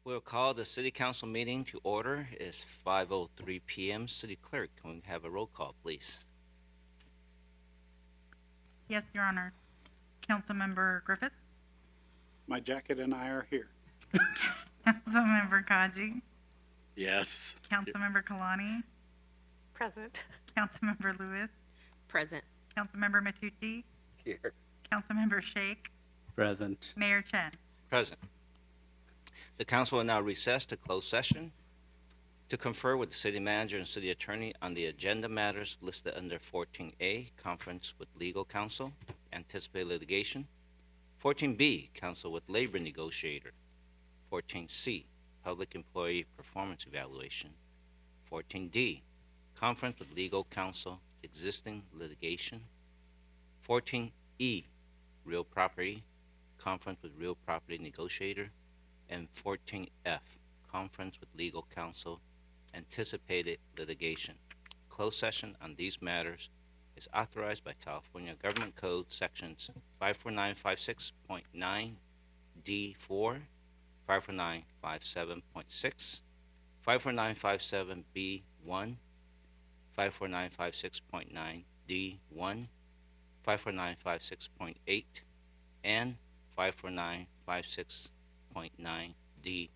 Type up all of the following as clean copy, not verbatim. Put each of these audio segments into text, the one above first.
We'll call the City Council meeting to order. It's 5:03 p.m. City Clerk, can we have a roll call, please? Yes, Your Honor. Councilmember Griffith, My jacket and I are here. Councilmember Kaji, Yes. Councilmember Kalani, Present. Councilmember Lewis, Present. Councilmember Matucci, Here. Councilmember Sheikh, Present. Mayor Chen. Present. The council will now recess to close session to confer with the city manager and city attorney on the agenda matters listed under 14A, conference with legal counsel, anticipated litigation. 14B, counsel with labor negotiator. 14C, public employee performance evaluation. 14D, conference with legal counsel, existing litigation. 14E, real property, conference with real property negotiator. And 14F, conference with legal counsel, anticipated litigation. Closed session on these matters is authorized by California Government Code sections 54956.9 D4, 54957.6, 54957B1, 54956.9 D1, 54956.8, and 54956.9 D2.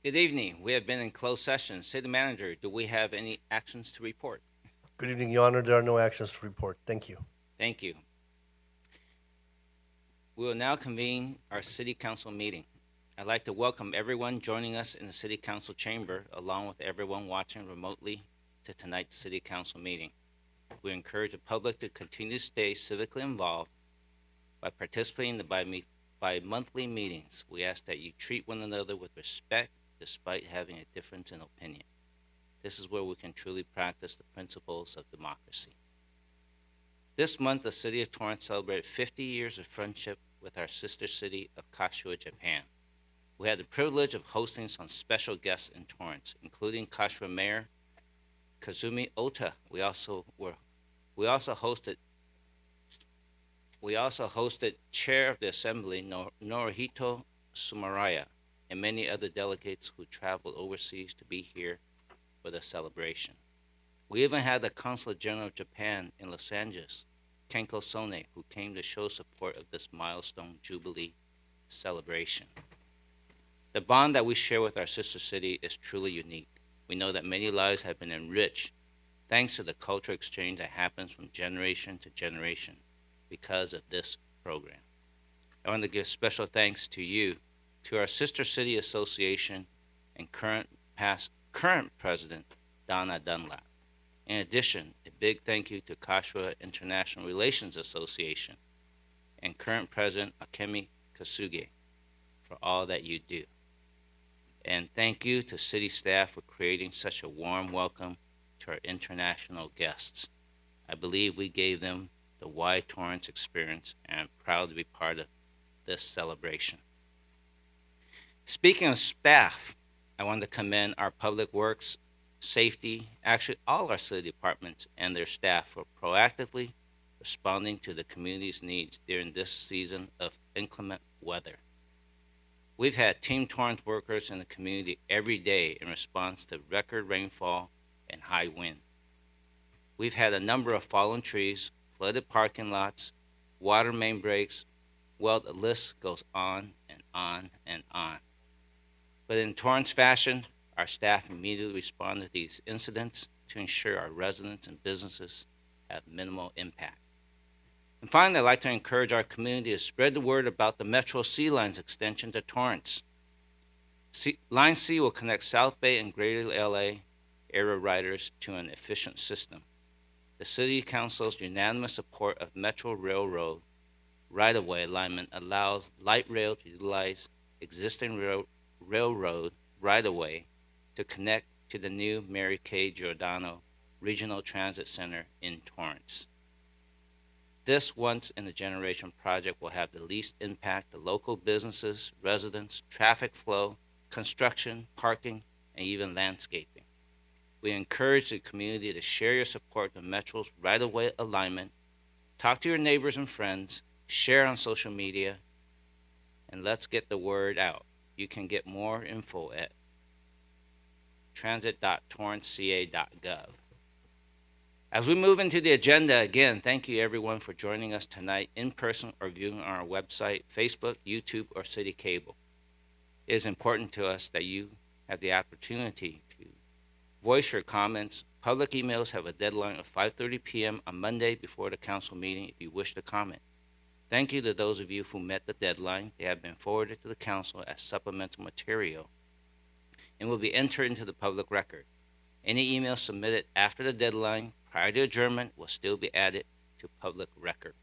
Good evening. We have been in closed session. City Manager, do we have any actions to report? Good evening, Your Honor. There are no actions to report. Thank you. Thank you. We will now convene our City Council meeting. I'd like to welcome everyone joining us in the City Council chamber, along with everyone watching remotely to tonight's City Council meeting. We encourage the public to continue to stay civically involved by participating in the bi-monthly meetings. We ask that you treat one another with respect despite having a difference in opinion. This is where we can truly practice the principles of democracy. This month, the city of Torrance celebrated 50 years of friendship with our sister city of Kashiwa, Japan. We had the privilege of hosting some special guests in Torrance, including Kashiwa Mayor Kazumi Ota. We also hosted Chair of the Assembly Norihito Sumaraya and many other delegates who traveled overseas to be here for the celebration. We even had the Consul General of Japan in Los Angeles, Kenko Sone, who came to show support of this milestone Jubilee celebration. The bond that we share with our sister city is truly unique. We know that many lives have been enriched thanks to the cultural exchange that happens from generation to generation because of this program. I want to give special thanks to you, to our Sister City Association and current President, Donna Dunlap. In addition, a big thank you to Kashiwa International Relations Association and current President Akemi Kasuge for all that you do. And thank you to city staff for creating such a warm welcome to our international guests. I believe we gave them the wide Torrance experience, and I'm proud to be part of this celebration. Speaking of staff, I want to commend our public works, safety, actually all our city departments and their staff for proactively responding to the community's needs during this season of inclement weather. We've had Team Torrance workers in the community every day in response to record rainfall and high wind. We've had a number of fallen trees, flooded parking lots, water main breaks. Well, the list goes on and on and on. But in Torrance fashion, our staff immediately responded to these incidents to ensure our residents and businesses have minimal impact. And finally, I'd like to encourage our community to spread the word about the Metro C Line's extension to Torrance. Line C will connect South Bay and Greater LA area riders to an efficient system. The City Council's unanimous support of Metro Railroad right-of-way alignment allows light rail to utilize existing railroad right-of-way to connect to the new Mary K. Giordano Regional Transit Center in Torrance. This once-in-a-generation project will have the least impact to local businesses, residents, traffic flow, construction, parking, and even landscaping. We encourage the community to share your support of Metro's right-of-way alignment, talk to your neighbors and friends, share on social media, and let's get the word out. You can get more info at transit.torranceca.gov. As we move into the agenda, again, thank you everyone for joining us tonight in person or viewing on our website, Facebook, YouTube, or City Cable. It is important to us that you have the opportunity to voice your comments. Public emails have a deadline of 5:30 p.m. on Monday before the council meeting if you wish to comment. Thank you to those of you who met the deadline. They have been forwarded to the council as supplemental material and will be entered into the public record. Any emails submitted after the deadline prior to adjournment will still be added to public record.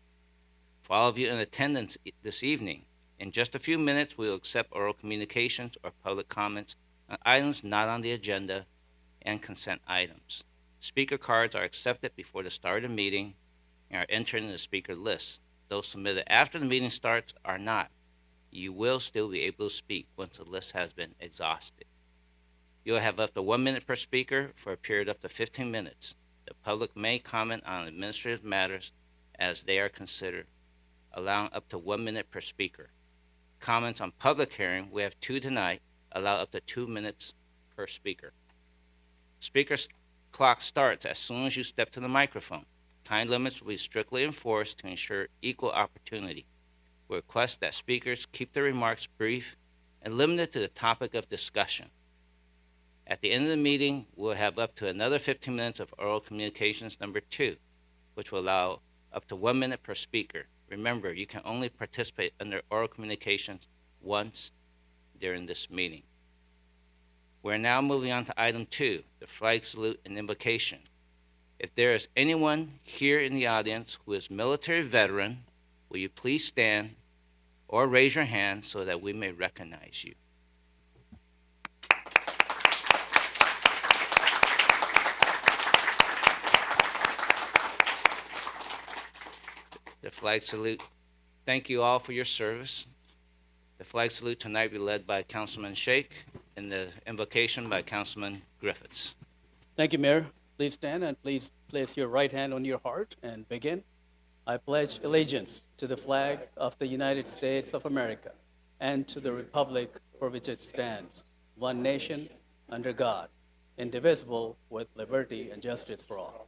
For all of you in attendance this evening, in just a few minutes we will accept oral communications or public comments on items not on the agenda and consent items. Speaker cards are accepted before the start of the meeting and are entered in the speaker list. Those submitted after the meeting starts are not. You will still be able to speak once the list has been exhausted. You'll have up to 1 minute per speaker for a period up to 15 minutes. The public may comment on administrative matters as they are considered, allowing up to 1 minute per speaker. Comments on public hearing, we have 2 tonight, allow up to 2 minutes per speaker. Speaker's clock starts as soon as you step to the microphone. Time limits will be strictly enforced to ensure equal opportunity. We request that speakers keep their remarks brief and limited to the topic of discussion. At the end of the meeting, we'll have up to another 15 minutes of oral communications number 2, which will allow up to 1 minute per speaker. Remember, you can only participate under oral communications once during this meeting. We're now moving on to item 2, the flag salute and invocation. If there is anyone here in the audience who is military veteran, will you please stand or raise your hand so that we may recognize you? The flag salute. Thank you all for your service. The flag salute tonight will be led by Councilman Sheikh and the invocation by Councilman Griffiths. Thank you, Mayor. Please stand and please place your right hand on your heart and begin. I pledge allegiance to the flag of the United States of America and to the republic for which it stands, one nation, under God, indivisible, with liberty and justice for all.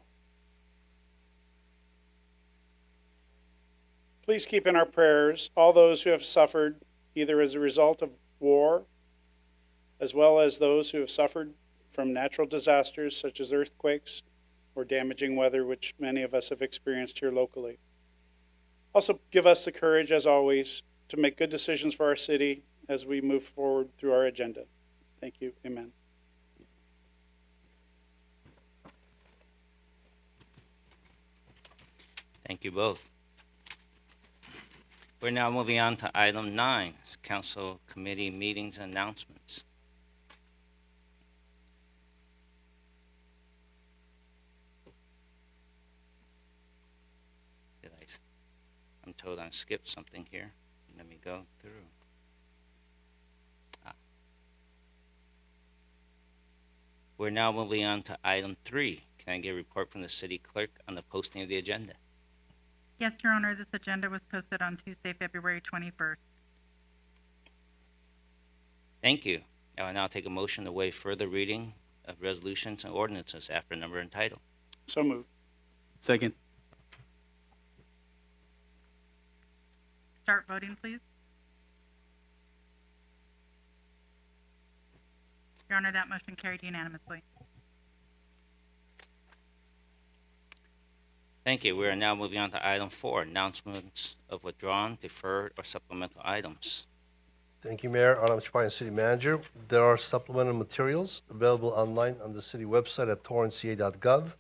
Please keep in our prayers all those who have suffered either as a result of war, as well as those who have suffered from natural disasters such as earthquakes or damaging weather, which many of us have experienced here locally. Also, give us the courage, as always, to make good decisions for our city as we move forward through our agenda. Thank you. Amen. Thank you both. We're now moving on to item 9, council committee meetings and announcements. I'm told I skipped something here. Let me go through. We're now moving on to item 3. Can I get a report from the city clerk on the posting of the agenda? Yes, Your Honor, this agenda was posted on Tuesday, February 21st. Thank you. I will now take a motion to waive further reading of resolutions and ordinances after number and title. So moved. Second. Start voting, please. Your Honor, that motion carried unanimously. Thank you. We are now moving on to item 4, announcements of withdrawn, deferred, or supplemental items. Thank you, Mayor. Adam Chaparian, City Manager. There are supplemental materials available online on the city website at torranceca.gov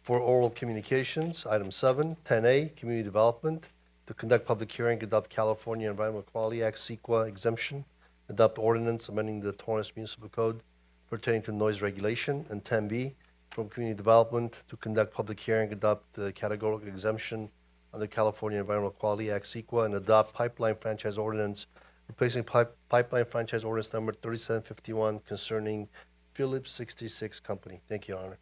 for oral communications. Item 7, 10A, Community Development, to conduct public hearing, adopt California Environmental Quality Act CEQA exemption, adopt ordinance amending the Torrance Municipal Code pertaining to noise regulation, and 10B, from Community Development, to conduct public hearing, adopt the categorical exemption under California Environmental Quality Act CEQA, and adopt pipeline franchise ordinance replacing pipeline franchise ordinance number 3751 concerning Phillips 66 Company. Thank you, Your Honor.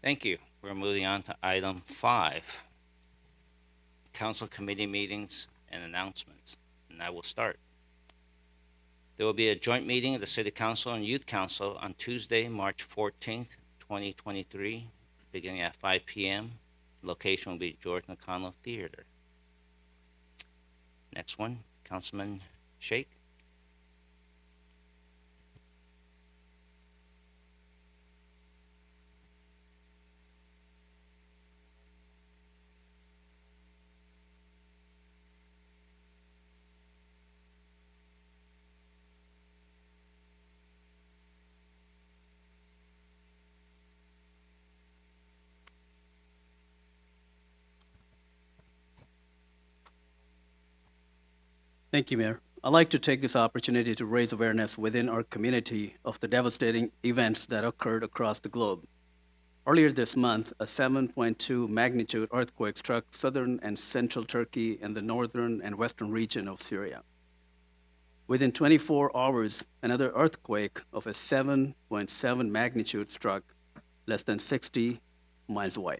Thank you. We're moving on to item 5, council committee meetings and announcements. And I will start. There will be a joint meeting of the City Council and Youth Council on Tuesday, March 14th, 2023, beginning at 5 p.m. Location will be George McConnell Theater. Next one, Councilman Sheikh. Thank you, Mayor. I'd like to take this opportunity to raise awareness within our community of the devastating events that occurred across the globe. Earlier this month, a 7.2 magnitude earthquake struck southern and central Turkey and the northern and western region of Syria. Within 24 hours, another earthquake of a 7.7 magnitude struck less than 60 miles away.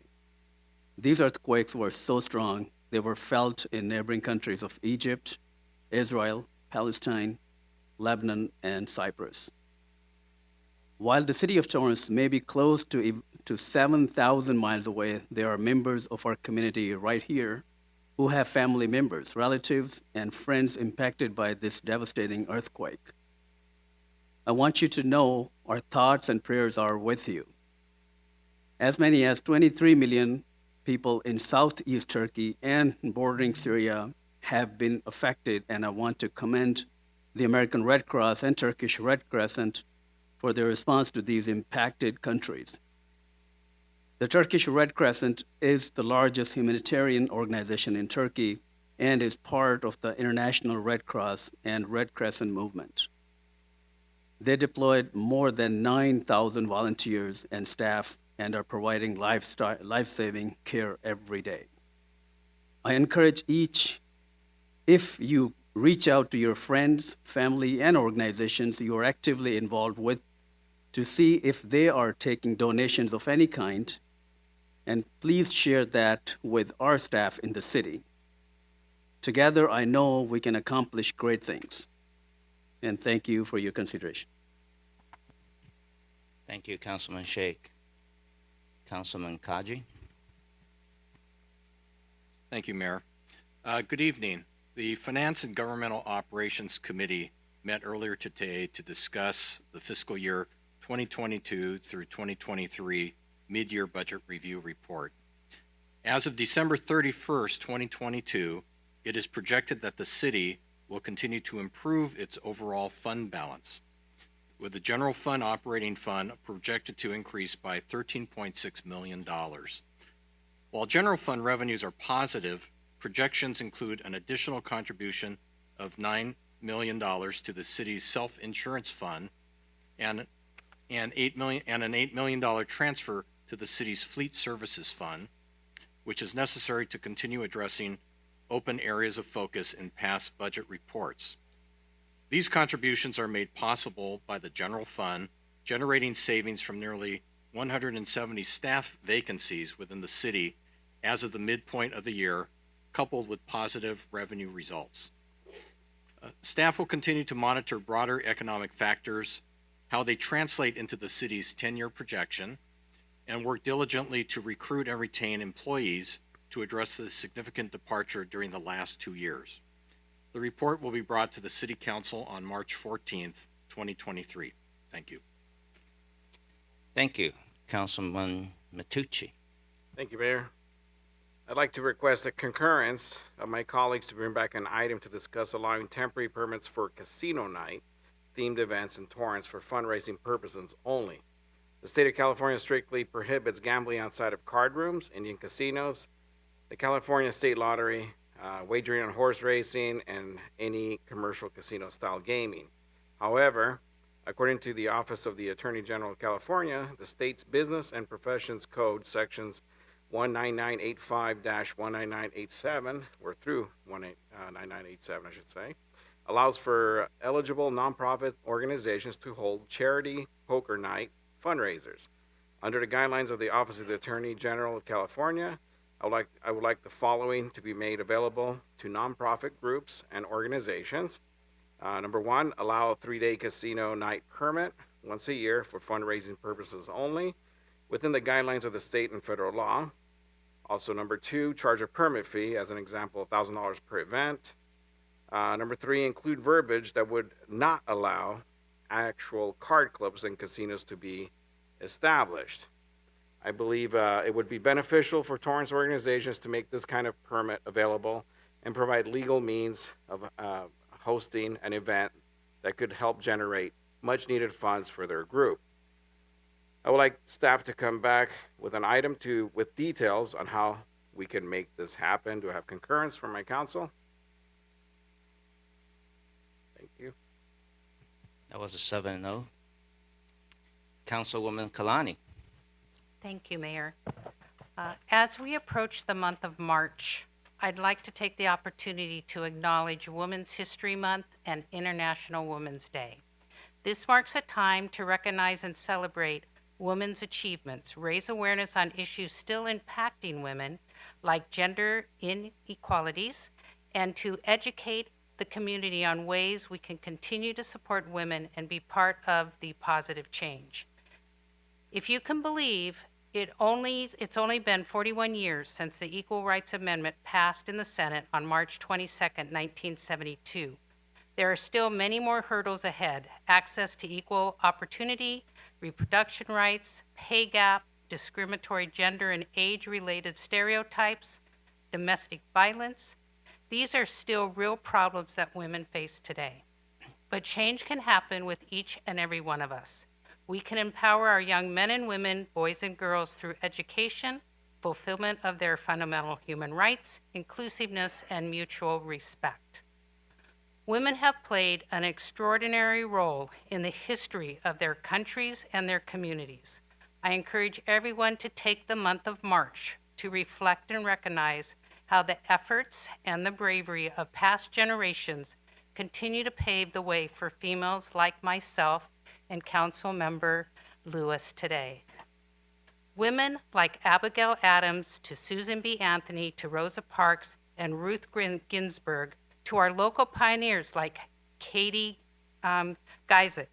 These earthquakes were so strong, they were felt in neighboring countries of Egypt, Israel, Palestine, Lebanon, and Cyprus. While the city of Torrance may be close to 7,000 miles away, there are members of our community right here who have family members, relatives, and friends impacted by this devastating earthquake. I want you to know our thoughts and prayers are with you. As many as 23 million people in southeast Turkey and bordering Syria have been affected, and I want to commend the American Red Cross and Turkish Red Crescent for their response to these impacted countries. The Turkish Red Crescent is the largest humanitarian organization in Turkey and is part of the International Red Cross and Red Crescent movement. They deployed more than 9,000 volunteers and staff and are providing life-saving care every day. I encourage each, if you reach out to your friends, family, and organizations you are actively involved with to see if they are taking donations of any kind, and please share that with our staff in the city. Together, I know we can accomplish great things. And thank you for your consideration. Thank you, Councilman Sheikh. Councilman Kaji. Thank you, Mayor. Good evening. The Finance and Governmental Operations Committee met earlier today to discuss the fiscal year 2022 through 2023 mid-year budget review report. As of December 31st, 2022, it is projected that the city will continue to improve its overall fund balance, with the general fund operating fund projected to increase by $13.6 million. While general fund revenues are positive, projections include an additional contribution of $9 million to the city's self-insurance fund and an $8 million transfer to the city's fleet services fund, which is necessary to continue addressing open areas of focus in past budget reports. These contributions are made possible by the general fund, generating savings from nearly 170 staff vacancies within the city as of the midpoint of the year, coupled with positive revenue results. Staff will continue to monitor broader economic factors, how they translate into the city's 10-year projection, and work diligently to recruit and retain employees to address the significant departure during the last 2 years. The report will be brought to the City Council on March 14th, 2023. Thank you. Thank you, Councilman Matucci. Thank you, Mayor. I'd like to request a concurrence of my colleagues to bring back an item to discuss allowing temporary permits for casino night themed events in Torrance for fundraising purposes only. The state of California strictly prohibits gambling outside of card rooms, Indian casinos, the California State Lottery, wagering on horse racing, and any commercial casino-style gaming. However, according to the Office of the Attorney General of California, the state's Business and Professions Code, sections 19985-19987, or through 19987, I should say, allows for eligible nonprofit organizations to hold charity poker night fundraisers. Under the guidelines of the Office of the Attorney General of California, I would like the following to be made available to nonprofit groups and organizations. Number one, allow a 3-day casino night permit once a year for fundraising purposes only, within the guidelines of the state and federal law. Also, number two, charge a permit fee, as an example, $1,000 per event. Number three, include verbiage that would not allow actual card clubs and casinos to be established. I believe it would be beneficial for Torrance organizations to make this kind of permit available and provide legal means of hosting an event that could help generate much needed funds for their group. I would like staff to come back with an item with details on how we can make this happen. Do I have concurrence from my council? Thank you. That was a 7-0. Councilwoman Kalani. Thank you, Mayor. As we approach the month of March, I'd like to take the opportunity to acknowledge Women's History Month and International Women's Day. This marks a time to recognize and celebrate women's achievements, raise awareness on issues still impacting women, like gender inequalities, and to educate the community on ways we can continue to support women and be part of the positive change. If you can believe, it's only been 41 years since the Equal Rights Amendment passed in the Senate on March 22, 1972. There are still many more hurdles ahead: access to equal opportunity, reproduction rights, pay gap, discriminatory gender and age-related stereotypes, domestic violence. These are still real problems that women face today. But change can happen with each and every one of us. We can empower our young men and women, boys and girls, through education, fulfillment of their fundamental human rights, inclusiveness, and mutual respect. Women have played an extraordinary role in the history of their countries and their communities. I encourage everyone to take the month of March to reflect and recognize how the efforts and the bravery of past generations continue to pave the way for females like myself and Council Member Lewis today. Women like Abigail Adams to Susan B. Anthony to Rosa Parks and Ruth Ginsburg, to our local pioneers like Katie Geisig,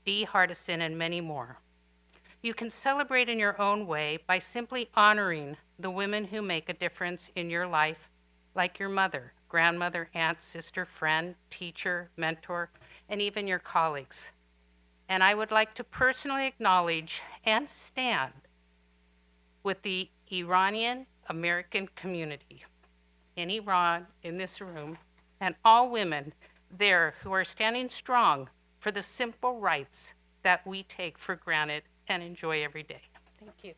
Dee Hardison, and many more. You can celebrate in your own way by simply honoring the women who make a difference in your life, like your mother, grandmother, aunt, sister, friend, teacher, mentor, and even your colleagues. And I would like to personally acknowledge and stand with the Iranian American community in Iran, in this room, and all women there who are standing strong for the simple rights that we take for granted and enjoy every day. Thank you.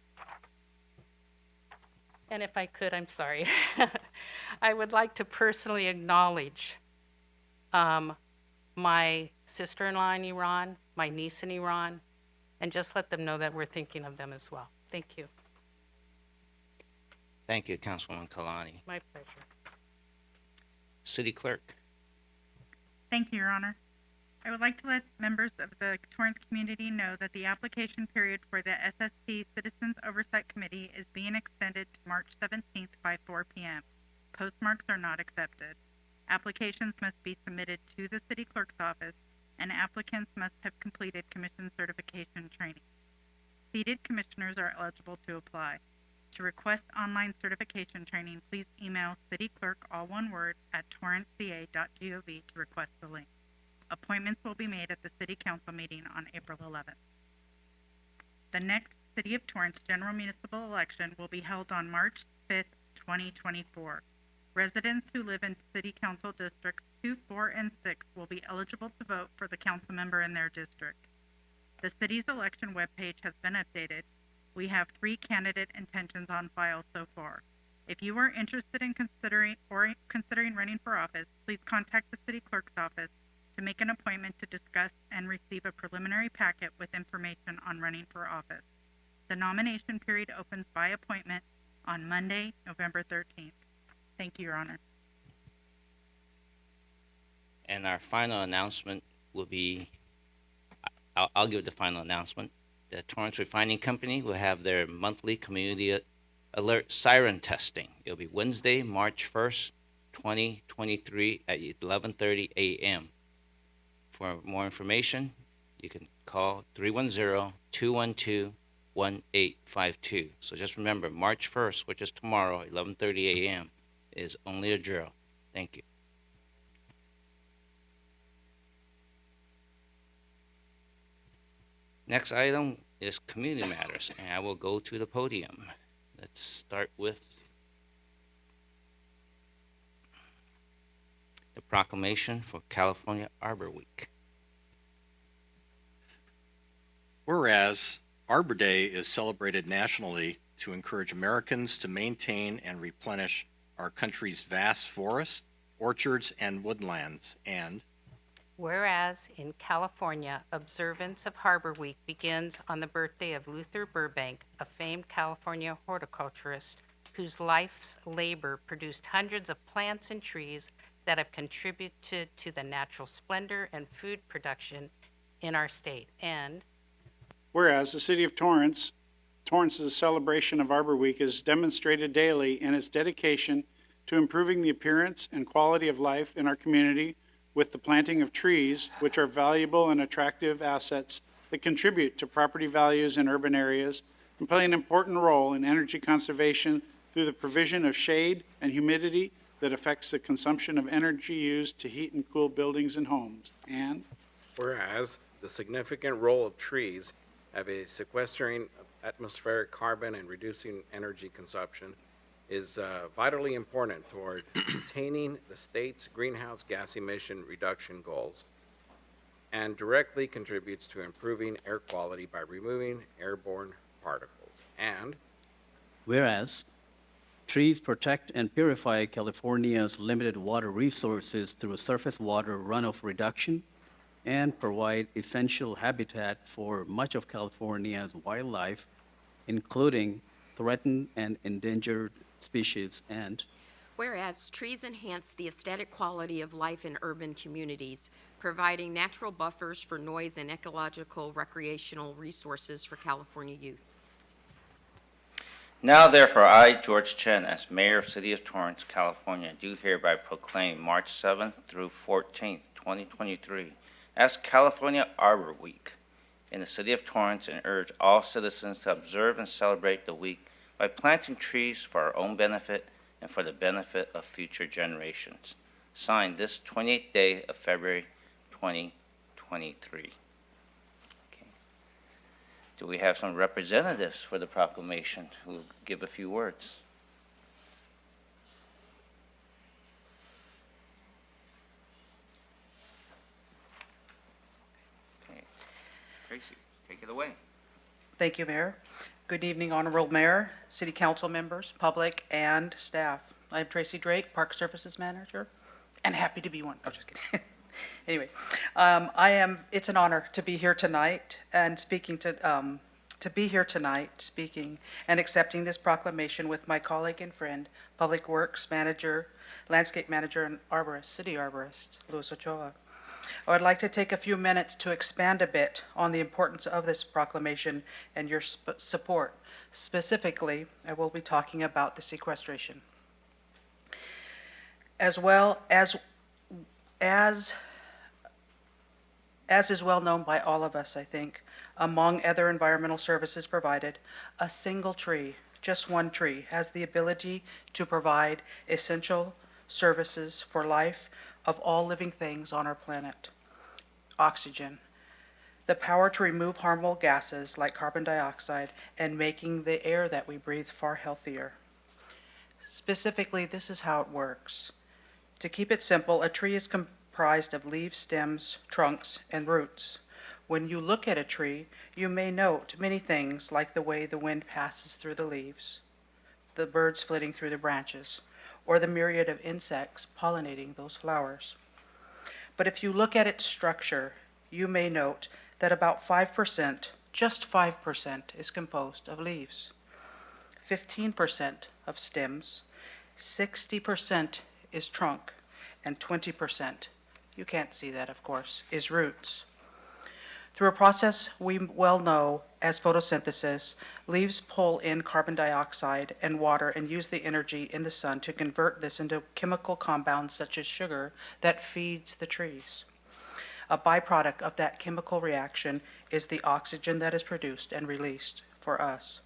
And if I could, I'm sorry, I would like to personally acknowledge my sister-in-law in Iran, my niece in Iran, and just let them know that we're thinking of them as well. Thank you. Thank you, Councilwoman Kalani. My pleasure. City Clerk. Thank you, Your Honor. I would like to let members of the Torrance community know that the application period for the SST Citizens Oversight Committee is being extended to March 17th by 4 p.m. Postmarks are not accepted. Applications must be submitted to the City Clerk's office, and applicants must have completed commission certification training. Seated commissioners are eligible to apply. To request online certification training, please email cityclerk, all one word, at torranceca.gov to request the link. Appointments will be made at the City Council meeting on April 11th. The next City of Torrance general municipal election will be held on March 5th, 2024. Residents who live in City Council Districts 2, 4, and 6 will be eligible to vote for the council member in their district. The city's election webpage has been updated. We have 3 candidate intentions on file so far. If you are interested in considering running for office, please contact the City Clerk's office to make an appointment to discuss and receive a preliminary packet with information on running for office. The nomination period opens by appointment on Monday, November 13th. Thank you, Your Honor. And our final announcement will be, I'll give the final announcement. The Torrance Refining Company will have their monthly community alert siren testing. It'll be Wednesday, March 1st, 2023 at 11:30 a.m. For more information, you can call 310-212-1852. So just remember, March 1st, which is tomorrow, 11:30 a.m., is only a drill. Thank you. Next item is community matters, and I will go to the podium. Let's start with the proclamation for California Arbor Week. Whereas Arbor Day is celebrated nationally to encourage Americans to maintain and replenish our country's vast forests, orchards, and woodlands, and whereas in California, observance of Harbor Week begins on the birthday of Luther Burbank, a famed California horticulturist whose life's labor produced hundreds of plants and trees that have contributed to the natural splendor and food production in our state. And whereas the City of Torrance's celebration of Arbor Week is demonstrated daily in its dedication to improving the appearance and quality of life in our community with the planting of trees, which are valuable and attractive assets that contribute to property values in urban areas and play an important role in energy conservation through the provision of shade and humidity that affects the consumption of energy used to heat and cool buildings and homes. And Whereas the significant role of trees have a sequestering of atmospheric carbon and reducing energy consumption is vitally important toward attaining the state's greenhouse gas emission reduction goals and directly contributes to improving air quality by removing airborne particles. And Whereas trees protect and purify California's limited water resources through surface water runoff reduction and provide essential habitat for much of California's wildlife, including threatened and endangered species. And Whereas trees enhance the aesthetic quality of life in urban communities, providing natural buffers for noise and ecological recreational resources for California youth. Now therefore, I, George Chen, as Mayor of City of Torrance, California, do hereby proclaim March 7th through 14th, 2023, as California Arbor Week in the City of Torrance and urge all citizens to observe and celebrate the week by planting trees for our own benefit and for the benefit of future generations. Signed this 28th day of February 2023. Okay. Do we have some representatives for the proclamation who will give a few words? Okay. Tracy, take it away. Thank you, Mayor. Good evening, Honorable Mayor, City Council members, public, and staff. I'm Tracy Drake, Park Services Manager, and happy to be one. Oh, just kidding. Anyway, it's an honor to be here tonight and speaking speaking and accepting this proclamation with my colleague and friend, Public Works Manager, Landscape Manager, and Arborist, City Arborist, Luis Ochoa. I would like to take a few minutes to expand a bit on the importance of this proclamation and your support. Specifically, I will be talking about the sequestration. As well as is well known by all of us, I think, among other environmental services provided, a single tree, just one tree, has the ability to provide essential services for life of all living things on our planet. Oxygen, the power to remove harmful gases like carbon dioxide and making the air that we breathe far healthier. Specifically, this is how it works. To keep it simple, a tree is comprised of leaves, stems, trunks, and roots. When you look at a tree, you may note many things like the way the wind passes through the leaves, the birds flitting through the branches, or the myriad of insects pollinating those flowers. But if you look at its structure, you may note that about 5%, just 5%, is composed of leaves, 15% of stems, 60% is trunk, and 20%, you can't see that of course, is roots. Through a process we well know as photosynthesis, leaves pull in carbon dioxide and water and use the energy in the sun to convert this into chemical compounds such as sugar that feeds the trees. A byproduct of that chemical reaction is the oxygen that is produced and released for us.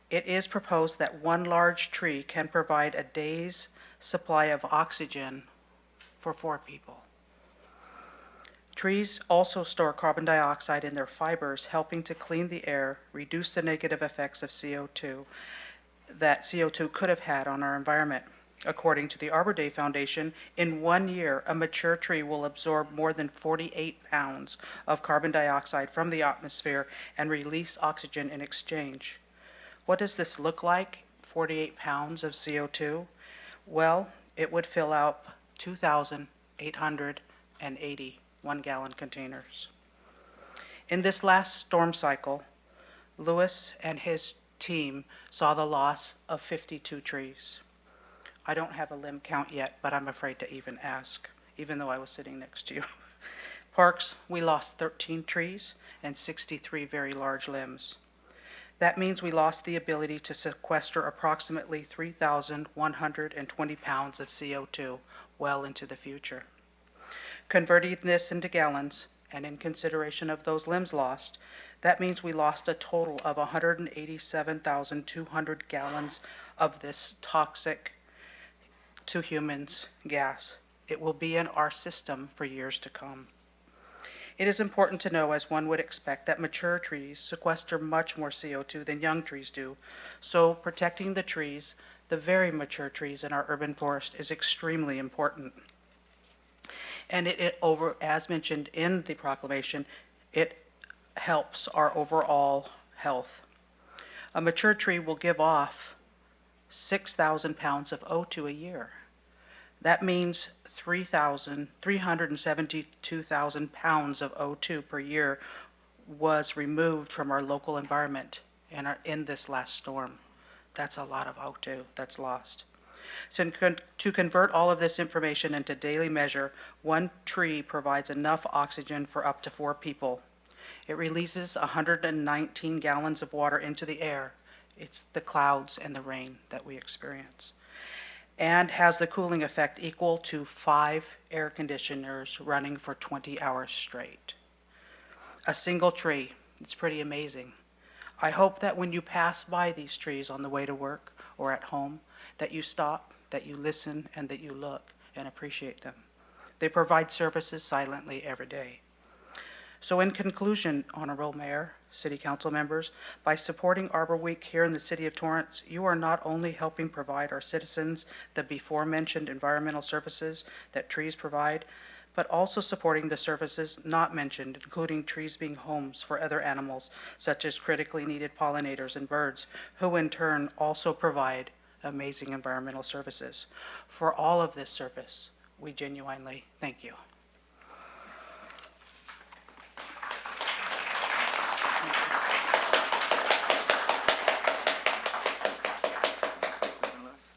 It is proposed that one large tree can provide a day's supply of oxygen for 4 people. Trees also store carbon dioxide in their fibers, helping to clean the air, reduce the negative effects of CO2 that CO2 could have had on our environment. According to the Arbor Day Foundation, in 1 year, a mature tree will absorb more than 48 pounds of carbon dioxide from the atmosphere and release oxygen in exchange. What does this look like, 48 pounds of CO2? Well, it would fill out 2,880 one-gallon containers. In this last storm cycle, Lewis and his team saw the loss of 52 trees. I don't have a limb count yet, but I'm afraid to even ask, even though I was sitting next to you. Parks, we lost 13 trees and 63 very large limbs. That means we lost the ability to sequester approximately 3,120 pounds of CO2 well into the future. Converting this into gallons, and in consideration of those limbs lost, that means we lost a total of 187,200 gallons of this toxic to humans gas. It will be in our system for years to come. It is important to know, as one would expect, that mature trees sequester much more CO2 than young trees do. So protecting the trees, the very mature trees in our urban forest, is extremely important. And as mentioned in the proclamation, it helps our overall health. A mature tree will give off 6,000 pounds of O2 a year. That means 372,000 pounds of O2 per year was removed from our local environment in this last storm. That's a lot of O2 that's lost. So to convert all of this information into daily measure, one tree provides enough oxygen for up to 4 people. It releases 119 gallons of water into the air. It's the clouds and the rain that we experience. And has the cooling effect equal to 5 air conditioners running for 20 hours straight. A single tree. It's pretty amazing. I hope that when you pass by these trees on the way to work or at home, that you stop, that you listen, and that you look and appreciate them. They provide services silently every day. So in conclusion, Honorable Mayor, City Council members, by supporting Arbor Week here in the City of Torrance, you are not only helping provide our citizens the before-mentioned environmental services that trees provide, but also supporting the services not mentioned, including trees being homes for other animals, such as critically needed pollinators and birds, who in turn also provide amazing environmental services. For all of this service, we genuinely thank you.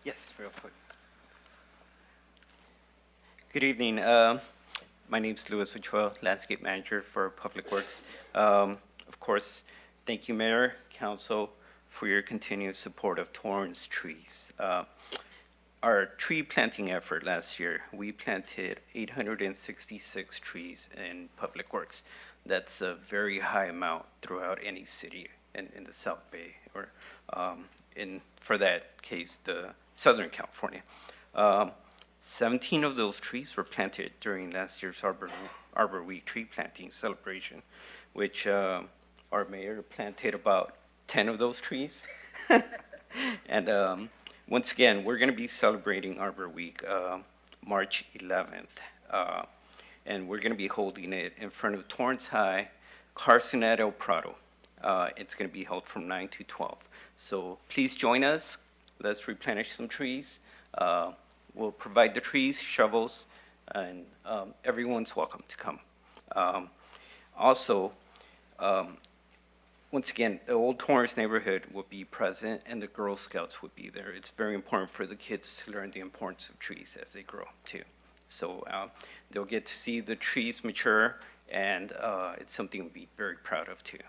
Yes, real quick. Good evening. My name is Louis Ochoa, Landscape Manager for Public Works. Of course, thank you, Mayor, Council, for your continued support of Torrance trees. Our tree planting effort last year, we planted 866 trees in Public Works. That's a very high amount throughout any city in the South Bay, or for that case, the Southern California. 17 of those trees were planted during last year's Arbor Week tree planting celebration, which our mayor planted about 10 of those trees. And once again, we're going to be celebrating Arbor Week March 11th. And we're going to be holding it in front of Torrance High, Carson at El Prado. It's going to be held from 9 to 12. So please join us. Let's replenish some trees. We'll provide the trees, shovels, and everyone's welcome to come. Also, once again, the Old Torrance neighborhood will be present and the Girl Scouts will be there. It's very important for the kids to learn the importance of trees as they grow too. So they'll get to see the trees mature, and it's something to be very proud of too.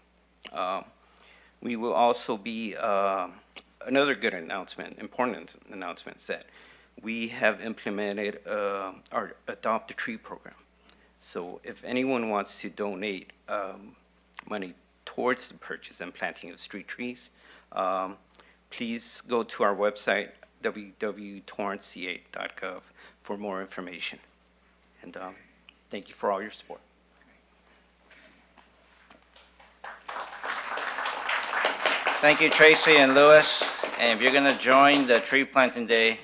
We will also be, another good announcement, important announcement, is that we have implemented our Adopt a Tree program. So if anyone wants to donate money towards the purchase and planting of street trees, please go to our website, www.torranceca.gov, for more information. And thank you for all your support. Thank you, Tracy and Louis. And if you're going to join the tree planting day,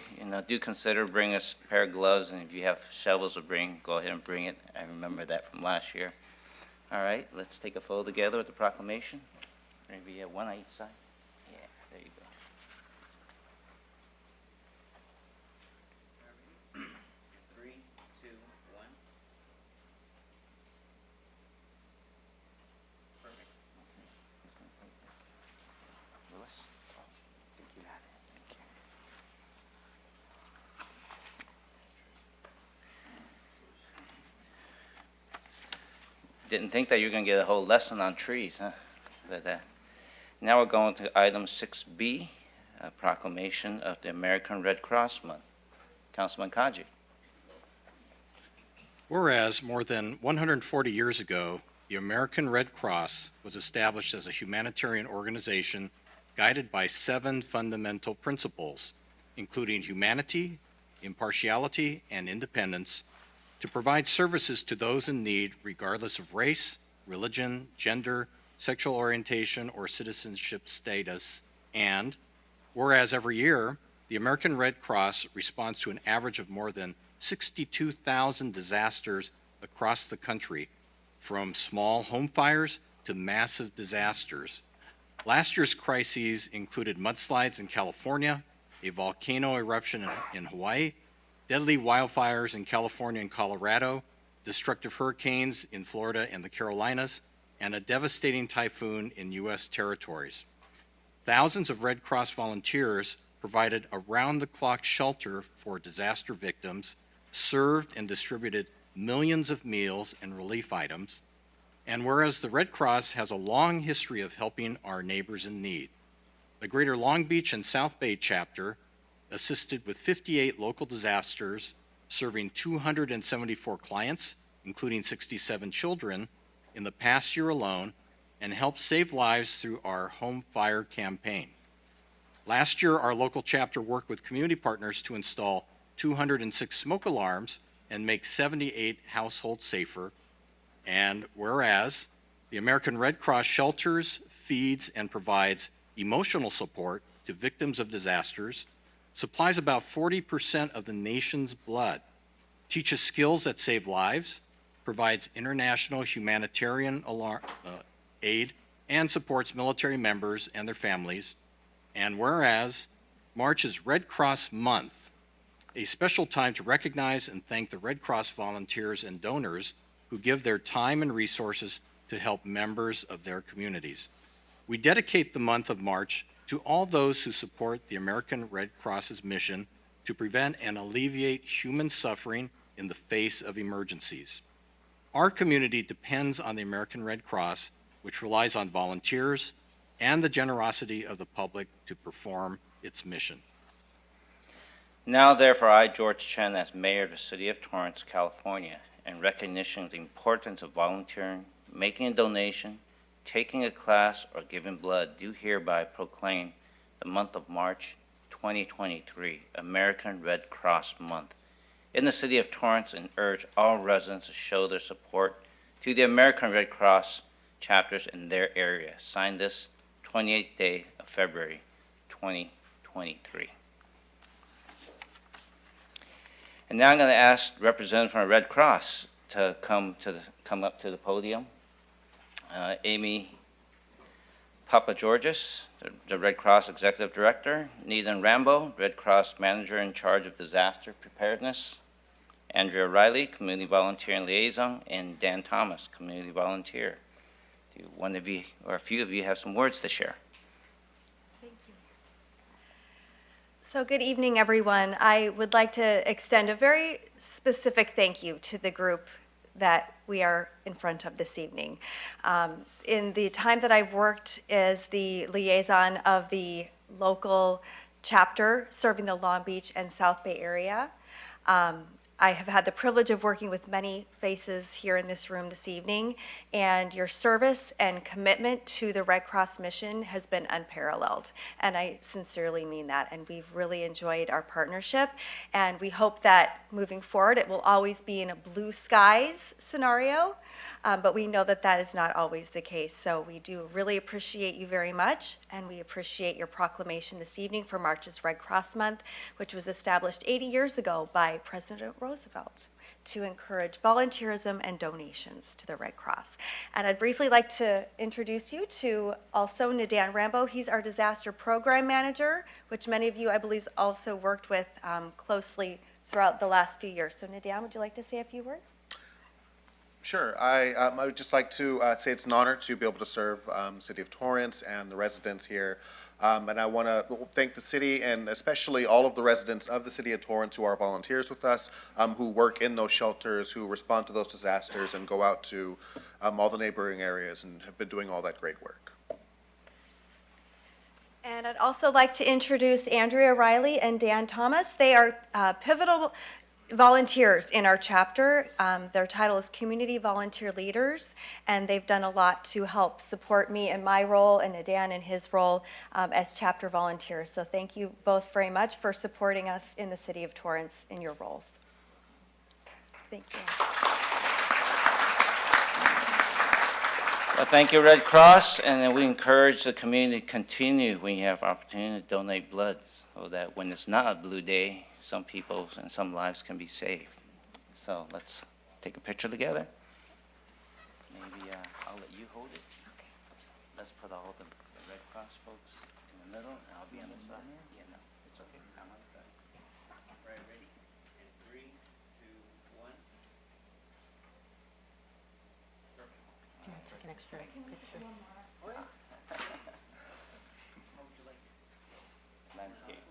do consider bringing a pair of gloves, and if you have shovels to bring, go ahead and bring it. I remember that from last year. All right, let's take a photo together with the proclamation. Maybe one on each side. Yeah, there you go. 3, 2, 1. Perfect. Louis? I think you had it. Thank you. Didn't think that you were going to get a whole lesson on trees, huh? But now we're going to item 6B, a proclamation of the American Red Cross Month. Councilman Kaji. Whereas more than 140 years ago, the American Red Cross was established as a humanitarian organization guided by 7 fundamental principles, including humanity, impartiality, and independence to provide services to those in need regardless of race, religion, gender, sexual orientation, or citizenship status. And whereas every year, the American Red Cross responds to an average of more than 62,000 disasters across the country, from small home fires to massive disasters. Last year's crises included mudslides in California, a volcano eruption in Hawaii, deadly wildfires in California and Colorado, destructive hurricanes in Florida and the Carolinas, and a devastating typhoon in U.S. territories. Thousands of Red Cross volunteers provided around-the-clock shelter for disaster victims, served and distributed millions of meals and relief items. And whereas the Red Cross has a long history of helping our neighbors in need, the Greater Long Beach and South Bay chapter assisted with 58 local disasters, serving 274 clients, including 67 children, in the past year alone, and helped save lives through our Home Fire campaign. Last year, our local chapter worked with community partners to install 206 smoke alarms and make 78 households safer. And whereas the American Red Cross shelters, feeds, and provides emotional support to victims of disasters, supplies about 40% of the nation's blood, teaches skills that save lives, provides international humanitarian aid, and supports military members and their families. And whereas March is Red Cross Month, a special time to recognize and thank the Red Cross volunteers and donors who give their time and resources to help members of their communities. We dedicate the month of March to all those who support the American Red Cross's mission to prevent and alleviate human suffering in the face of emergencies. Our community depends on the American Red Cross, which relies on volunteers and the generosity of the public to perform its mission. Now, therefore, I, George Chen, as Mayor of the City of Torrance, California, in recognition of the importance of volunteering, making a donation, taking a class, or giving blood, do hereby proclaim the month of March 2023, American Red Cross Month, in the City of Torrance, and urge all residents to show their support to the American Red Cross chapters in their area. Signed this 28th day of February 2023. And now I'm going to ask representatives from the Red Cross to come up to the podium. Amy Papageorgis, the Red Cross Executive Director. Neithan Rambo, Red Cross Manager in charge of Disaster Preparedness. Andrea Riley, Community Volunteer and Liaison. And Dan Thomas, Community Volunteer. Do one of you or a few of you have some words to share? Thank you. So good evening, everyone. I would like to extend a very specific thank you to the group that we are in front of this evening. In the time that I've worked as the liaison of the local chapter serving the Long Beach and South Bay area, I have had the privilege of working with many faces here in this room this evening, and your service and commitment to the Red Cross mission has been unparalleled, and I sincerely mean that, and we've really enjoyed our partnership, and we hope that moving forward it will always be in a blue skies scenario, but we know that that is not always the case, so we do really appreciate you very much, and we appreciate your proclamation this evening for March's Red Cross Month, which was established 80 years ago by President Roosevelt to encourage volunteerism and donations to the Red Cross. And I'd briefly like to introduce you to also Nedan Rambo. He's our Disaster Program Manager, which many of you, I believe, also worked with closely throughout the last few years. So Nedan, would you like to say a few words? Sure. I would just like to say it's an honor to be able to serve City of Torrance and the residents here. And I want to thank the city and especially all of the residents of the City of Torrance who are volunteers with us, who work in those shelters, who respond to those disasters and go out to all the neighboring areas and have been doing all that great work. And I'd also like to introduce Andrea Riley and Dan Thomas. They are pivotal volunteers in our chapter. Their title is Community Volunteer Leaders, and they've done a lot to help support me in my role and Adan in his role as chapter volunteers. So thank you both very much for supporting us in the City of Torrance in your roles. Thank you. Well, thank you, Red Cross, and we encourage the community to continue when you have opportunity to donate blood, so that when it's not a blue day, some people and some lives can be saved. So let's take a picture together. Maybe I'll let you hold it. Okay. Let's put all the Red Cross folks in the middle, and I'll be on the side. Yeah, no, it's okay. I'm on the side. Right, ready? And 3, 2, 1. Do you want to take an extra picture? How would you like it? Landscape.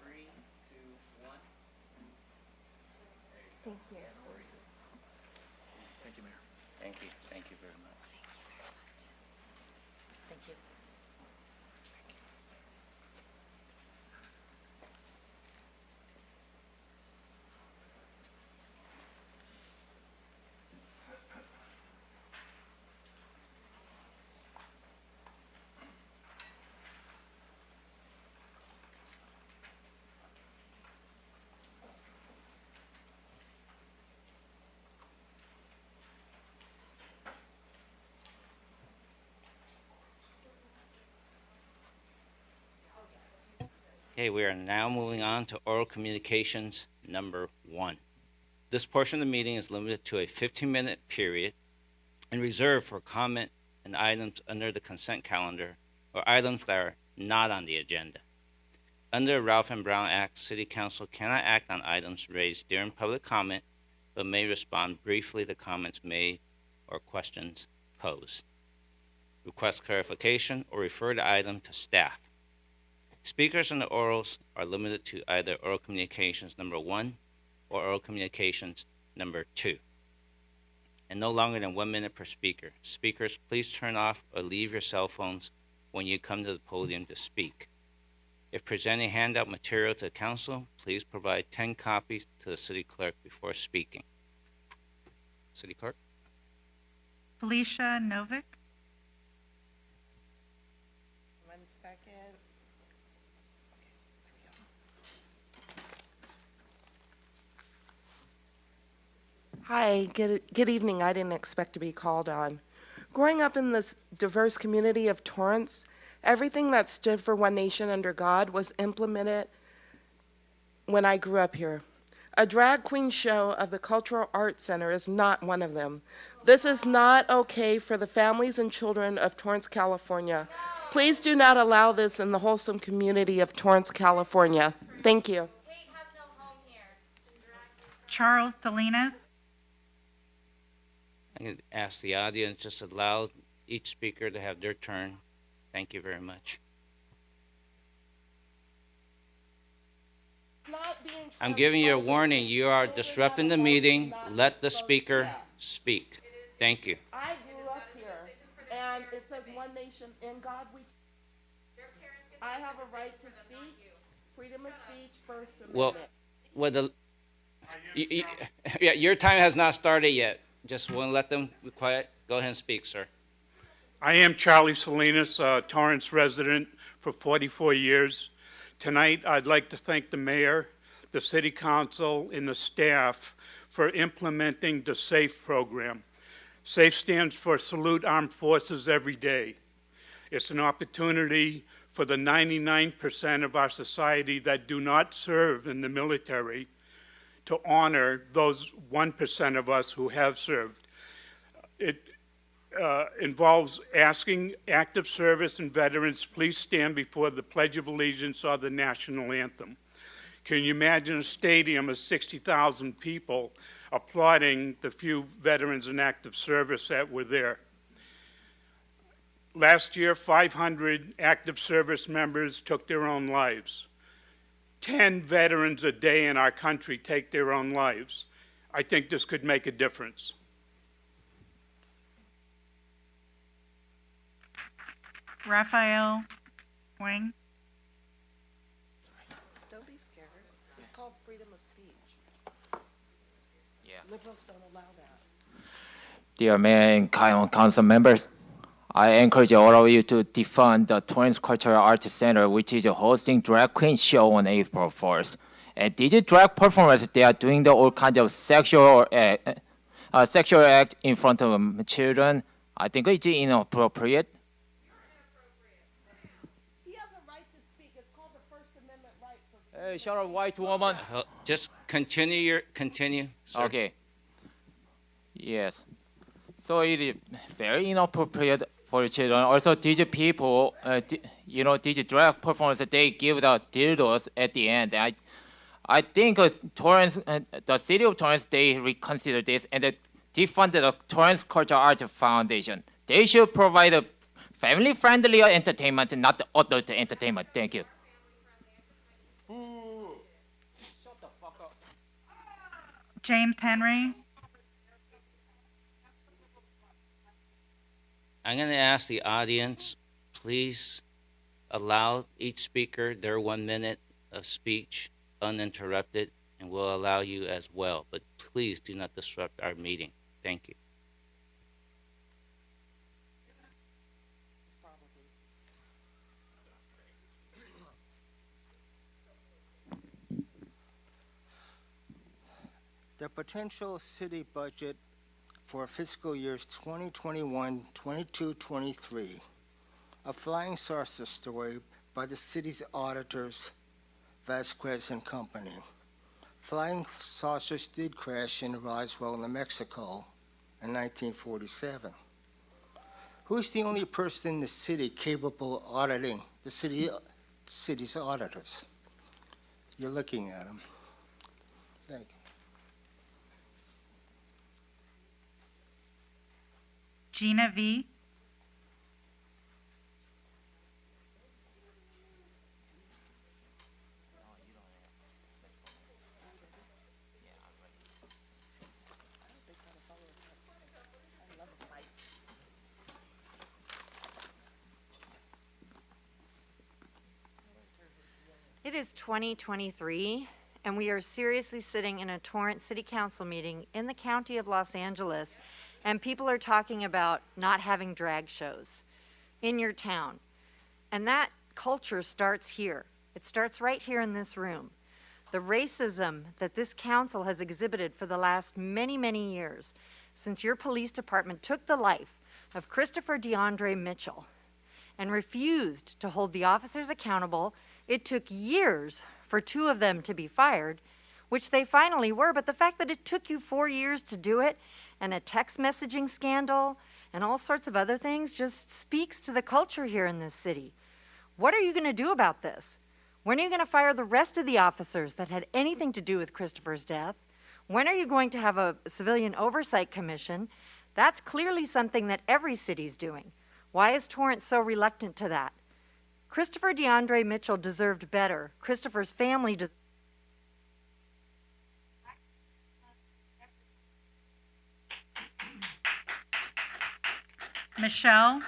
Three, two, one. Thank you. Thank you, Mayor. Thank you. Thank you very much. Thank you. Okay, we are now moving on to oral communications number 1. This portion of the meeting is limited to a 15-minute period and reserved for comment on items under the consent calendar or items that are not on the agenda. Under the Ralph M. Brown Act, City Council cannot act on items raised during public comment, but may respond briefly to comments made or questions posed, request clarification, or refer the item to staff. Speakers on the orals are limited to either oral communications number 1 or oral communications number 2, and no longer than 1 minute per speaker. Speakers, please turn off or leave your cell phones when you come to the podium to speak. If presenting handout material to the council, please provide 10 copies to the city clerk before speaking. City clerk? Felicia Novick. 1 second. Hi, good evening. I didn't expect to be called on. Growing up in this diverse community of Torrance, everything that stood for one nation under God was implemented when I grew up here. A drag queen show of the Cultural Arts Center is not one of them. This is not okay for the families and children of Torrance, California. Please do not allow this in the wholesome community of Torrance, California. Thank you. Charles Salinas. I'm going to ask the audience just to allow each speaker to have their turn. Thank you very much. I'm giving you a warning. You are disrupting the meeting. Let the speaker speak. Thank you. I grew up here, and it says one nation in God we. I have a right to speak. Freedom of speech, First Amendment. Yeah, your time has not started yet. Just want to let them be quiet. Go ahead and speak, sir. I am Charlie Salinas, a Torrance resident for 44 years. Tonight, I'd like to thank the mayor, the city council, and the staff for implementing the SAFE program. SAFE stands for Salute Armed Forces Every Day. It's an opportunity for the 99% of our society that do not serve in the military to honor those 1% of us who have served. It involves asking active service and veterans, please stand before the Pledge of Allegiance or the national anthem. Can you imagine a stadium of 60,000 people applauding the few veterans and active service that were there? Last year, 500 active service members took their own lives. 10 veterans a day in our country take their own lives. I think this could make a difference. Raphael Wang. Don't be scared. It's called freedom of speech. Yeah. Liberals don't allow that. Dear Mayor and Council members, I encourage all of you to defund the Torrance Cultural Arts Center, which is hosting drag queen show on April 4th. And these drag performers, they are doing all kinds of sexual act in front of children. I think it's inappropriate. He has a right to speak. It's called the First Amendment right for Hey, shut up, white woman. Just continue, sir. Okay. Yes. So it is very inappropriate for children. Also, these people, these drag performers, they give the dildos at the end. I think Torrance, the city of Torrance, they reconsider this and they defunded the Torrance Cultural Arts Foundation. They should provide a family-friendly entertainment, not adult entertainment. Thank you. Shut the fuck up. James Henry. I'm going to ask the audience, please allow each speaker their 1 minute of speech uninterrupted, and we'll allow you as well. But please do not disrupt our meeting. Thank you. The potential city budget for fiscal years 2021, 22, 23. A flying saucer story by the city's auditors, Vasquez and Company. Flying saucers did crash in Roswell, New Mexico in 1947. Who's the only person in the city capable of auditing the city's auditors? You're looking at him. Thank you. Gina V. It is 2023, and we are seriously sitting in a Torrance City Council meeting in the county of Los Angeles, and people are talking about not having drag shows in your town. And that culture starts here. It starts right here in this room. The racism that this council has exhibited for the last many, many years, since your police department took the life of Christopher DeAndre Mitchell and refused to hold the officers accountable. It took years for 2 of them to be fired, which they finally were, but the fact that it took you 4 years to do it, and a text messaging scandal, and all sorts of other things just speaks to the culture here in this city. What are you going to do about this? When are you going to fire the rest of the officers that had anything to do with Christopher's death? When are you going to have a civilian oversight commission? That's clearly something that every city's doing. Why is Torrance so reluctant to that? Christopher DeAndre Mitchell deserved better. Christopher's family deserved. Michelle.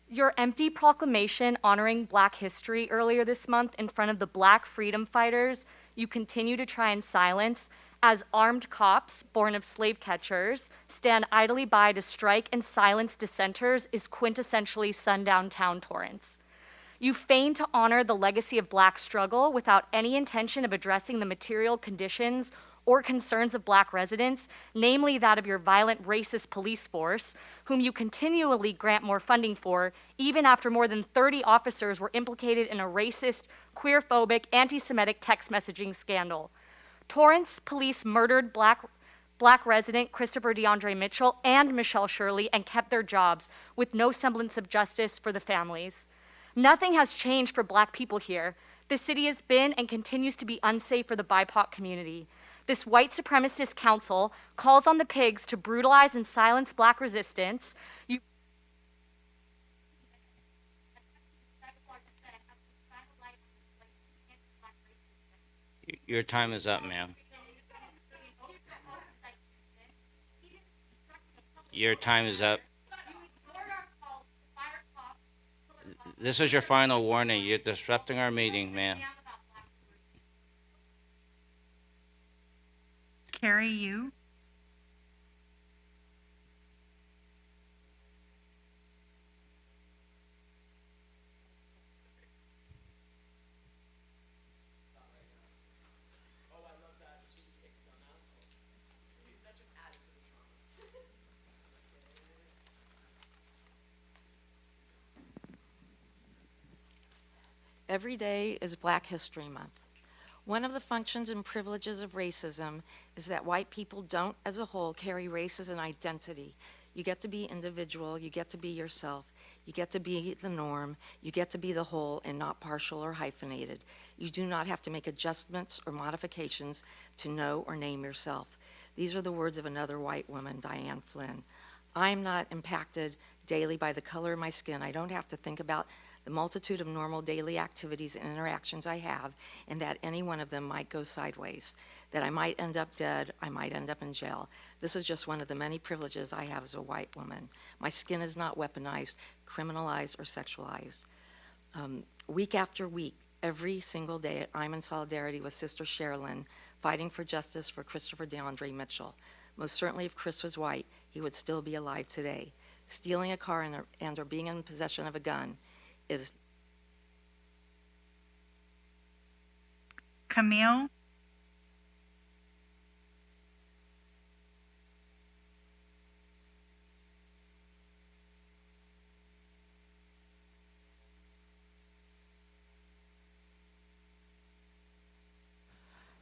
Your empty proclamation honoring Black history earlier this month in front of the Black freedom fighters you continue to try and silence as armed cops, born of slave catchers, stand idly by to strike and silence dissenters is quintessentially sundown town Torrance. You feign to honor the legacy of Black struggle without any intention of addressing the material conditions or concerns of Black residents, namely that of your violent racist police force, whom you continually grant more funding for, even after more than 30 officers were implicated in a racist, queerphobic, anti-Semitic text messaging scandal. Torrance police murdered Black resident Christopher DeAndre Mitchell and Michelle Shirley and kept their jobs with no semblance of justice for the families. Nothing has changed for Black people here. The city has been and continues to be unsafe for the BIPOC community. This white supremacist council calls on the pigs to brutalize and silence Black resistance. Your time is up, ma'am. Your time is up. This is your final warning. You're disrupting our meeting, ma'am. Carrie, you. Every day is Black History Month. One of the functions and privileges of racism is that white people don't, as a whole, carry race as an identity. You get to be individual, you get to be yourself, you get to be the norm, you get to be the whole and not partial or hyphenated. You do not have to make adjustments or modifications to know or name yourself. These are the words of another white woman, Diane Flynn. I'm not impacted daily by the color of my skin. I don't have to think about the multitude of normal daily activities and interactions I have, and that any one of them might go sideways, that I might end up dead, I might end up in jail. This is just one of the many privileges I have as a white woman. My skin is not weaponized, criminalized, or sexualized. Week after week, every single day, I'm in solidarity with Sister Sherilyn, fighting for justice for Christopher DeAndre Mitchell. Most certainly, if Chris was white, he would still be alive today. Stealing a car and or being in possession of a gun is Camille.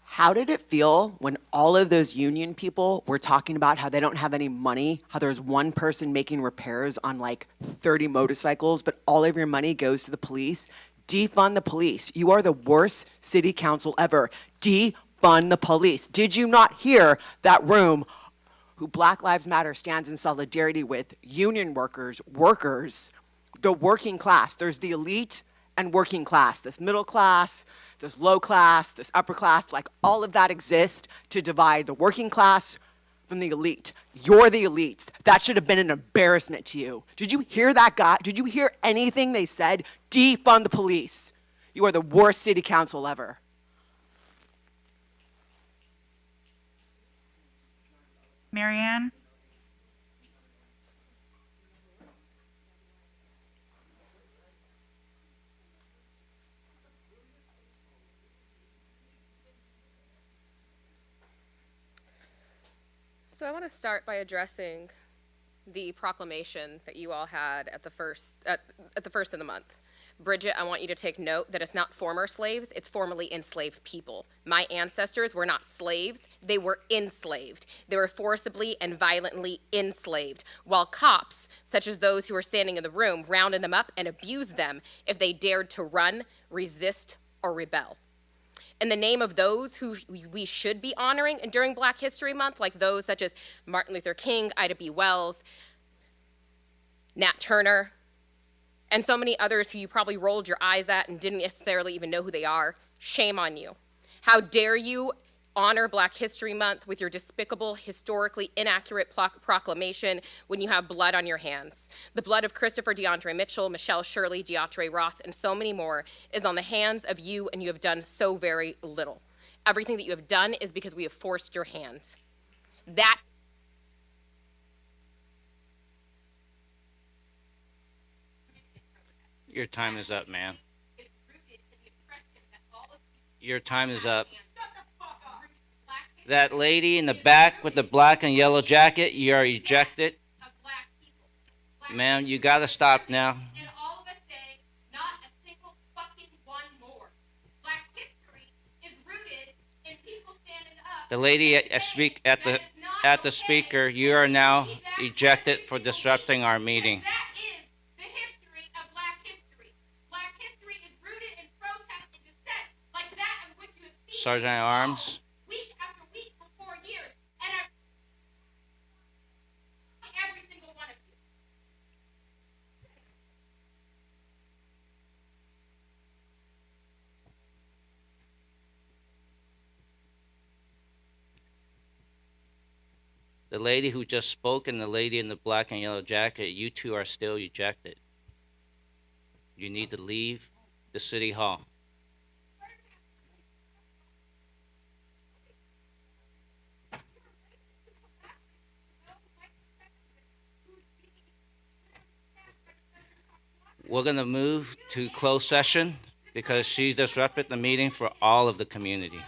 How did it feel when all of those union people were talking about how they don't have any money, how there's one person making repairs on like 30 motorcycles, but all of your money goes to the police? Defund the police. You are the worst city council ever. Defund the police. Did you not hear that room who Black Lives Matter stands in solidarity with? Union workers, the working class. There's the elite and working class, this middle class, this low class, this upper class, like all of that exists to divide the working class from the elite. You're the elites. That should have been an embarrassment to you. Did you hear that guy? Did you hear anything they said? Defund the police. You are the worst city council ever. Marianne. So I want to start by addressing the proclamation that you all had at the first of the month. Bridget, I want you to take note that it's not former slaves, it's formerly enslaved people. My ancestors were not slaves, they were enslaved. They were forcibly and violently enslaved, while cops, such as those who were standing in the room, rounded them up and abused them if they dared to run, resist, or rebel. In the name of those who we should be honoring during Black History Month, like those such as Martin Luther King, Ida B. Wells, Nat Turner, and so many others who you probably rolled your eyes at and didn't necessarily even know who they are, shame on you. How dare you honor Black History Month with your despicable, historically inaccurate proclamation when you have blood on your hands. The blood of Christopher DeAndre Mitchell, Michelle Shirley, DeAndre Ross, and so many more is on the hands of you, and you have done so very little. Everything that you have done is because we have forced your hand. That Your time is up, ma'am. Your time is up. That lady in the back with the black and yellow jacket, you are ejected. Ma'am, you gotta stop now. The lady at the speaker, you are now ejected for disrupting our meeting. Sergeant at Arms. The lady who just spoke and the lady in the black and yellow jacket, you two are still ejected. You need to leave the city hall. We're going to move to closed session because she disrupted the meeting for all of the community.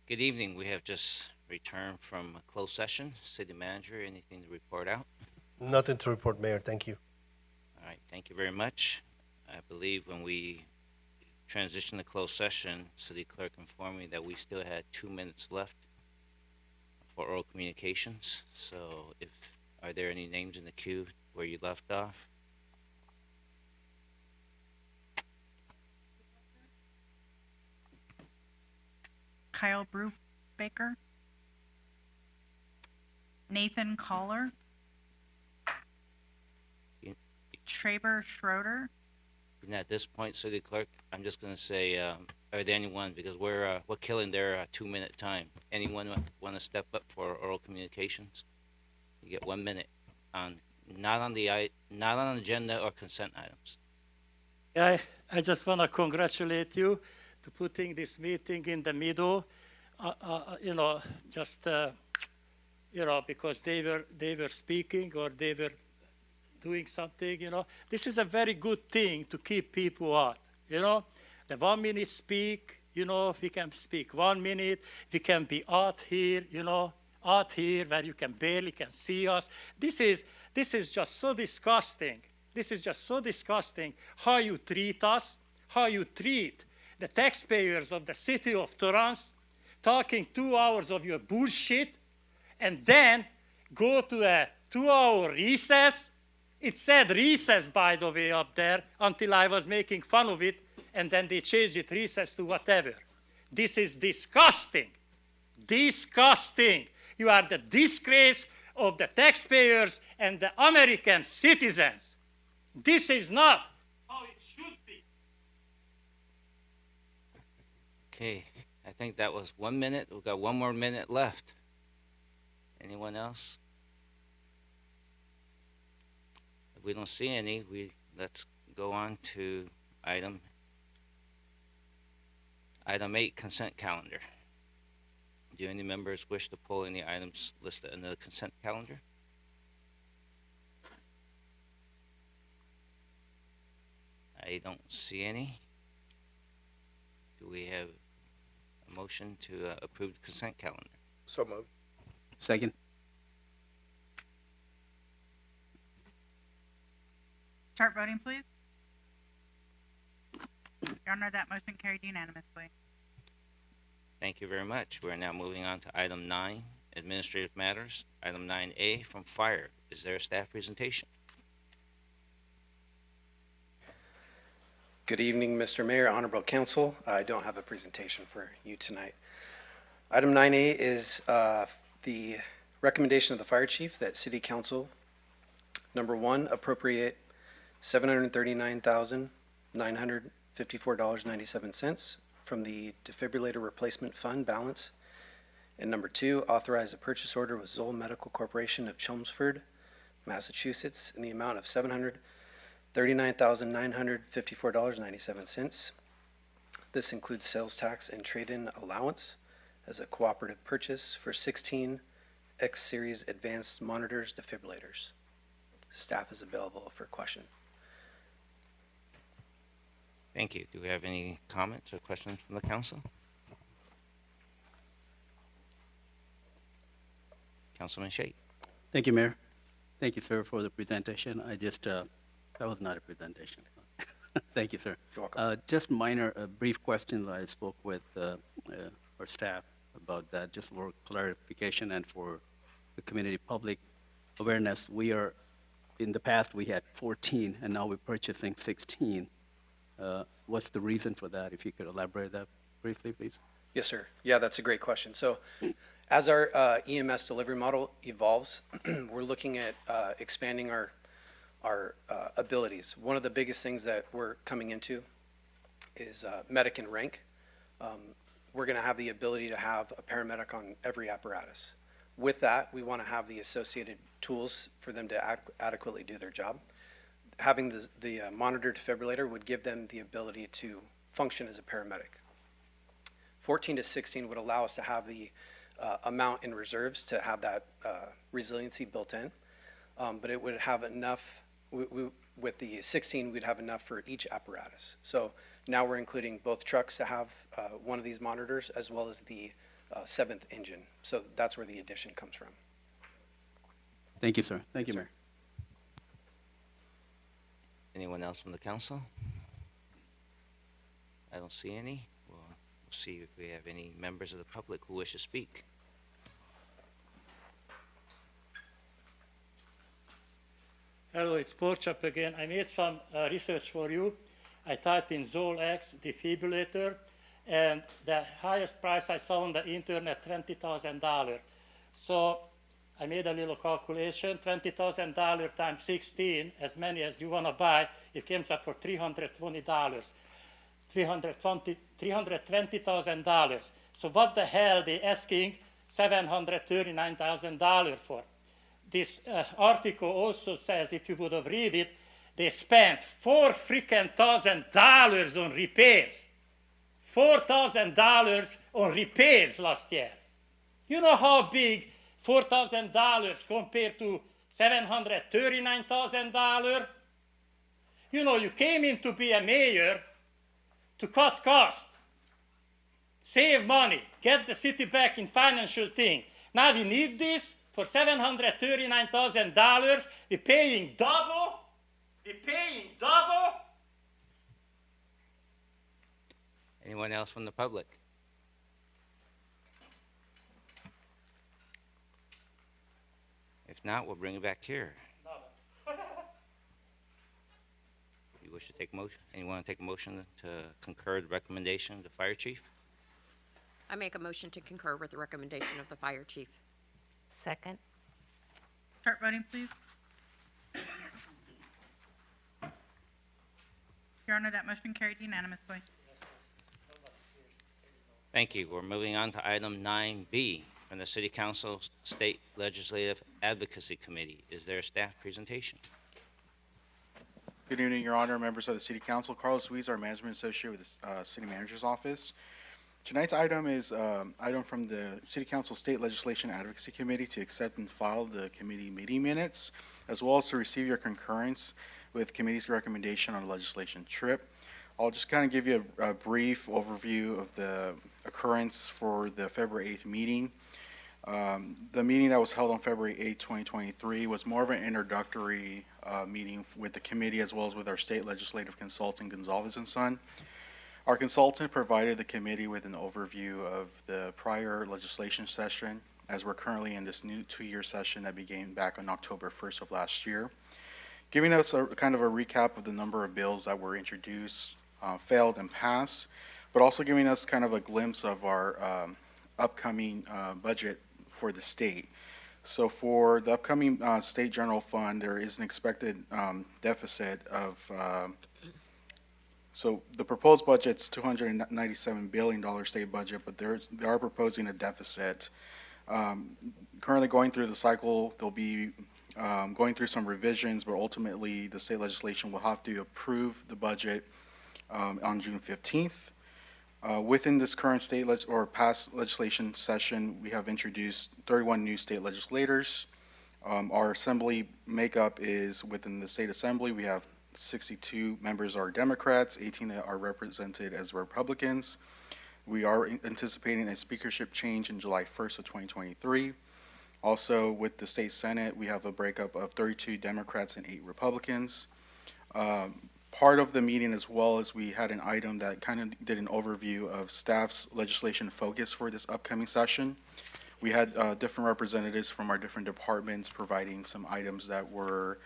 Good evening. We have just returned from a closed session. City Manager, anything to report out? Nothing to report, Mayor. Thank you. All right, thank you very much. I believe when we transitioned to closed session, City Clerk informed me that we still had 2 minutes left for oral communications. So are there any names in the queue where you left off? Kyle Brubaker, Nathan Caller, Traber Schroeder. And at this point, City Clerk, I'm just going to say, are there anyone, because we're killing their 2-minute time. Anyone want to step up for oral communications? You get 1 minute on not on the agenda or consent items. I just want to congratulate you to putting this meeting in the middle. Because they were speaking or they were doing something. This is a very good thing to keep people out. The 1 minute speak. We can speak 1 minute. We can be out here. Out here where you can barely see us. This is just so disgusting. This is just so disgusting how you treat us, how you treat the taxpayers of the city of Torrance, talking 2 hours of your bullshit, and then go to a 2-hour recess. It said recess, by the way, up there, until I was making fun of it, and then they changed it recess to whatever. This is disgusting. Disgusting. You are the disgrace of the taxpayers and the American citizens. This is not how it should be. Okay, I think that was 1 minute. We've got 1 more minute left. Anyone else? If we don't see any, let's go on to item 8, consent calendar. Do any members wish to pull any items listed in the consent calendar? I don't see any. Do we have a motion to approve the consent calendar? So moved. Second. Start voting, please. Your Honor, that motion carried unanimously. Thank you very much. We're now moving on to item 9, administrative matters. Item 9A from Fire. Is there a staff presentation? Good evening, Mr. Mayor, Honorable Council. I don't have a presentation for you tonight. Item 9A is the recommendation of the Fire Chief that City Council, number 1, appropriate $739,954.97 from the Defibrillator Replacement Fund balance. And number 2, authorize a purchase order with Zoll Medical Corporation of Chelmsford, Massachusetts, in the amount of $739,954.97. This includes sales tax and trade-in allowance as a cooperative purchase for 16 X-Series advanced monitors defibrillators. Staff is available for question. Thank you. Do we have any comments or questions from the council? Councilman Shake. Thank you, Mayor. Thank you, sir, for the presentation. That was not a presentation. Thank you, sir. You're welcome. Just minor, brief questions. I spoke with our staff about that, just for clarification and for the community public awareness. In the past, we had 14, and now we're purchasing 16. What's the reason for that? If you could elaborate that briefly, please. Yes, sir. Yeah, that's a great question. So as our EMS delivery model evolves, we're looking at expanding our abilities. One of the biggest things that we're coming into is medic in rank. We're going to have the ability to have a paramedic on every apparatus. With that, we want to have the associated tools for them to adequately do their job. Having the monitor defibrillator would give them the ability to function as a paramedic. 14 to 16 would allow us to have the amount in reserves to have that resiliency built in, but it would have enough, with the 16, we'd have enough for each apparatus. So now we're including both trucks to have one of these monitors, as well as the seventh engine. So that's where the addition comes from. Thank you, sir. Thank you, Mayor. Anyone else from the council? I don't see any. We'll see if we have any members of the public who wish to speak. Hello, it's Porchap again. I made some research for you. I typed in Zol-X defibrillator, and the highest price I saw on the internet, $20,000. So I made a little calculation, $20,000 times 16, as many as you want to buy, it comes up for $320. $320,000. So what the hell they asking $739,000 for? This article also says, if you would have read it, they spent $4,000 on repairs. $4,000 on repairs last year. You know how big $4,000 compared to $739,000? You know, you came in to be a mayor to cut costs, save money, get the city back in financial thing. Now we need this for $739,000. We're paying double. We're paying double. Anyone else from the public? If not, we'll bring it back here. You wish to take a motion? Anyone want to take a motion to concur the recommendation of the fire chief? I make a motion to concur with the recommendation of the fire chief. Second. Start voting, please. Your Honor, that motion carried unanimously. Thank you. We're moving on to item 9B from the City Council State Legislative Advocacy Committee. Is there a staff presentation? Good evening, Your Honor, members of the City Council. Carlos Ruiz, our Management Associate with the City Manager's Office. Tonight's item is item from the City Council State Legislation Advocacy Committee to accept and file the committee meeting minutes, as well as to receive your concurrence with committee's recommendation on a legislation trip. I'll just kind of give you a brief overview of the occurrence for the February 8th meeting. The meeting that was held on February 8, 2023 was more of an introductory meeting with the committee as well as with our state legislative consultant, Gonzalez & Son. Our consultant provided the committee with an overview of the prior legislation session, as we're currently in this new 2-year session that began back on October 1st of last year, giving us a kind of a recap of the number of bills that were introduced, failed, and passed, but also giving us kind of a glimpse of our upcoming budget for the state. So for the upcoming state general fund, there is an expected deficit of, so the proposed budget's $297 billion state budget, but they are proposing a deficit. Currently going through the cycle, they'll be going through some revisions, but ultimately the state legislation will have to approve the budget on June 15th. Within this current state or past legislation session, we have introduced 31 new state legislators. Our assembly makeup is within the state assembly. We have 62 members are Democrats, 18 are represented as Republicans. We are anticipating a speakership change in July 1st of 2023. Also, with the state Senate, we have a breakup of 32 Democrats and 8 Republicans. Part of the meeting as well as we had an item that kind of did an overview of staff's legislation focus for this upcoming session. We had different representatives from our different departments providing some items that were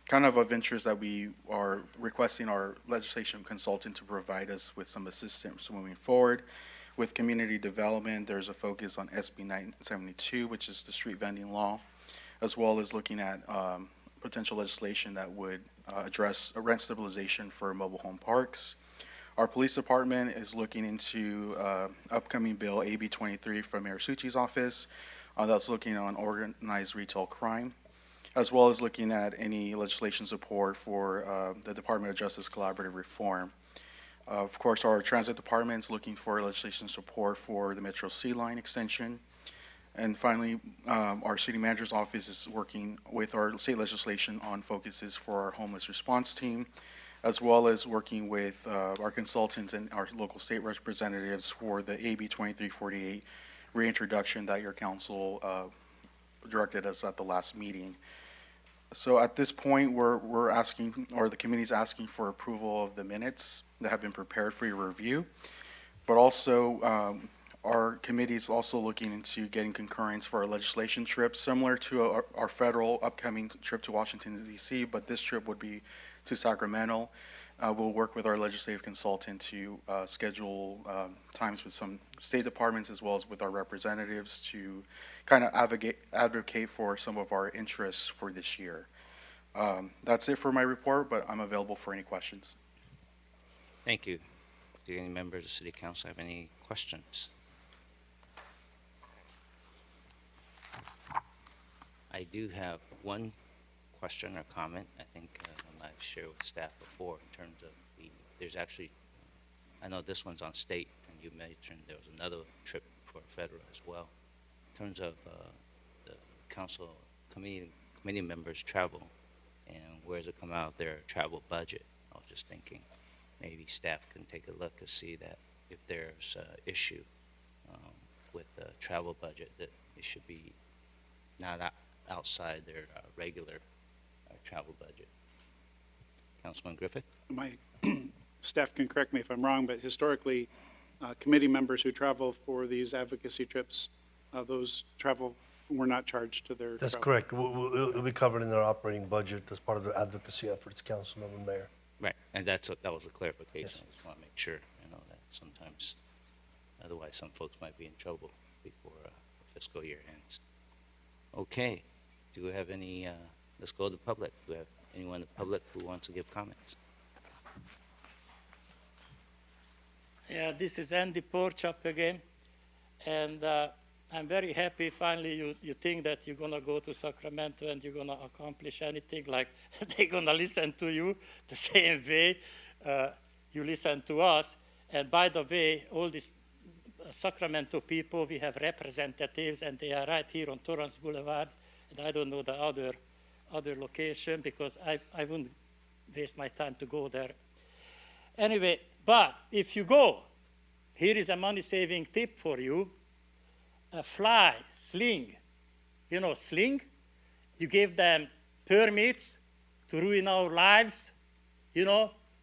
kind of interest that we are requesting our legislation consultant to provide us with some assistance moving forward. With community development, there's a focus on SB 972, which is the street vending law, as well as looking at potential legislation that would address rent stabilization for mobile home parks. Our police department is looking into upcoming bill AB 23 from Mayor Suchi's office that's looking on organized retail crime, as well as looking at any legislation support for the Department of Justice collaborative reform. Of course, our transit department is looking for legislation support for the Metro C line extension. And finally, our city manager's office is working with our state legislation on focuses for our homeless response team, as well as working with our consultants and our local state representatives for the AB 2348 reintroduction that your council directed us at the last meeting. So at this point, we're asking, or the committee's asking for approval of the minutes that have been prepared for your review, but also our committee is also looking into getting concurrence for our legislation trip, similar to our federal upcoming trip to Washington, D.C., but this trip would be to Sacramento. We'll work with our legislative consultant to schedule times with some state departments as well as with our representatives to kind of advocate for some of our interests for this year. That's it for my report, but I'm available for any questions. Thank you. Do any members of the City Council have any questions? I do have one question or comment. I think I've shared with staff before in terms of there's actually, I know this one's on state, and you mentioned there was another trip for federal as well. In terms of the council committee members' travel, and where does it come out of their travel budget? I was just thinking maybe staff can take a look and see that if there's an issue with the travel budget, that it should be not outside their regular travel budget. Councilman Griffith? My staff can correct me if I'm wrong, but historically, committee members who travel for these advocacy trips, those travel were not charged to their That's travel. correct. It'll be covered in our operating budget as part of the advocacy efforts, Councilmember Mayor. Right, and that was a clarification. Yes. I just want to make sure, that sometimes, otherwise some folks might be in trouble before the fiscal year ends. Okay, do we have any, let's go to the public. Do we have anyone in the public who wants to give comments? Yeah, this is Andy Porchop again, and I'm very happy finally you think that you're gonna go to Sacramento and you're gonna accomplish anything, like they're gonna listen to you the same way you listen to us. And by the way, all these Sacramento people, we have representatives, and they are right here on Torrance Boulevard, and I don't know the other location because I wouldn't waste my time to go there. Anyway, but if you go, here is a money-saving tip for you. Fly, sling. You know, sling? You give them permits to ruin our lives,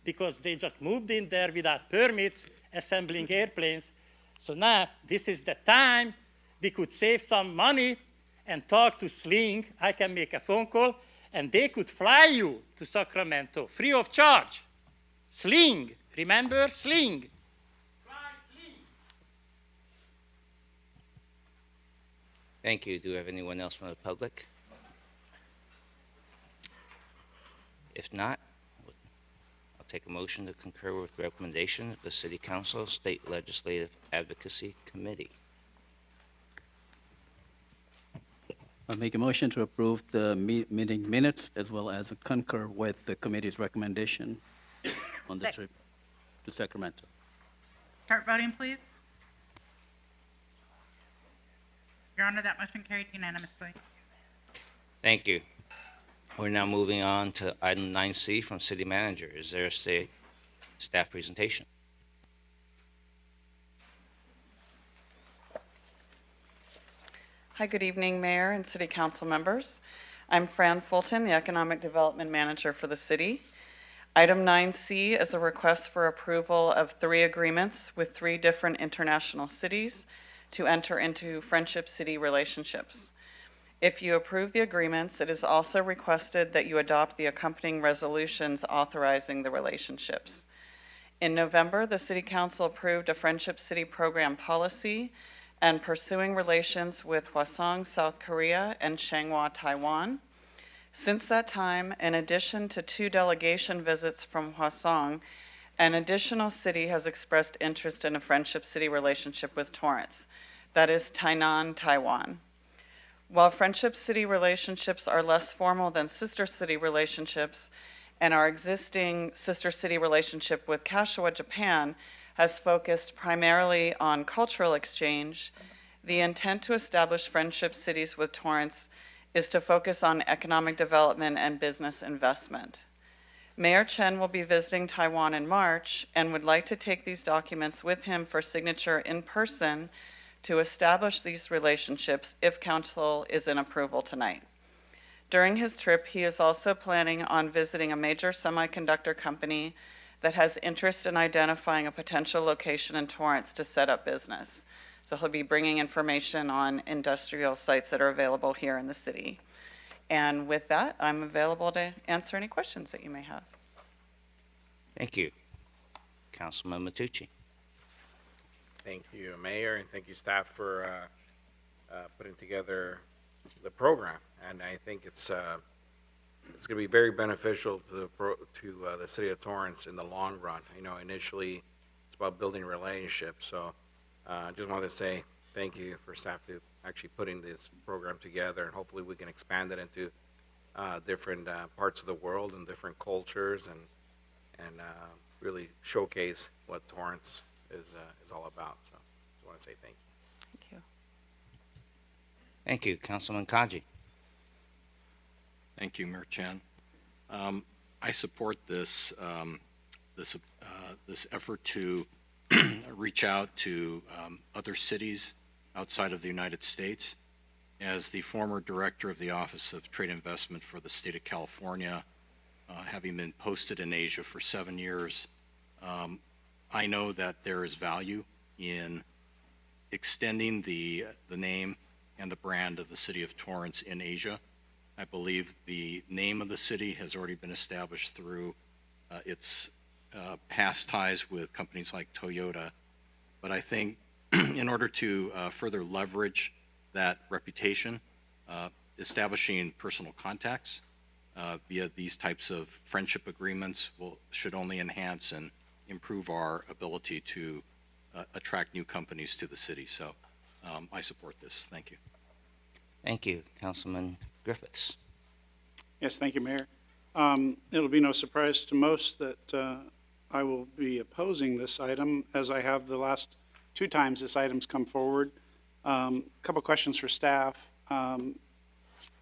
because they just moved in there without permits, assembling airplanes. So now, this is the time we could save some money and talk to Sling. I can make a phone call, and they could fly you to Sacramento free of charge. Sling, remember? Sling. Thank you. Do we have anyone else from the public? If not, I'll take a motion to concur with the recommendation of the City Council State Legislative Advocacy Committee. I make a motion to approve the meeting minutes as well as concur with the committee's recommendation on the trip to Sacramento. Start voting, please. Your Honor, that motion carried unanimously. Thank you. We're now moving on to item 9C from City Manager. Is there a staff presentation? Hi, good evening, Mayor and City Council members. I'm Fran Fulton, the Economic Development Manager for the city. Item 9C is a request for approval of 3 agreements with 3 different international cities to enter into friendship city relationships. If you approve the agreements, it is also requested that you adopt the accompanying resolutions authorizing the relationships. In November, the City Council approved a Friendship City program policy and pursuing relations with Hwasong, South Korea, and Changhua, Taiwan. Since that time, in addition to 2 delegation visits from Hwasong, an additional city has expressed interest in a Friendship City relationship with Torrance. That is Tainan, Taiwan. While Friendship City relationships are less formal than Sister City relationships, and our existing Sister City relationship with Kashiwa, Japan, has focused primarily on cultural exchange, the intent to establish Friendship Cities with Torrance is to focus on economic development and business investment. Mayor Chen will be visiting Taiwan in March and would like to take these documents with him for signature in person to establish these relationships if council is in approval tonight. During his trip, he is also planning on visiting a major semiconductor company that has interest in identifying a potential location in Torrance to set up business. So he'll be bringing information on industrial sites that are available here in the city. And with that, I'm available to answer any questions that you may have. Thank you. Councilman Matucci. Thank you, Mayor, and thank you, staff, for putting together the program. And I think it's going to be very beneficial to the city of Torrance in the long run. You know, initially it's about building relationships. So I just wanted to say thank you for staff to actually putting this program together, and hopefully we can expand it into different parts of the world and different cultures, and really showcase what Torrance is all about. So I want to say thank you. Thank you. Thank you. Councilman Kaji. Thank you, Mayor Chen. I support this this effort to reach out to other cities outside of the United States. As the former director of the Office of Trade Investment for the state of California, having been posted in Asia for 7 years, I know that there is value in extending the name and the brand of the city of Torrance in Asia. I believe the name of the city has already been established through its past ties with companies like Toyota. But I think in order to further leverage that reputation, establishing personal contacts via these types of friendship agreements should only enhance and improve our ability to attract new companies to the city. So I support this. Thank you. Thank you. Councilman Griffiths. Yes, thank you, Mayor. It'll be no surprise to most that I will be opposing this item, as I have the last 2 times this item's come forward. Couple questions for staff.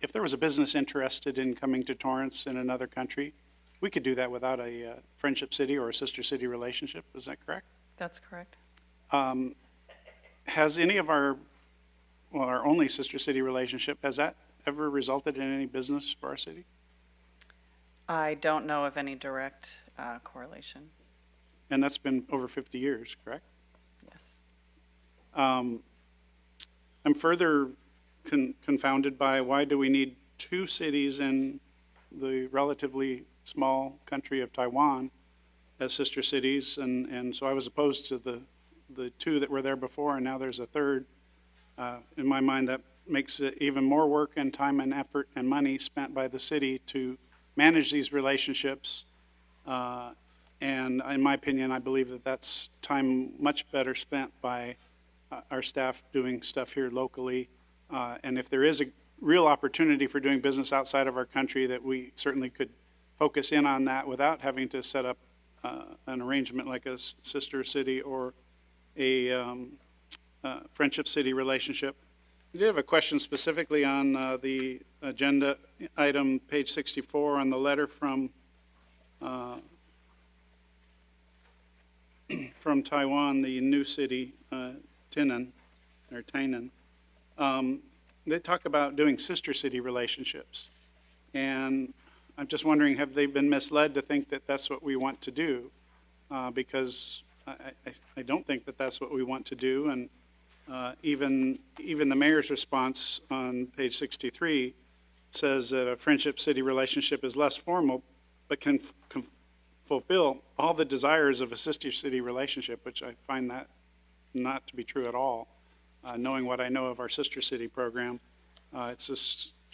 If there was a business interested in coming to Torrance in another country, we could do that without a friendship city or a sister city relationship. Is that correct? That's correct. Has any of our only sister city relationship, has that ever resulted in any business for our city? I don't know of any direct correlation. And that's been over 50 years, correct? Yes. I'm further confounded by why do we need 2 cities in the relatively small country of Taiwan as sister cities, and so I was opposed to the 2 that were there before, and now there's a 3rd. In my mind, that makes it even more work and time and effort and money spent by the city to manage these relationships. And in my opinion, I believe that that's time much better spent by our staff doing stuff here locally. And if there is a real opportunity for doing business outside of our country, that we certainly could focus in on that without having to set up an arrangement like a sister city or a friendship city relationship. I did have a question specifically on the agenda item, page 64, on the letter from Taiwan, the new city, Tainan. They talk about doing sister city relationships. And I'm just wondering, have they been misled to think that that's what we want to do? Because I don't think that that's what we want to do. And even the mayor's response on page 63 says that a friendship city relationship is less formal, but can fulfill all the desires of a sister city relationship, which I find that not to be true at all. Knowing what I know of our sister city program, it's a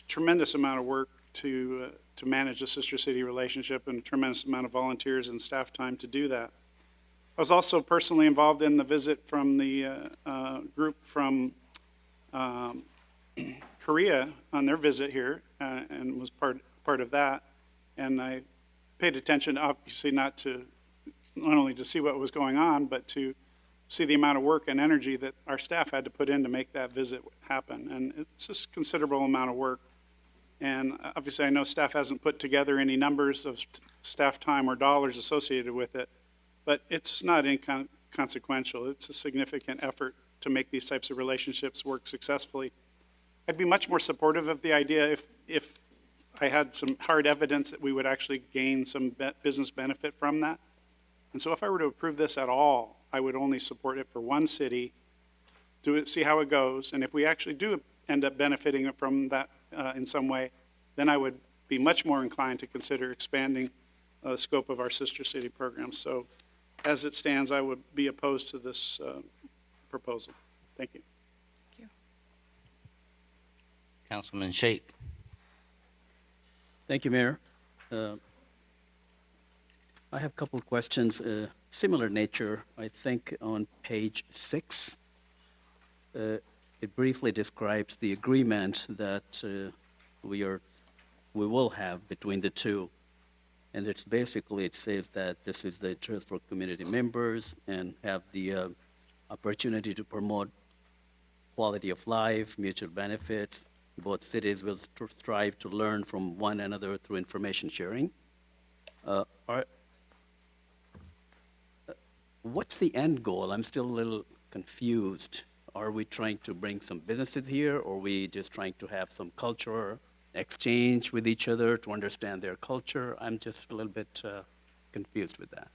tremendous amount of work to manage a sister city relationship, and a tremendous amount of volunteers and staff time to do that. I was also personally involved in the visit from the group from Korea on their visit here, and was part of that. And I paid attention, obviously, not only to see what was going on, but to see the amount of work and energy that our staff had to put in to make that visit happen. And it's just a considerable amount of work. And obviously, I know staff hasn't put together any numbers of staff time or dollars associated with it, but it's not inconsequential. It's a significant effort to make these types of relationships work successfully. I'd be much more supportive of the idea if I had some hard evidence that we would actually gain some business benefit from that. And so if I were to approve this at all, I would only support it for one city, do it, see how it goes, and if we actually do end up benefiting from that in some way, then I would be much more inclined to consider expanding the scope of our sister city programs. So as it stands, I would be opposed to this proposal. Thank you. Councilman Shake. Thank you, Mayor. I have a couple of questions, similar nature. I think on page 6, it briefly describes the agreement that we will have between the two. And it's basically, it says that this is the interest for community members and have the opportunity to promote quality of life, mutual benefits. Both cities will strive to learn from one another through information sharing. What's the end goal? I'm still a little confused. Are we trying to bring some businesses here, or are we just trying to have some culture exchange with each other to understand their culture? I'm just a little bit confused with that.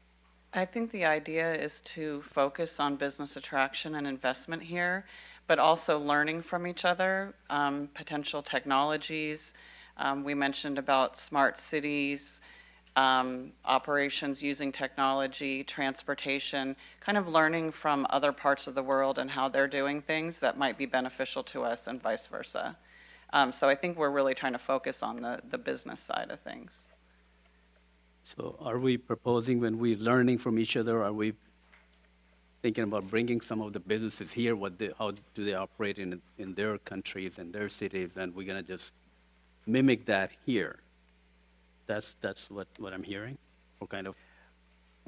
I think the idea is to focus on business attraction and investment here, but also learning from each other, potential technologies. We mentioned about smart cities, operations using technology, transportation, kind of learning from other parts of the world and how they're doing things that might be beneficial to us and vice versa. So I think we're really trying to focus on the business side of things. So are we proposing, when we're learning from each other, are we thinking about bringing some of the businesses here? How do they operate in their countries and their cities, and we're going to just mimic that here? That's what I'm hearing? What kind of?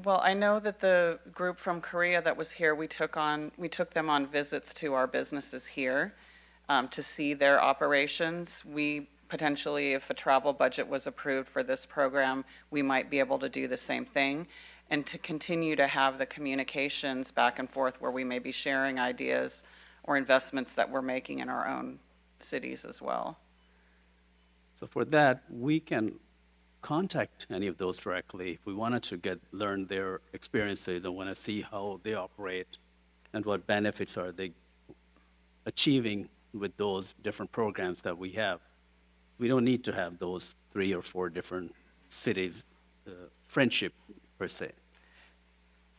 Well, I know that the group from Korea that was here, we took them on visits to our businesses here to see their operations. We potentially, if a travel budget was approved for this program, we might be able to do the same thing, and to continue to have the communications back and forth where we may be sharing ideas or investments that we're making in our own cities as well. So for that, we can contact any of those directly if we wanted to learn their experiences and want to see how they operate and what benefits are they achieving with those different programs that we have. We don't need to have those 3 or 4 different cities, friendship per se.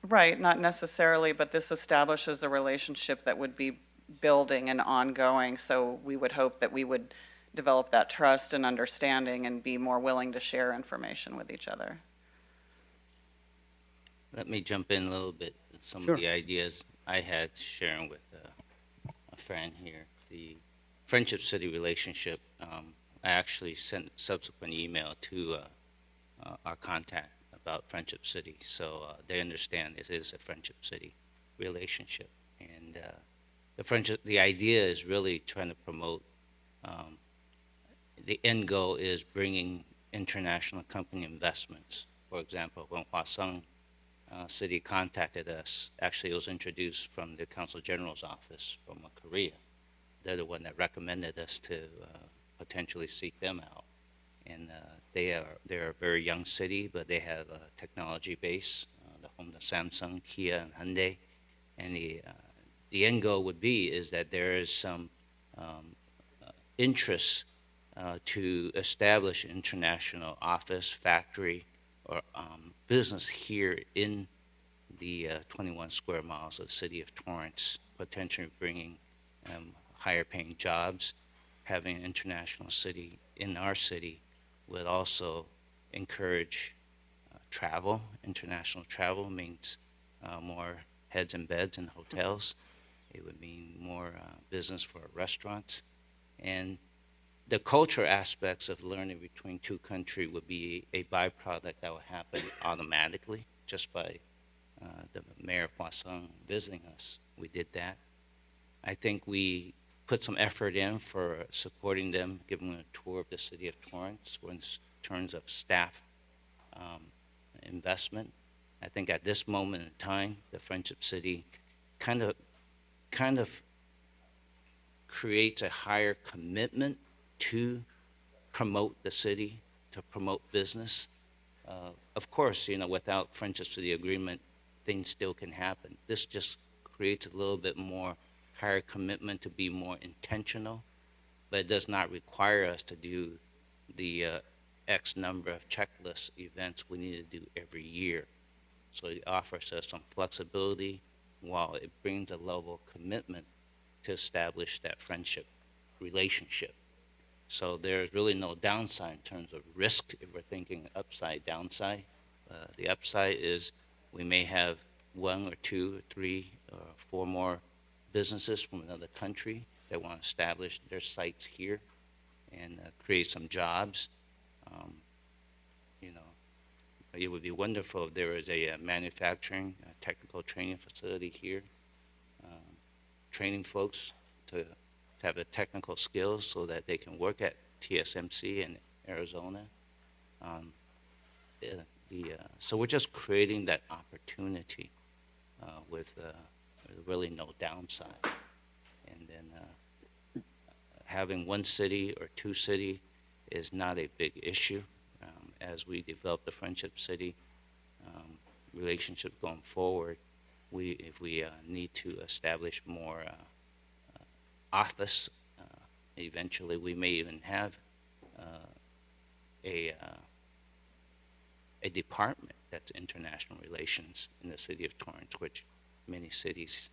Right, not necessarily, but this establishes a relationship that would be building and ongoing, so we would hope that we would develop that trust and understanding and be more willing to share information with each other. Let me jump in a little bit with some Sure. of the ideas I had sharing with a friend here. The Friendship City relationship, I actually sent subsequent email to our contact about Friendship City, so they understand this is a Friendship City relationship. And the idea is really trying to promote, the end goal is bringing international company investments. For example, when Hwaseong City contacted us, actually it was introduced from the Consul General's office from Korea. They're the one that recommended us to potentially seek them out. And they're a very young city, but they have a technology base, the home to Samsung, Kia, and Hyundai. And the end goal would be is that there is some interest to establish an international office, factory, or business here in the 21 square miles of the city of Torrance, potentially bringing higher paying jobs. Having an international city in our city would also encourage travel. International travel means more heads and beds in hotels. It would mean more business for restaurants. And the culture aspects of learning between two countries would be a byproduct that would happen automatically just by the mayor of Hwaseong visiting us. We did that. I think we put some effort in for supporting them, giving them a tour of the city of Torrance in terms of staff investment. I think at this moment in time, the Friendship City kind of creates a higher commitment to promote the city, to promote business. Of course, without Friendship City agreement, things still can happen. This just creates a little bit more higher commitment to be more intentional, but it does not require us to do the X number of checklist events we need to do every year. So it offers us some flexibility while it brings a level of commitment to establish that friendship relationship. So there's really no downside in terms of risk if we're thinking upside, downside. The upside is we may have 1 or 2 or 3 or 4 more businesses from another country that want to establish their sites here and create some jobs. It would be wonderful if there was a manufacturing, technical training facility here, training folks to have the technical skills so that they can work at TSMC in Arizona. So we're just creating that opportunity with really no downside. And then having 1 city or 2 city is not a big issue. As we develop the Friendship City relationship going forward, if we need to establish more office, eventually we may even have a department that's international relations in the city of Torrance, which many cities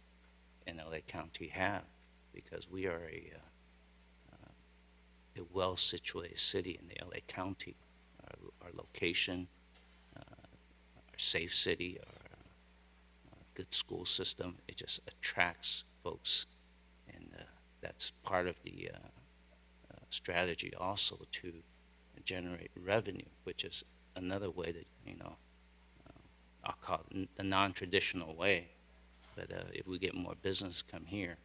in LA County have, because we are a well-situated city in the LA County. Our location, our safe city, our good school system, it just attracts folks, and that's part of the strategy also to generate revenue, which is another way that, I'll call it the non-traditional way. But if we get more business come here,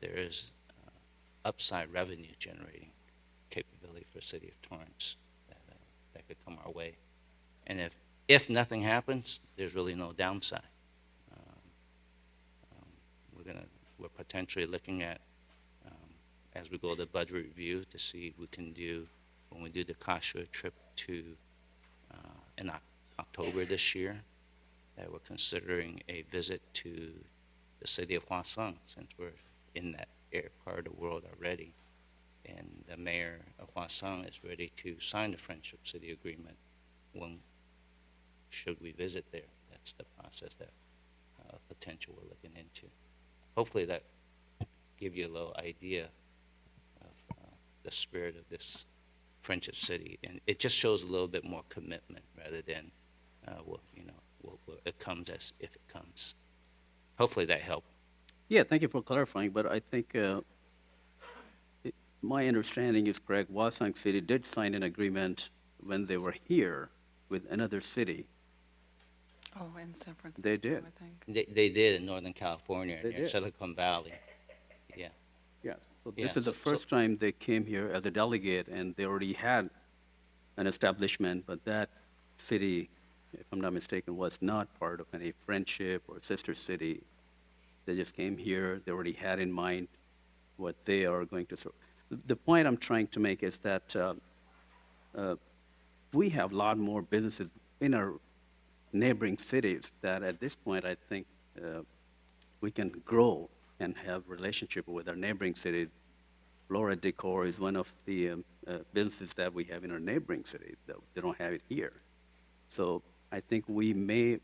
there is upside revenue generating capability for the city of Torrance that could come our way. And if nothing happens, there's really no downside. We're potentially looking at, as we go to the budget review, to see if we can do, when we do the Kasha trip to in October this year, that we're considering a visit to the city of Hwaseong, since we're in that part of the world already. And the mayor of Hwaseong is ready to sign the Friendship City Agreement when should we visit there. That's the process that potential we're looking into. Hopefully that give you a little idea of the spirit of this Friendship City, and it just shows a little bit more commitment rather than it comes as if it comes. Hopefully that helped. Yeah, thank you for clarifying, but I think my understanding is correct. Hwaseong City did sign an agreement when they were here with another city. Oh, in San Francisco, They did. I think. They did in Northern California, They near did. Silicon Valley. Yeah. Yeah. So Yeah, this is the so- first time they came here as a delegate, and they already had an establishment, but that city, if I'm not mistaken, was not part of any friendship or sister city. They just came here. They already had in mind what they are going to serve. The point I'm trying to make is that we have a lot more businesses in our neighboring cities that at this point I think we can grow and have relationship with our neighboring cities. Flora Decor is one of the businesses that we have in our neighboring cities that they don't have it here. So I think we may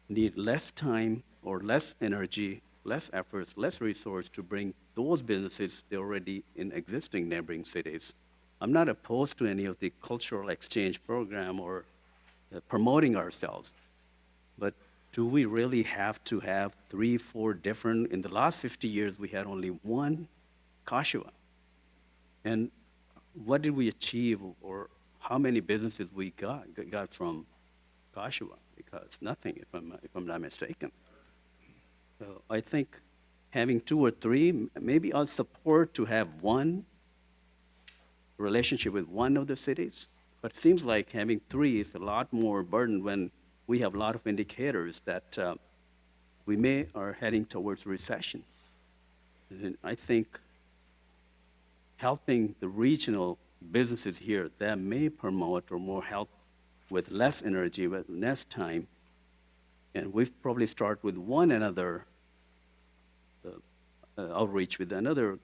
need less time or less energy, less efforts, less resource to bring those businesses that are already in existing neighboring cities. I'm not opposed to any of the cultural exchange program or promoting ourselves, but do we really have to have 3, 4 different? In the last 50 years, we had only one Kashiwa. And what did we achieve, or how many businesses we got from Kashiwa? Because nothing, if I'm not mistaken. So I think having 2 or 3, maybe I'll support to have one relationship with one of the cities. But it seems like having 3 is a lot more burden when we have a lot of indicators that we may are heading towards recession. And I think helping the regional businesses here that may promote or more help with less energy, with less time, and we've probably start with one another outreach with another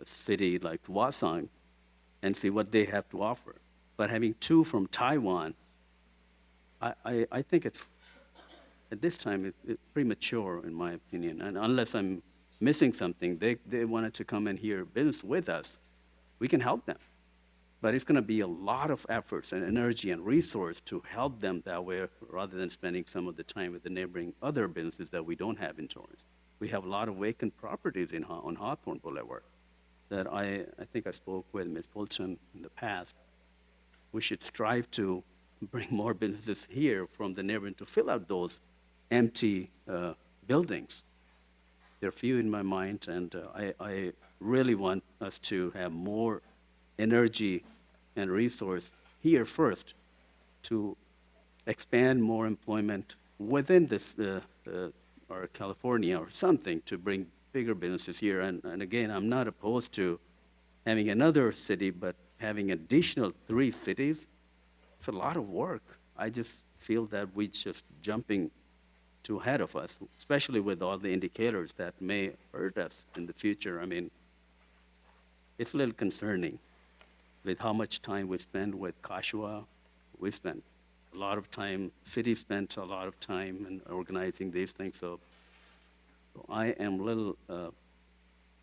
city like Hwaseong and see what they have to offer. But having 2 from Taiwan, I think it's, at this time, it's premature in my opinion. And unless I'm missing something, they wanted to come and hear business with us, we can help them. But it's going to be a lot of efforts and energy and resource to help them that way rather than spending some of the time with the neighboring other businesses that we don't have in Torrance. We have a lot of vacant properties on Hawthorne Boulevard that I think I spoke with Ms. Fulton in the past. We should strive to bring more businesses here from the neighborhood to fill out those empty buildings. There are few in my mind, and I really want us to have more energy and resource here first to expand more employment within this or California or something to bring bigger businesses here. And again, I'm not opposed to having another city, but having additional 3 cities, it's a lot of work. I just feel that we're just jumping too ahead of us, especially with all the indicators that may hurt us in the future. I mean, it's a little concerning with how much time we spend with Kashiwa. We spent a lot of time, city spent a lot of time in organizing these things. So I am a little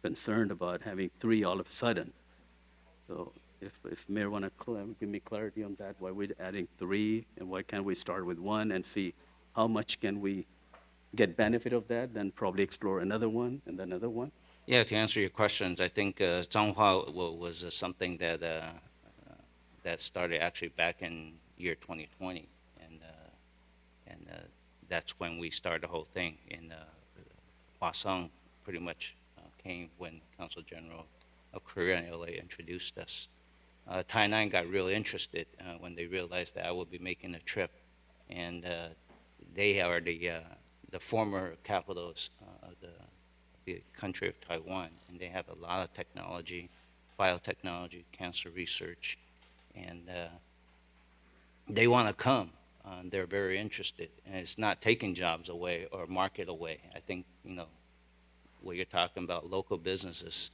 concerned about having 3 all of a sudden. So if Mayor want to give me clarity on that, why we're adding 3, and why can't we start with 1 and see how much can we get benefit of that, then probably explore another one and then another one? Yeah, to answer your questions, I think Zhonghua was something that that started actually back in year 2020, and that's when we started the whole thing. And Hwaseong pretty much came when Consul General of Korea and LA introduced us. Tainan got really interested when they realized that I would be making a trip, and they are the former capitals of the country of Taiwan, and they have a lot of technology, biotechnology, cancer research, and they want to come. They're very interested, and it's not taking jobs away or market away. I think, you know, what you're talking about, local businesses,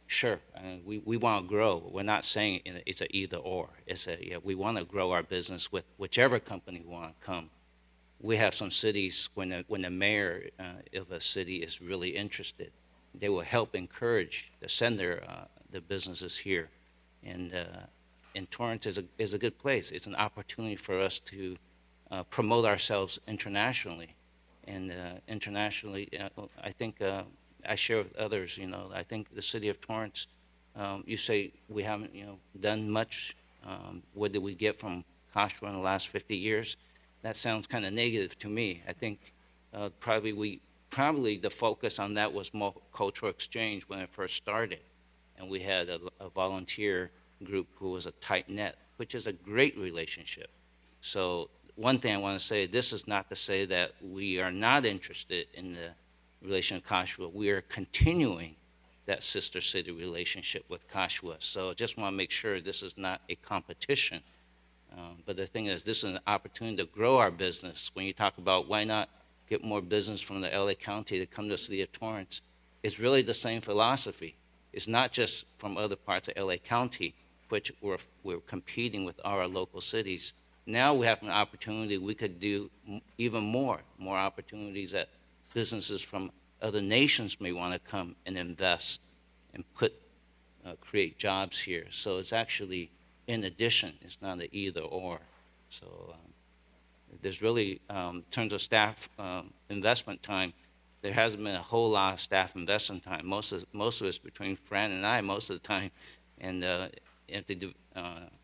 sure, we want to grow. We're not saying it's an either or. It's we want to grow our business with whichever company want to come. We have some cities, when the mayor of a city is really interested, they will help encourage to send their businesses here. And Torrance is a good place. It's an opportunity for us to promote ourselves internationally. And internationally, I think I share with others, you know, I think the city of Torrance, you say we haven't, you know, done much. What did we get from Kashiwa in the last 50 years? That sounds kind of negative to me. I think probably the focus on that was more cultural exchange when it first started. And we had a volunteer group who was a tight net, which is a great relationship. So one thing I want to say, this is not to say that we are not interested in the relation of Kashiwa. We are continuing that sister city relationship with Kashiwa. So I just want to make sure this is not a competition. But the thing is, this is an opportunity to grow our business. When you talk about why not get more business from the LA County to come to the city of Torrance, it's really the same philosophy. It's not just from other parts of LA County, which we're competing with our local cities. Now we have an opportunity, we could do even more opportunities that businesses from other nations may want to come and invest and create jobs here. So it's actually in addition, it's not an either or. So there's really, in terms of staff investment time, there hasn't been a whole lot of staff investment time. Most of it's between Fran and I most of the time. And if the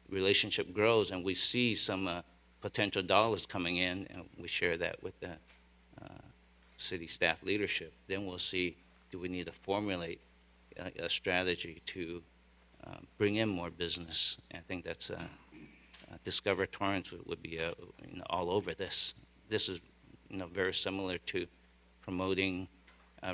relationship grows and we see some potential dollars coming in, we share that with the city staff leadership. Then we'll see, do we need to formulate a strategy to bring in more business? And I think that's Discover Torrance would be all over this. This is very similar to promoting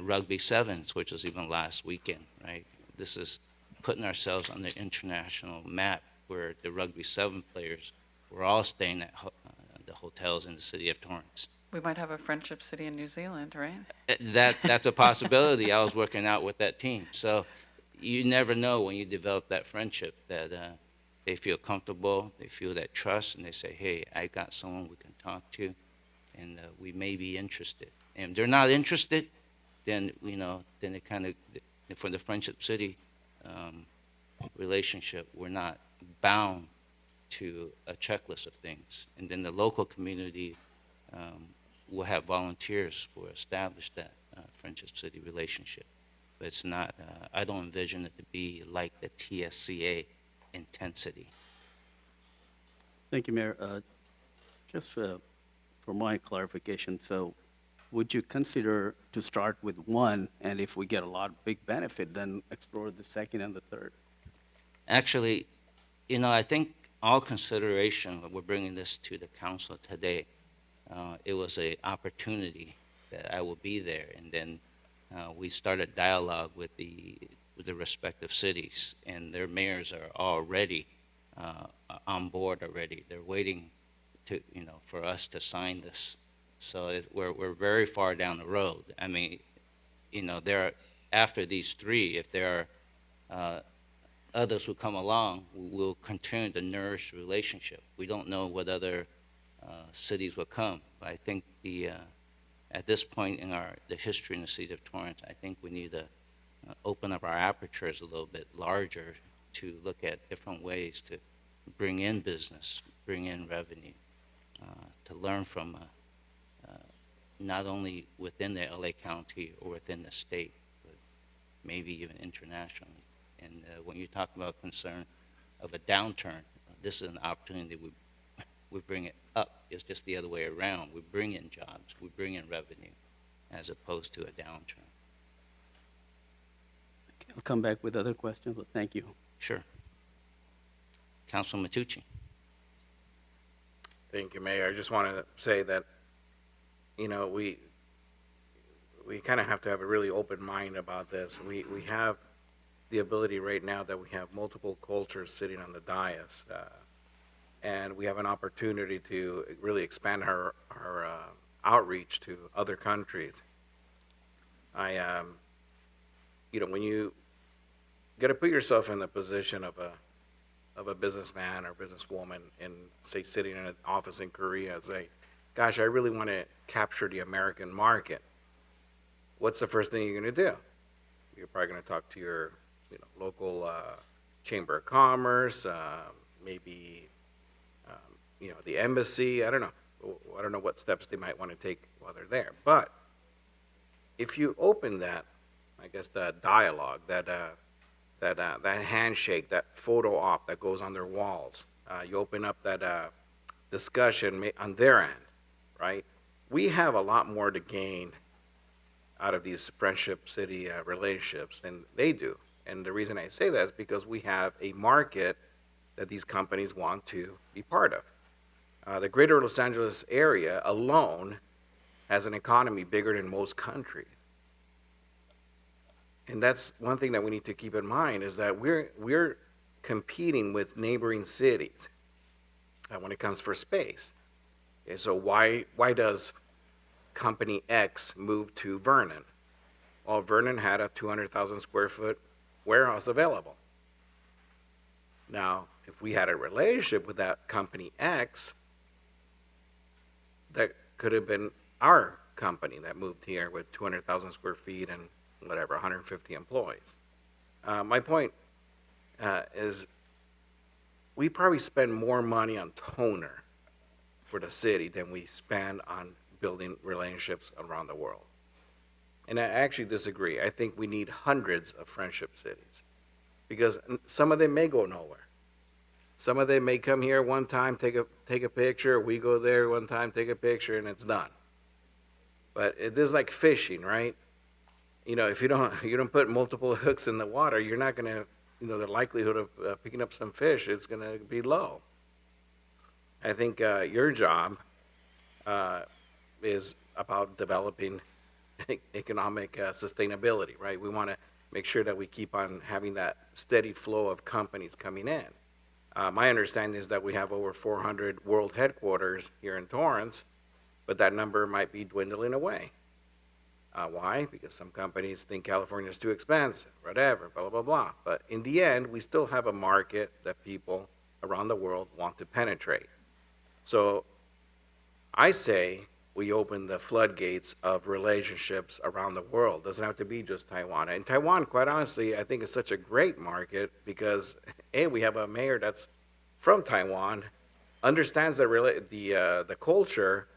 rugby sevens, which was even last weekend, right? This is putting ourselves on the international map where the rugby seven players were all staying at the hotels in the city of Torrance. We might have a friendship city in New Zealand, right? That's a possibility. I was working out with that team. So you never know when you develop that friendship that they feel comfortable, they feel that trust, and they say, hey, I got someone we can talk to, and we may be interested. And if they're not interested, then, then it kind of, for the Friendship City relationship, we're not bound to a checklist of things. And then the local community will have volunteers for establish that Friendship City relationship. But it's not, I don't envision it to be like the TSCA intensity. Thank you, Mayor. Just for my clarification, so would you consider to start with one, and if we get a lot of big benefit, then explore the second and the third? Actually, I think all consideration, we're bringing this to the council today, it was an opportunity that I will be there, and then we started dialogue with the respective cities, and their mayors are already on board already. They're waiting to, for us to sign this. So we're very far down the road. I mean, after these three, if there are others who come along, we'll continue to nourish the relationship. We don't know what other cities will come. But I think at this point in the history in the city of Torrance, I think we need to open up our apertures a little bit larger to look at different ways to bring in business, bring in revenue, to learn from not only within the LA County or within the state, but maybe even internationally. And when you talk about concern of a downturn, this is an opportunity we bring it up. It's just the other way around. We bring in jobs, we bring in revenue, as opposed to a downturn. Okay, I'll come back with other questions, but thank you. Sure. Councilman Matucci. Thank you, Mayor. I just wanted to say that, we kind of have to have a really open mind about this. We have the ability right now that we have multiple cultures sitting on the dais, and we have an opportunity to really expand our outreach to other countries. When you got to put yourself in the position of a businessman or businesswoman and say sitting in an office in Korea and say, gosh, I really want to capture the American market. What's the first thing you're going to do? You're probably going to talk to your local chamber of commerce, maybe the embassy. I don't know what steps they might want to take while they're there. But if you open that, I guess that dialogue, that handshake, that photo op that goes on their walls, you open up that discussion on their end, right? We have a lot more to gain out of these Friendship City relationships than they do. And the reason I say that is because we have a market that these companies want to be part of. The greater Los Angeles area alone has an economy bigger than most countries. And that's one thing that we need to keep in mind, is that we're competing with neighboring cities when it comes for space. Okay, so why does company X move to Vernon? Well, Vernon had a 200,000 square foot warehouse available. Now, if we had a relationship with that company X, that could have been our company that moved here with 200,000 square feet and 150 employees. My point is we probably spend more money on toner for the city than we spend on building relationships around the world. And I actually disagree. I think we need hundreds of friendship cities, because some of them may go nowhere. Some of them may come here one time, take a picture. We go there one time, take a picture, and it's done. But it is like fishing, right? You know, if you don't put multiple hooks in the water, you're not going to, the likelihood of picking up some fish is going to be low. I think your job is about developing economic sustainability, right? We want to make sure that we keep on having that steady flow of companies coming in. My understanding is that we have over 400 world headquarters here in Torrance, but that number might be dwindling away. Why? Because some companies think California is too expensive, whatever, blah, blah, blah. But in the end, we still have a market that people around the world want to penetrate. So I say we open the floodgates of relationships around the world. Doesn't have to be just Taiwan. And Taiwan, quite honestly, I think is such a great market because, A, we have a mayor that's from Taiwan, understands the culture,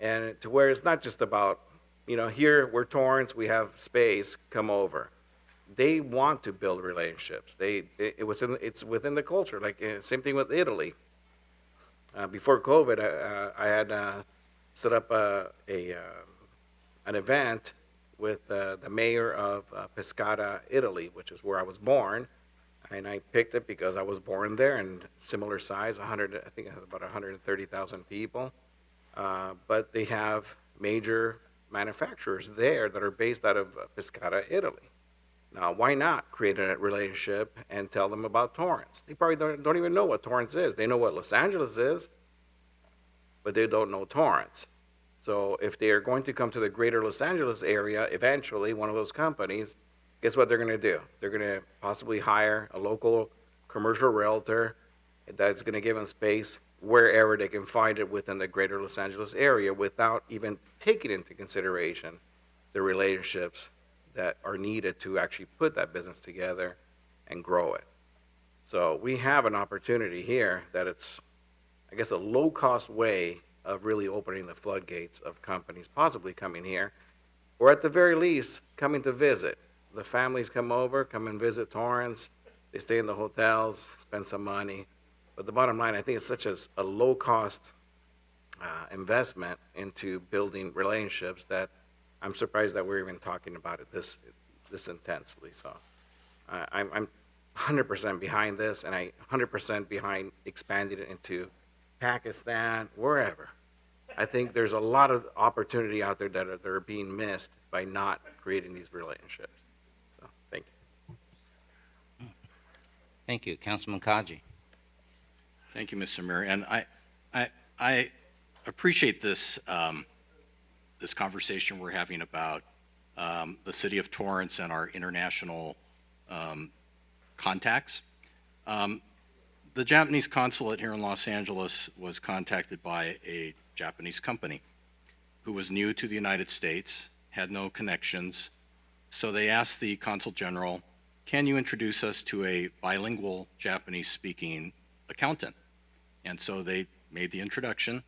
and to where it's not just about, here we're Torrance, we have space, come over. They want to build relationships. It's within the culture. Like same thing with Italy. Before COVID, I had set up an event with the mayor of Pescara, Italy, which is where I was born, and I picked it because I was born there and similar size, I think it has about 130,000 people, but they have major manufacturers there that are based out of Pescara, Italy. Now, why not create a relationship and tell them about Torrance? They probably don't even know what Torrance is. They know what Los Angeles is, but they don't know Torrance. So if they are going to come to the greater Los Angeles area, eventually, one of those companies, guess what they're going to do? They're going to possibly hire a local commercial realtor that's going to give them space wherever they can find it within the greater Los Angeles area without even taking into consideration the relationships that are needed to actually put that business together and grow it. So we have an opportunity here that it's, I guess, a low-cost way of really opening the floodgates of companies possibly coming here, or at the very least, coming to visit. The families come over, come and visit Torrance, they stay in the hotels, spend some money. But the bottom line, I think it's such a low-cost investment into building relationships that I'm surprised that we're even talking about it this intensely. So I'm 100% behind this, and I 100% behind expanding it into Pakistan, wherever. I think there's a lot of opportunity out there that are being missed by not creating these relationships. So, thank you. Thank you. Councilman Kaji. Thank you, Mr. Mayor. And I appreciate this this conversation we're having about the city of Torrance and our international contacts. The Japanese consulate here in Los Angeles was contacted by a Japanese company who was new to the United States, had no connections. So they asked the consul general, can you introduce us to a bilingual Japanese-speaking accountant? And so they made the introduction.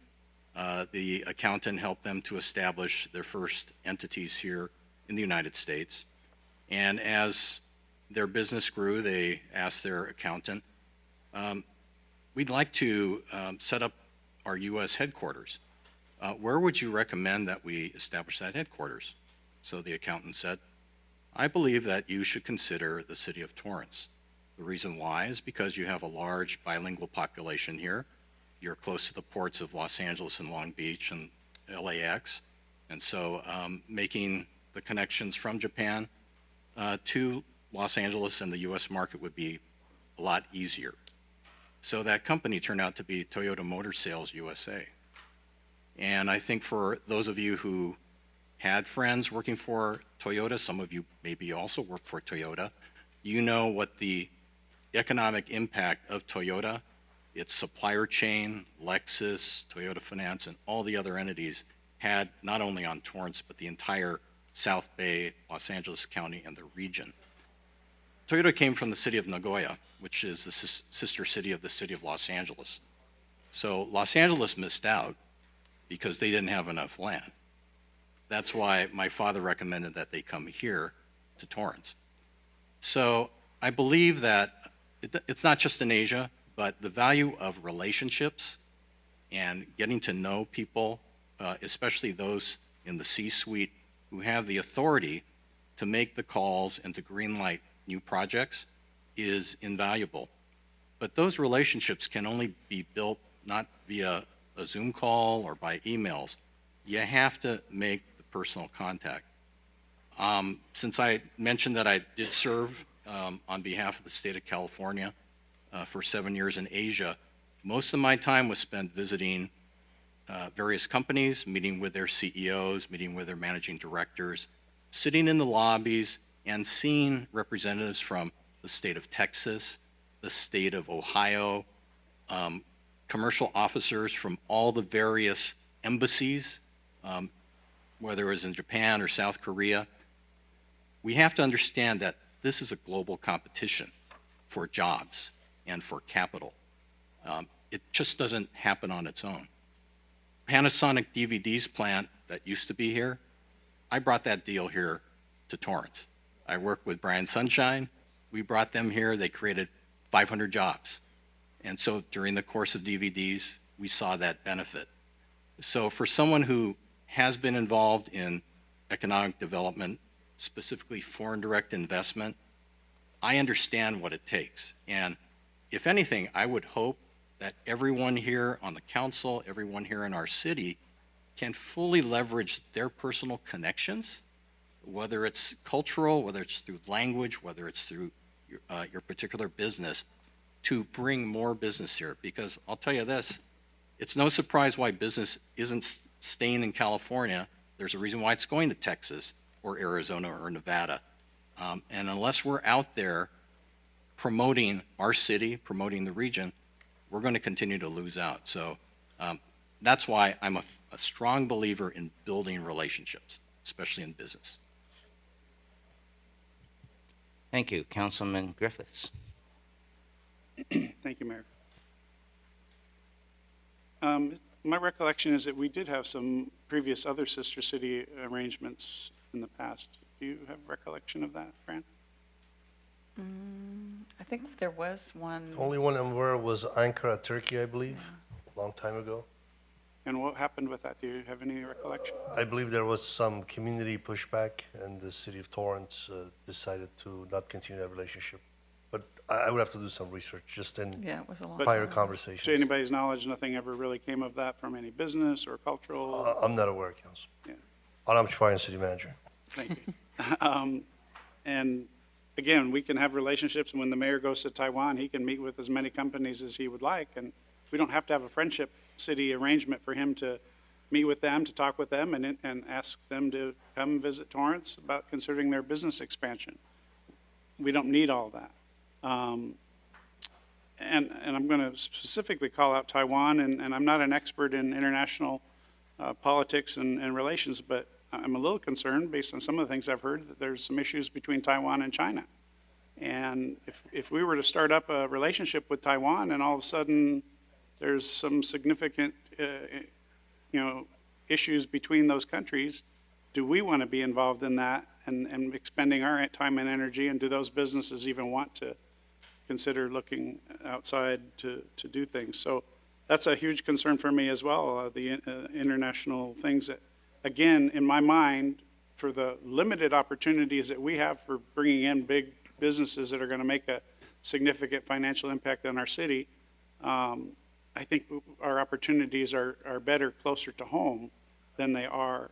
The accountant helped them to establish their first entities here in the United States. And as their business grew, they asked their accountant, we'd like to set up our U.S. headquarters. Where would you recommend that we establish that headquarters? So the accountant said, I believe that you should consider the city of Torrance. The reason why is because you have a large bilingual population here. You're close to the ports of Los Angeles and Long Beach and LAX. And so making the connections from Japan to Los Angeles and the U.S. market would be a lot easier. So that company turned out to be Toyota Motor Sales USA. And I think for those of you who had friends working for Toyota, some of you maybe also work for Toyota, you know what the economic impact of Toyota, its supplier chain, Lexus, Toyota Finance, and all the other entities had not only on Torrance, but the entire South Bay, Los Angeles County, and the region. Toyota came from the city of Nagoya, which is the sister city of the city of Los Angeles. So Los Angeles missed out because they didn't have enough land. That's why my father recommended that they come here to Torrance. So I believe that it's not just in Asia, but the value of relationships and getting to know people, especially those in the C-suite who have the authority to make the calls and to greenlight new projects is invaluable. But those relationships can only be built not via a Zoom call or by emails. You have to make the personal contact. Since I mentioned that I did serve on behalf of the state of California for 7 years in Asia, most of my time was spent visiting various companies, meeting with their CEOs, meeting with their managing directors, sitting in the lobbies and seeing representatives from the state of Texas, the state of Ohio, commercial officers from all the various embassies, whether it was in Japan or South Korea. We have to understand that this is a global competition for jobs and for capital. It just doesn't happen on its own. Panasonic DVD's plant that used to be here, I brought that deal here to Torrance. I worked with Brian Sunshine. We brought them here. They created 500 jobs. And so during the course of DVDs, we saw that benefit. So for someone who has been involved in economic development, specifically foreign direct investment, I understand what it takes. And if anything, I would hope that everyone here on the council, everyone here in our city, can fully leverage their personal connections, whether it's cultural, whether it's through language, whether it's through your particular business, to bring more business here. Because I'll tell you this, it's no surprise why business isn't staying in California. There's a reason why it's going to Texas or Arizona or Nevada. And unless we're out there promoting our city, promoting the region, we're going to continue to lose out. So that's why I'm a strong believer in building relationships, especially in business. Thank you. Councilman Griffiths. Thank you, Mayor. My recollection is that we did have some previous other sister city arrangements in the past. Do you have recollection of that, Fran? I think there was one. The only one I'm aware of was Ankara, Turkey, I believe, a long time ago. And what happened with that? Do you have any recollection? I believe there was some community pushback, and the city of Torrance decided to not continue that relationship. But I would have to do some research just in it was a long prior To conversations. anybody's knowledge, nothing ever really came of that from any business or cultural? I'm not aware, Council. Yeah. I'm Chaparian, City Manager. Thank you. And again, we can have relationships. When the mayor goes to Taiwan, he can meet with as many companies as he would like. And we don't have to have a friendship city arrangement for him to meet with them, to talk with them, and ask them to come visit Torrance about considering their business expansion. We don't need all that. And I'm going to specifically call out Taiwan, and I'm not an expert in international politics and relations, but I'm a little concerned based on some of the things I've heard that there's some issues between Taiwan and China. And if we were to start up a relationship with Taiwan and all of a sudden there's some significant issues between those countries, do we want to be involved in that and expending our time and energy, and do those businesses even want to consider looking outside to do things? So that's a huge concern for me as well, the international things that, again, in my mind, for the limited opportunities that we have for bringing in big businesses that are going to make a significant financial impact on our city, I think our opportunities are better closer to home than they are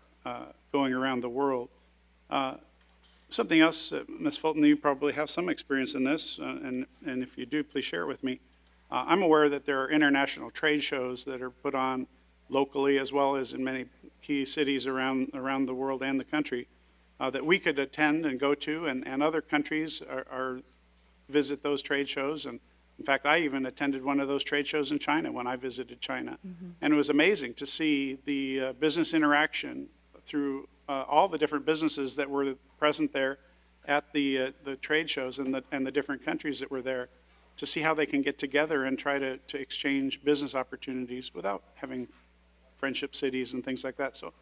going around the world. Something else, Ms. Fulton, you probably have some experience in this, and if you do, please share it with me. I'm aware that there are international trade shows that are put on locally as well as in many key cities around the world and the country that we could attend and go to, and other countries are visit those trade shows. And in fact, I even attended one of those trade shows in China when I visited China. And it was amazing to see the business interaction through all the different businesses that were present there at the trade shows and the different countries that were there, to see how they can get together and try to exchange business opportunities without having friendship cities and things like that. So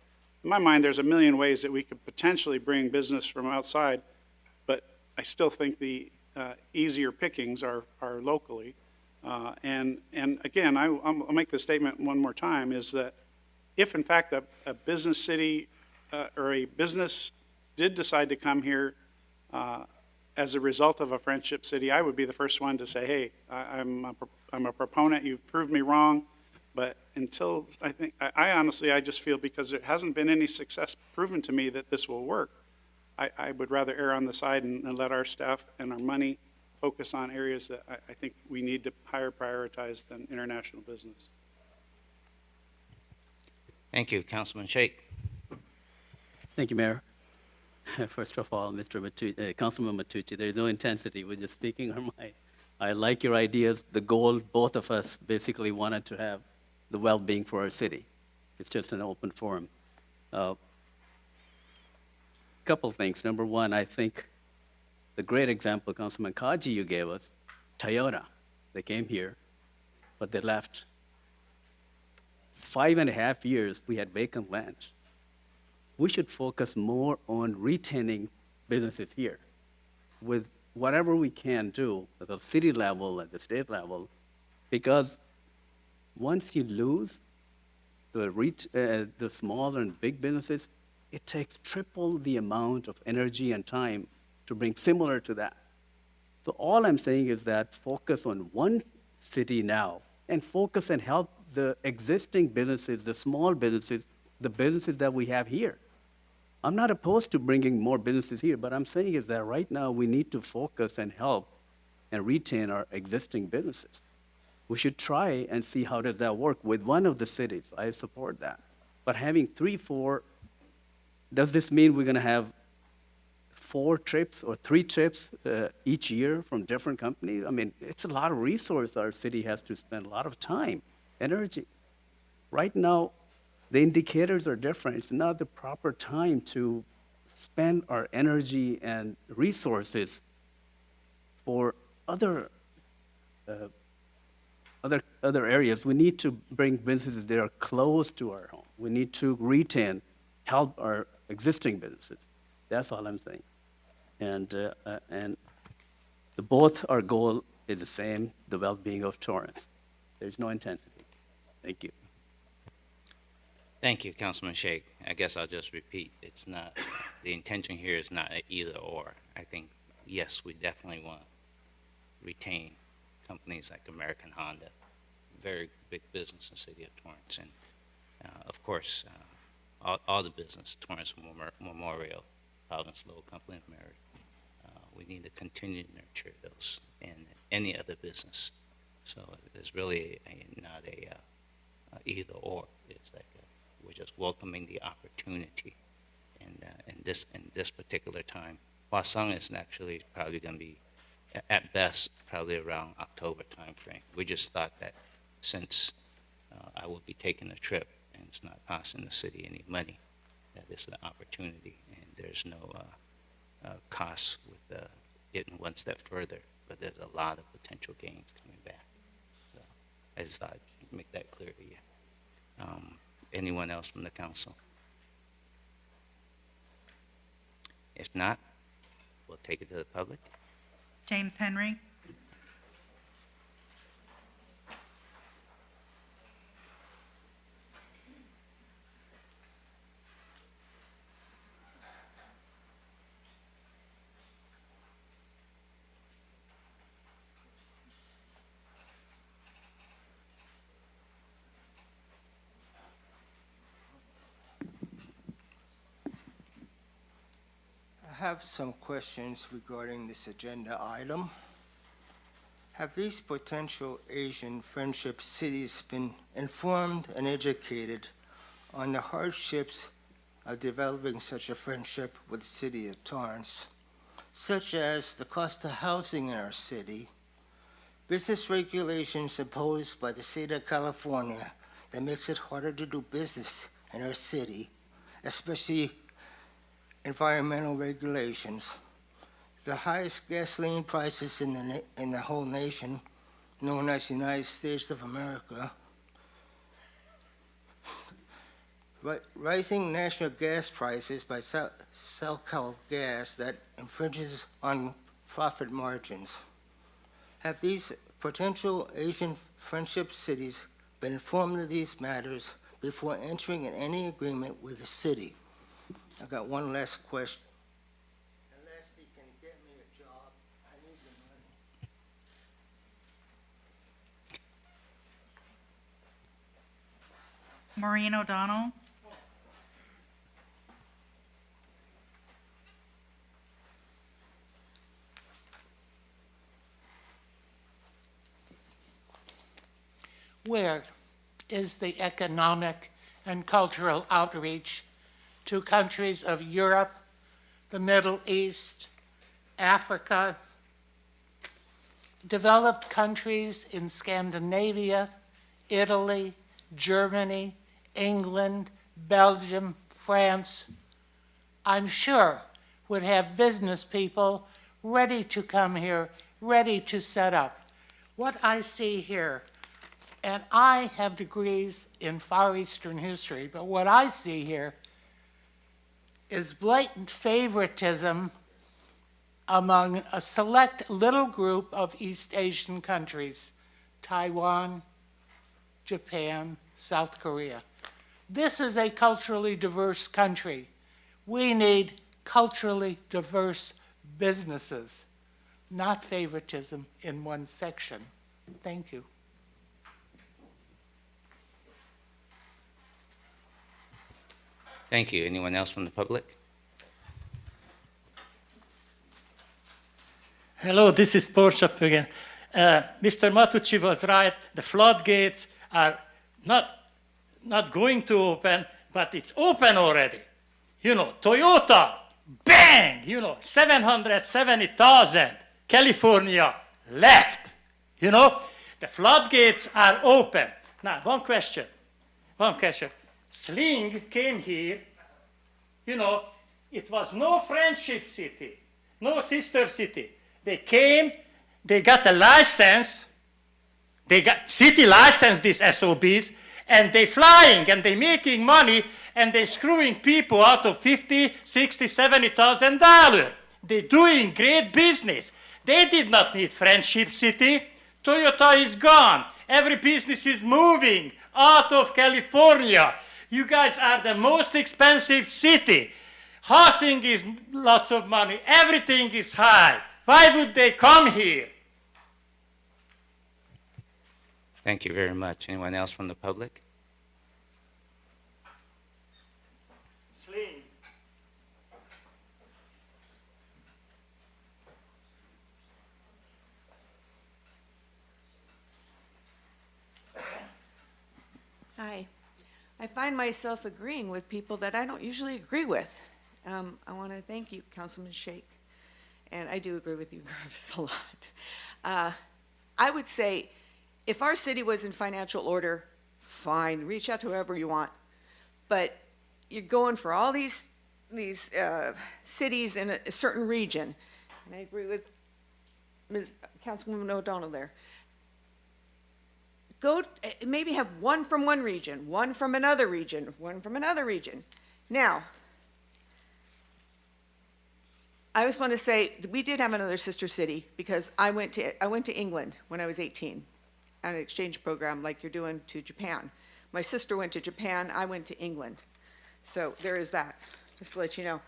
in my mind, there's a million ways that we could potentially bring business from outside, but I still think the easier pickings are locally. And again, I'll make the statement one more time, is that if in fact a business city or a business did decide to come here as a result of a friendship city, I would be the first one to say, hey, I'm a proponent, you've proved me wrong. But until, I honestly, I just feel because there hasn't been any success proven to me that this will work, I would rather err on the side and let our staff and our money focus on areas that I think we need to higher prioritize than international business. Thank you. Councilman Sheikh. Thank you, Mayor. First of all, Councilman Matucci, there is no intensity. We're just speaking our mind. I like your ideas. The goal, both of us basically wanted to have the well-being for our city. It's just an open forum. Couple things. Number one, I think the great example, Councilman Kaji, you gave us, Toyota. They came here, but they left. 5.5 years, we had vacant land. We should focus more on retaining businesses here with whatever we can do at the city level, at the state level, because once you lose the small and big businesses, it takes triple the amount of energy and time to bring similar to that. So all I'm saying is that focus on one city now and focus and help the existing businesses, the small businesses, the businesses that we have here. I'm not opposed to bringing more businesses here, but I'm saying is that right now we need to focus and help and retain our existing businesses. We should try and see how does that work with one of the cities. I support that. But having 3, 4, does this mean we're going to have 4 trips or 3 trips each year from different companies? I mean, it's a lot of resource our city has to spend, a lot of time, energy. Right now, the indicators are different. It's not the proper time to spend our energy and resources for other areas. We need to bring businesses that are close to our home. We need to retain, help our existing businesses. That's all I'm saying. And both our goal is the same, the well-being of Torrance. There's no intensity. Thank you. Thank you, Councilman Sheikh. I guess I'll just repeat, it's not, the intention here is not either or. I think, yes, we definitely want to retain companies like American Honda, very big business in the city of Torrance, and of course, all the business, Torrance Memorial, Providence Little Company of America. We need to continue to nurture those and any other business. So there's really not a either or. It's like we're just welcoming the opportunity, and in this particular time, Hwasong is actually probably going to be at best probably around October timeframe. We just thought that since I will be taking a trip and it's not costing the city any money, that it's an opportunity, and there's no cost with getting one step further, but there's a lot of potential gains coming back. So I just thought I'd make that clear to you. Anyone else from the council? If not, we'll take it to the public. James Henry. I have some questions regarding this agenda item. Have these potential Asian friendship cities been informed and educated on the hardships of developing such a friendship with the city of Torrance, such as the cost of housing in our city, business regulations imposed by the state of California that makes it harder to do business in our city, especially environmental regulations, the highest gasoline prices in the whole nation, known as the United States of America, rising national gas prices by SoCal Gas that infringes on profit margins. Have these potential Asian friendship cities been informed of these matters before entering in any agreement with the city? I got one last question. Unless he can get me a job, I need the money. Maureen O'Donnell. Where is the economic and cultural outreach to countries of Europe, the Middle East, Africa, developed countries in Scandinavia, Italy, Germany, England, Belgium, France, I'm sure would have business people ready to come here, ready to set up. What I see here, and I have degrees in Far Eastern history, but what I see here is blatant favoritism among a select little group of East Asian countries, Taiwan, Japan, South Korea. This is a culturally diverse country. We need culturally diverse businesses, not favoritism in one section. Thank you. Thank you. Anyone else from the public? Hello, this is Porchop again. Mr. Matucci was right. The floodgates are not going to open, but it's open already. You know, Toyota, bang, 770,000. California left. The floodgates are open. Now, one question. Sling came here, it was no friendship city, no sister city. They came, they got a license, they got city license, these SOBs, and they flying and they making money and they screwing people out of $50,000, $60,000, $70,000. They doing great business. They did not need friendship city. Toyota is gone. Every business is moving out of California. You guys are the most expensive city. Housing is lots of money. Everything is high. Why would they come here? Thank you very much. Anyone else from the public? Hi. I find myself agreeing with people that I don't usually agree with. I want to thank you, Councilman Sheikh. And I do agree with you, Gervis, a lot. I would say if our city was in financial order, fine, reach out to whoever you want. But you're going for all these cities in a certain region. And I agree with Ms. Councilwoman O'Donnell there. Maybe have one from one region, one from another region, one from another region. Now, I just want to say we did have another sister city because I went to England when I was 18 on an exchange program like you're doing to Japan. My sister went to Japan, I went to England. So there is that, just to let you know.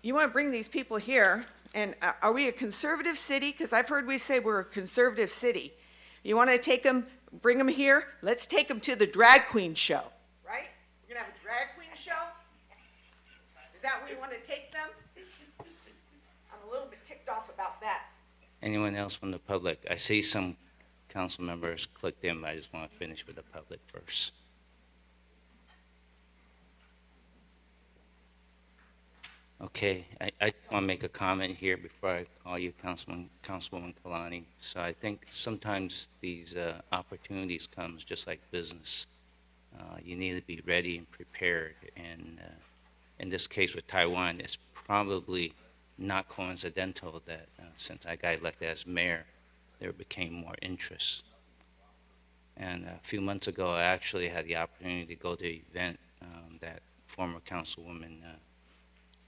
You want to bring these people here, and are we a conservative city? Because I've heard we say we're a conservative city. You want to take them, bring them here? Let's take them to the drag queen show. Right? We're going to have a drag queen show? Is that where you want to take them? I'm a little bit ticked off about that. Anyone else from the public? I see some council members clicked in, but I just want to finish with the public first. Okay, I want to make a comment here before I call you Councwoman Kalani. So I think sometimes these opportunities comes just like business. You need to be ready and prepared. And in this case with Taiwan, it's probably not coincidental that since I got elected as mayor, there became more interest. And a few months ago, I actually had the opportunity to go to an event that former Councilwoman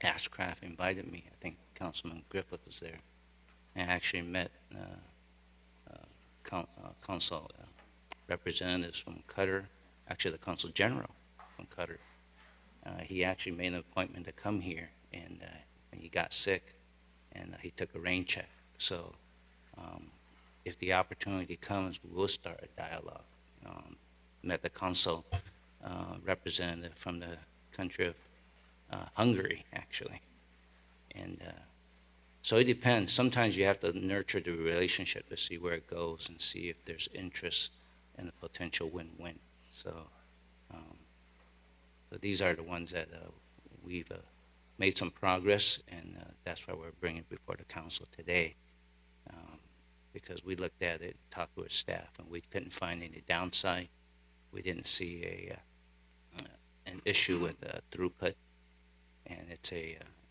Ashcraft invited me. I think Councilman Griffith was there. And I actually met council representatives from Qatar, actually the Consul General from Qatar. He actually made an appointment to come here, and he got sick, and he took a rain check. So if the opportunity comes, we will start a dialogue. Met the council representative from the country of Hungary, actually. And so it depends. Sometimes you have to nurture the relationship to see where it goes and see if there's interest in a potential win-win. So, so these are the ones that we've made some progress, and that's why we're bringing it before the council today. Because we looked at it, talked with staff, and we couldn't find any downside. We didn't see an issue with throughput, and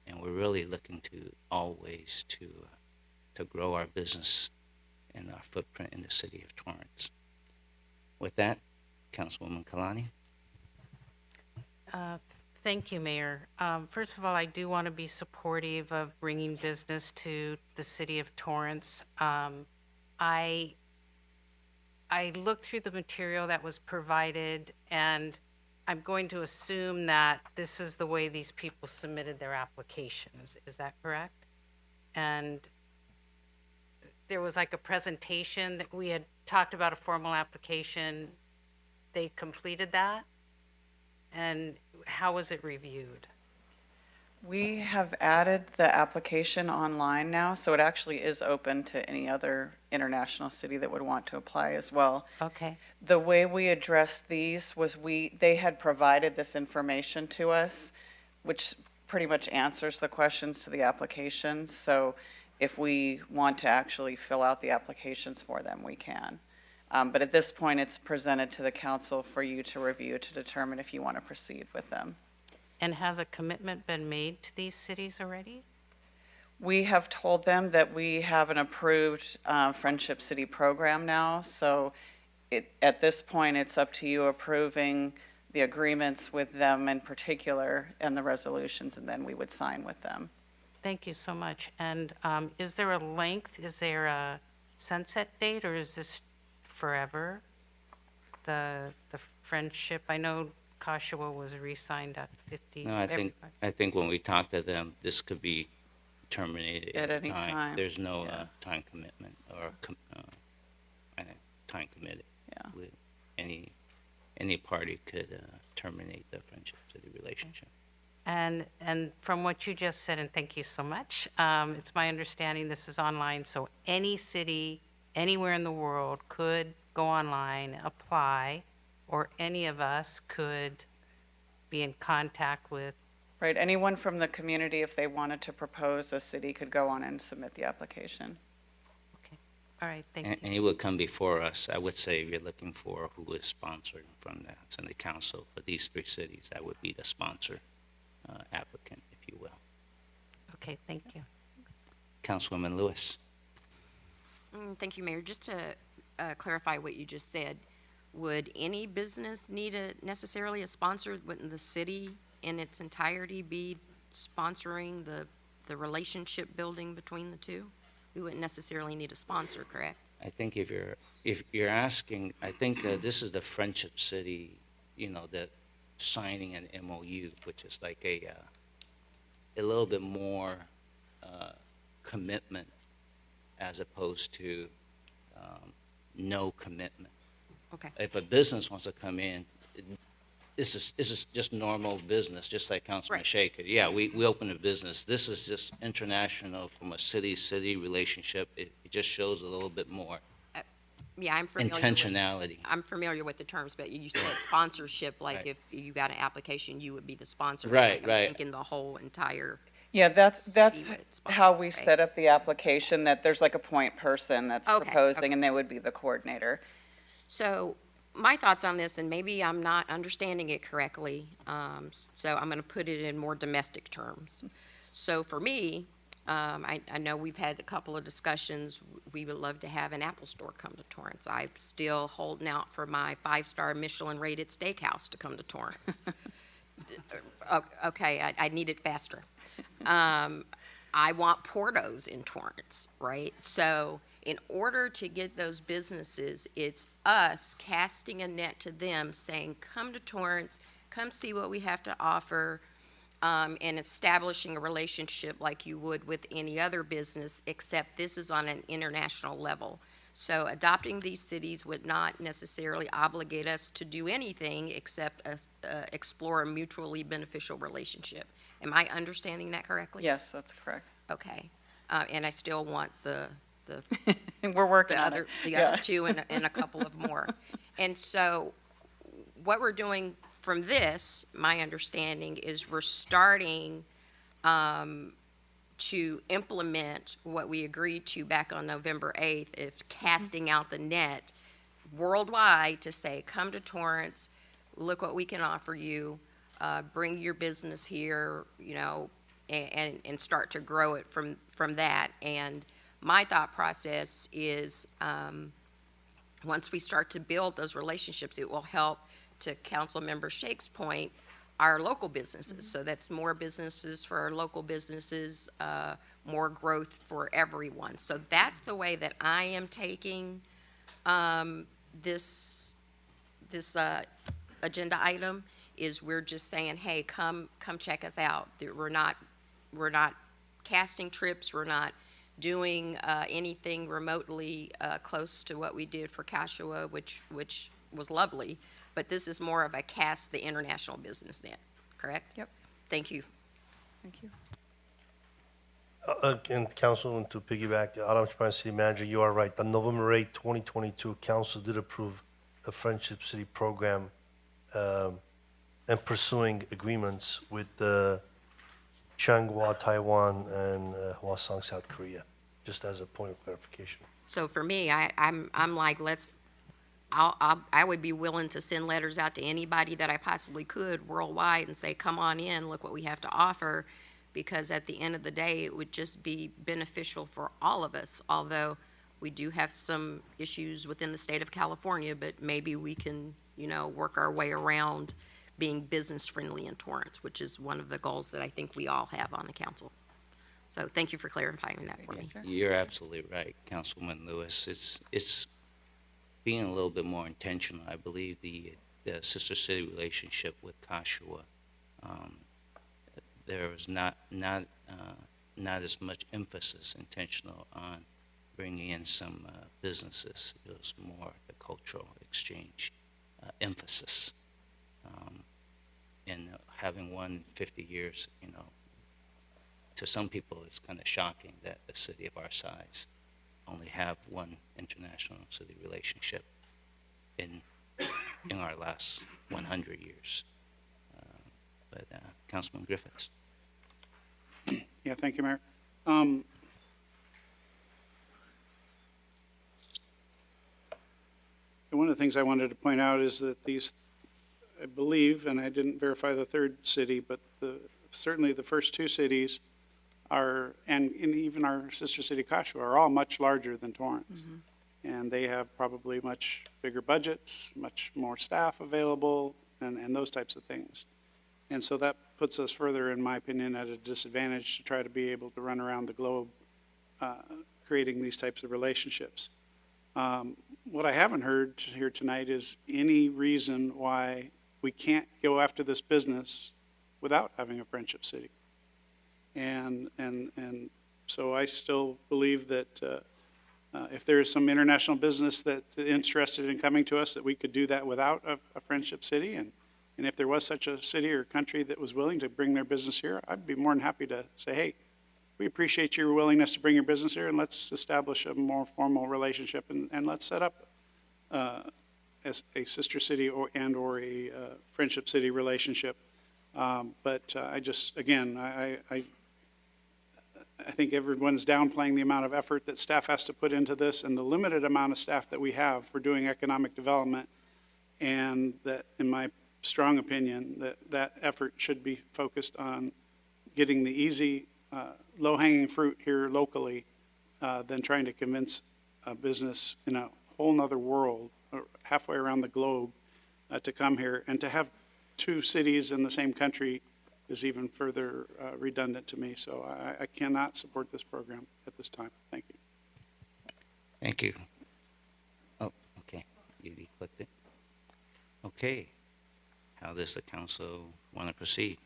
and we're really looking to always to grow our business and our footprint in the city of Torrance. With that, Councilwoman Kalani. Thank you, Mayor. First of all, I do want to be supportive of bringing business to the city of Torrance. I looked through the material that was provided, and I'm going to assume that this is the way these people submitted their applications. Is that correct? And there was like a presentation that we had talked about, a formal application. They completed that? And how was it reviewed? We have added the application online now, so it actually is open to any other international city that would want to apply as well. Okay. The way we addressed these was they had provided this information to us, which pretty much answers the questions to the applications. So if we want to actually fill out the applications for them, we can. But at this point, it's presented to the council for you to review to determine if you want to proceed with them. And has a commitment been made to these cities already? We have told them that we have an approved Friendship City program now, so at this point, it's up to you approving the agreements with them in particular and the resolutions, and then we would sign with them. Thank you so much. And is there a length, is there a sunset date, or is this forever? The friendship, I know Kashiwa was re-signed at 50. No, I think when we talk to them, this could be terminated at any time. There's no time commitment or time committed. Yeah. With any party could terminate the Friendship City relationship. And from what you just said, and thank you so much, it's my understanding this is online, so any city, anywhere in the world could go online, apply, or any of us could be in contact with. Right, anyone from the community, if they wanted to propose a city, could go on and submit the application. Okay, all right, thank you. And it would come before us. I would say if you're looking for who is sponsored from that, it's in the council for these three cities, that would be the sponsor applicant, if you will. Okay, thank you. Councilwoman Lewis. Thank you, Mayor. Just to clarify what you just said, would any business need necessarily a sponsor? Wouldn't the city in its entirety be sponsoring the relationship building between the two? We wouldn't necessarily need a sponsor, correct? I think if you're asking, I think this is the Friendship City, that signing an MOU, which is like a little bit more commitment as opposed to no commitment. Okay. If a business wants to come in, this is just normal business, just like Councilman Shaker. Yeah, we open a business. This is just international from a city-city relationship. It just shows a little bit more Yeah, I'm familiar intentionality. I'm familiar with the terms, but you said sponsorship, like if you got an application, you would be the sponsor. Right, like, right. I'm thinking the whole entire. Yeah, that's sponsor, how we right? set up the application, that there's like a point person that's Okay, proposing, and they would be the coordinator. So my thoughts on this, and maybe I'm not understanding it correctly, so I'm going to put it in more domestic terms. So for me, I know we've had a couple of discussions. We would love to have an Apple store come to Torrance. I'm still holding out for my 5-star Michelin-rated steakhouse to come to Torrance. Okay, I need it faster. I want Portos in Torrance, right? So in order to get those businesses, it's us casting a net to them saying, come to Torrance, come see what we have to offer, and establishing a relationship like you would with any other business, except this is on an international level. So adopting these cities would not necessarily obligate us to do anything except explore a mutually beneficial relationship. Am I understanding that correctly? Yes, that's correct. Okay. And I still want the We're working on other, it. the Yeah. other two and a couple of more. And so what we're doing from this, my understanding, is we're starting to implement what we agreed to back on November 8th, is casting out the net worldwide to say, come to Torrance, look what we can offer you, bring your business here, you know, and start to grow it from that. And my thought process is, once we start to build those relationships, it will help, to Council Member Shake's point, our local businesses. So that's more businesses for our local businesses, more growth for everyone. So that's the way that I am taking this agenda item, is we're just saying, hey, come check us out. That we're not casting trips, we're not doing anything remotely close to what we did for Cashua, which was lovely, but this is more of a cast the international business net, correct? Yep. Thank you. Thank you. And Councilman, to piggyback, Adam Chaparro, City Manager, you are right. On November 8, 2022, Council did approve the Friendship City program and pursuing agreements with Changhua, Taiwan, and Hwasong, South Korea, just as a point of clarification. So for me, I'm like, I would be willing to send letters out to anybody that I possibly could worldwide and say, come on in, look what we have to offer, because at the end of the day, it would just be beneficial for all of us, although we do have some issues within the state of California, but maybe we can, you know, work our way around being business-friendly in Torrance, which is one of the goals that I think we all have on the council. So thank you for clarifying that for me. You're absolutely right, Councilwoman Lewis. It's being a little bit more intentional. I believe the sister city relationship with Cashua, there was not as much emphasis intentional on bringing in some businesses. It was more the cultural exchange emphasis. And having one in 50 years, you know, to some people it's kind of shocking that a city of our size only have one international city relationship in our last 100 years. But Councilman Griffiths. Yeah, thank you, Mayor. One of the things I wanted to point out is that these, I believe, and I didn't verify the third city, but certainly the first two cities are, and even our sister city Cashua, are all much larger than Torrance. And they have probably much bigger budgets, much more staff available, and those types of things. And so that puts us further, in my opinion, at a disadvantage to try to be able to run around the globe creating these types of relationships. What I haven't heard here tonight is any reason why we can't go after this business without having a friendship city. And so I still believe that if there is some international business that's interested in coming to us, that we could do that without a friendship city. And if there was such a city or country that was willing to bring their business here, I'd be more than happy to say, hey, we appreciate your willingness to bring your business here, and let's establish a more formal relationship, and let's set up as a sister city or a friendship city relationship. But I just, again, I think everyone's downplaying the amount of effort that staff has to put into this and the limited amount of staff that we have for doing economic development, and that, in my strong opinion, that effort should be focused on getting the easy, low-hanging fruit here locally than trying to convince a business in a whole nother world, or halfway around the globe, to come here. And to have two cities in the same country is even further redundant to me. So I cannot support this program at this time. Thank you. Thank you. Oh, okay. You clicked it. Okay. How does the council want to proceed?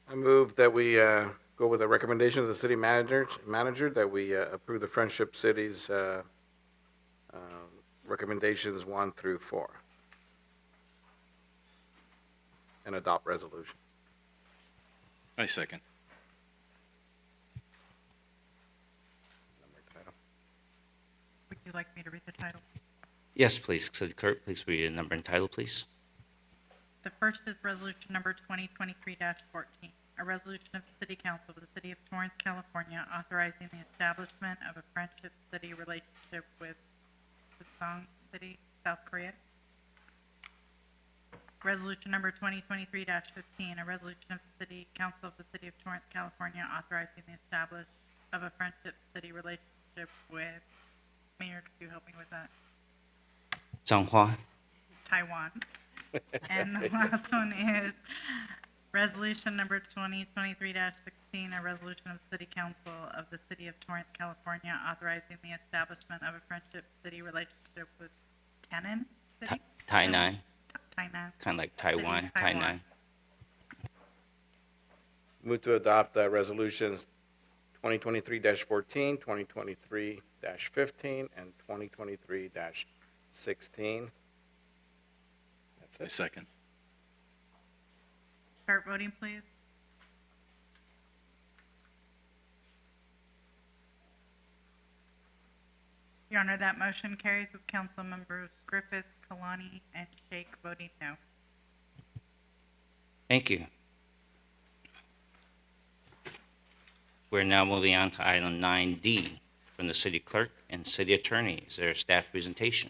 I move that we go with the recommendation of the city manager that we approve the Friendship Cities recommendations 1 through 4 and adopt resolution. I second. Would you like me to read the title? Yes, please. City Clerk, please read the number and title, please. The first is resolution number 2023-14, a resolution of the City Council of the City of Torrance, California, authorizing the establishment of a friendship city relationship with Busan City, South Korea. Resolution number 2023-15, a resolution of the City Council of the City of Torrance, California, authorizing the establishment of a friendship city relationship with, Mayor, could you help me with that? Zhanghua. Taiwan. And the last one is resolution number 2023-16, a resolution of the City Council of the City of Torrance, California, authorizing the establishment of a friendship city relationship with Tainan City? Tainan. Tainan. Kind of like Taiwan. City, Taiwan. Move to adopt resolutions 2023-14, 2023-15, and 2023-16. That's I it. second. Start voting, please. Your Honor, that motion carries with council members Griffith, Kalani, and Shake voting no. Thank you. We're now moving on to item 9D from the City Clerk and City Attorney. Is there a staff presentation?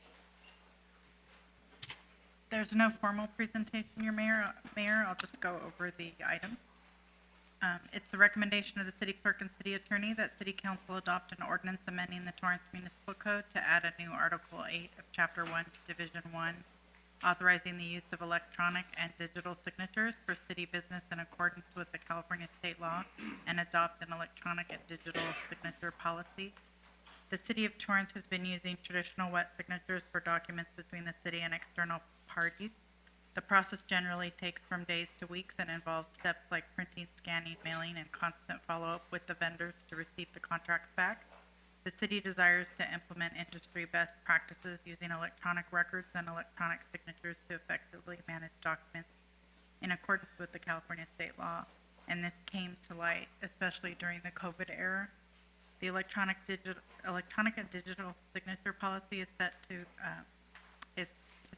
There's no formal presentation, Your Mayor. I'll just go over the item. It's the recommendation of the City Clerk and City Attorney that City Council adopt an ordinance amending the Torrance Municipal Code to add a new Article 8 of Chapter 1, Division 1, authorizing the use of electronic and digital signatures for city business in accordance with the California state law, and adopt an electronic and digital signature policy. The City of Torrance has been using traditional wet signatures for documents between the city and external parties. The process generally takes from days to weeks and involves steps like printing, scanning, mailing, and constant follow-up with the vendors to receive the contracts back. The city desires to implement industry best practices using electronic records and electronic signatures to effectively manage documents in accordance with the California state law. And this came to light especially during the COVID era. The electronic and digital signature policy is set to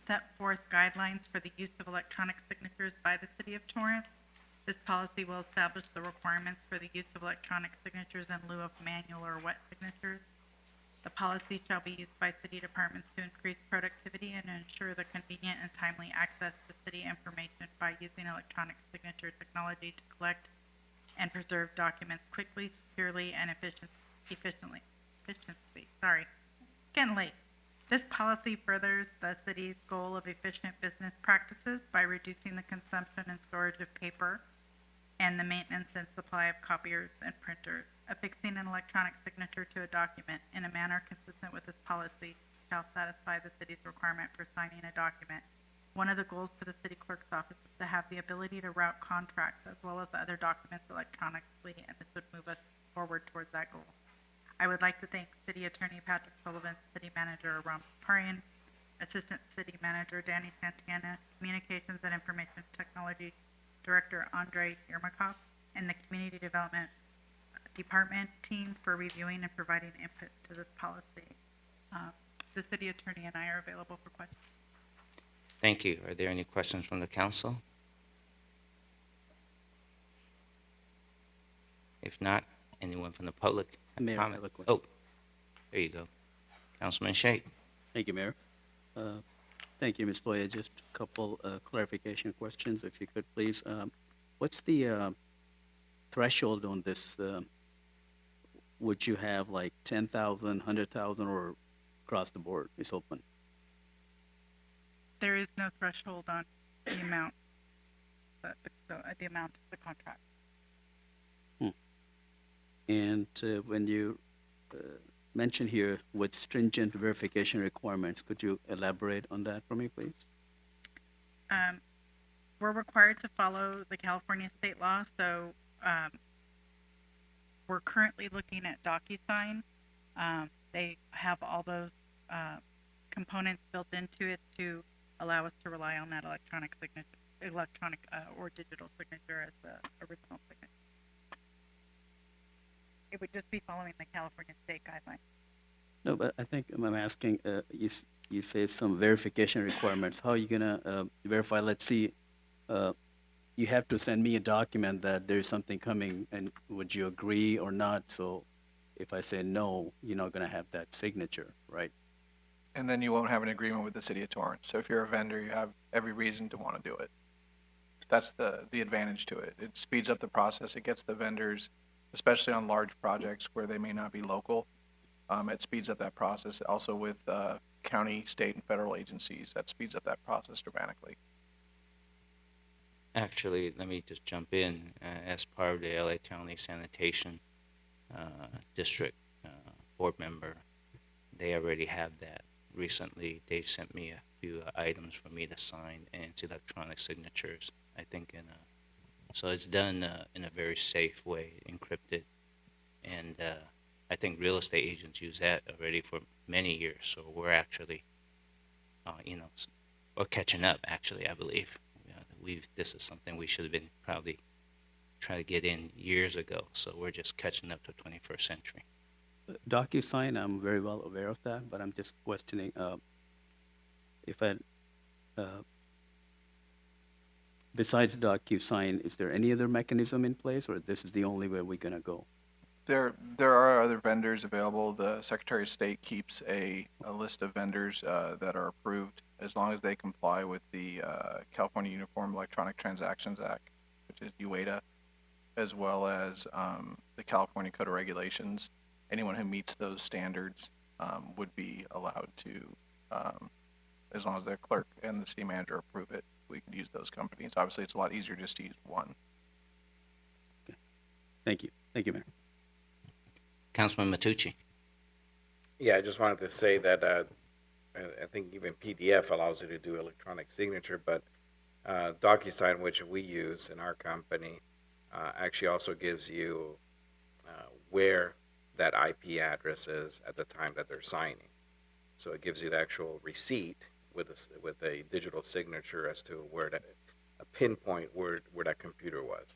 set forth guidelines for the use of electronic signatures by the City of Torrance. This policy will establish the requirements for the use of electronic signatures in lieu of manual or wet signatures. The policy shall be used by city departments to increase productivity and ensure the convenient and timely access to city information by using electronic signature technology to collect and preserve documents quickly, securely, and efficiently. Sorry, getting late. This policy furthers the city's goal of efficient business practices by reducing the consumption and storage of paper and the maintenance and supply of copiers and printers. Affixing an electronic signature to a document in a manner consistent with this policy shall satisfy the city's requirement for signing a document. One of the goals for the city clerk's office is to have the ability to route contracts as well as other documents electronically, and this would move us forward towards that goal. I would like to thank City Attorney Patrick Sullivan, City Manager Ram Karian, Assistant City Manager Danny Santana, Communications and Information Technology Director Andre Yermakov, and the Community Development Department team for reviewing and providing input to this policy. The City Attorney and I are available for questions. Thank you. Are there any questions from the council? If not, anyone from the public? Mayor, I Comment? have a question. Oh, there you go. Councilman Shake. Thank you, Mayor. Thank you, Ms. Boya. Just a couple clarification questions, if you could, please. What's the threshold on this? Would you have like 10,000, 100,000, or across the board? It's open. There is no threshold on the amount, the amount of the contract. And when you mentioned here with stringent verification requirements. Could you elaborate on that for me, please? We're required to follow the California state law, so we're currently looking at DocuSign. They have all those components built into it to allow us to rely on that electronic or digital signature as the original signature. It would just be following the California state guidelines. No, but I think I'm asking, you say some verification requirements. How are you gonna verify? Let's see, you have to send me a document that there's something coming, and would you agree or not? So if I say no, you're not gonna have that signature, right? And then you won't have an agreement with the city of Torrance. So if you're a vendor, you have every reason to want to do it. That's the advantage to it. It speeds up the process. It gets the vendors, especially on large projects where they may not be local. It speeds up that process. Also with county, state, and federal agencies, that speeds up that process dramatically. Actually, let me just jump in. As part of the LA County Sanitation District board member, they already have that. Recently, they sent me a few items for me to sign, and it's electronic signatures. I think so it's done in a very safe way, encrypted, and I think real estate agents use that already for many years. So we're actually, we're catching up. Actually, I believe this is something we should have been probably trying to get in years ago. So we're just catching up to 21st century. DocuSign, I'm very well aware of that, but I'm just questioning if besides DocuSign, is there any other mechanism in place, or this is the only way we're gonna go? There are other vendors available. The Secretary of State keeps a list of vendors that are approved as long as they comply with the California Uniform Electronic Transactions Act, which is UETA, as well as the California Code of Regulations. Anyone who meets those standards would be allowed to, as long as the clerk and the city manager approve it, we could use those companies. Obviously, it's a lot easier just to use one. Okay. Thank you. Thank you, Mayor. Councilman Matucci. Yeah, I just wanted to say that I think even PDF allows you to do electronic signature, but DocuSign, which we use in our company, actually also gives you where that IP address is at the time that they're signing. So it gives you the actual receipt with a digital signature as to where a pinpoint where that computer was.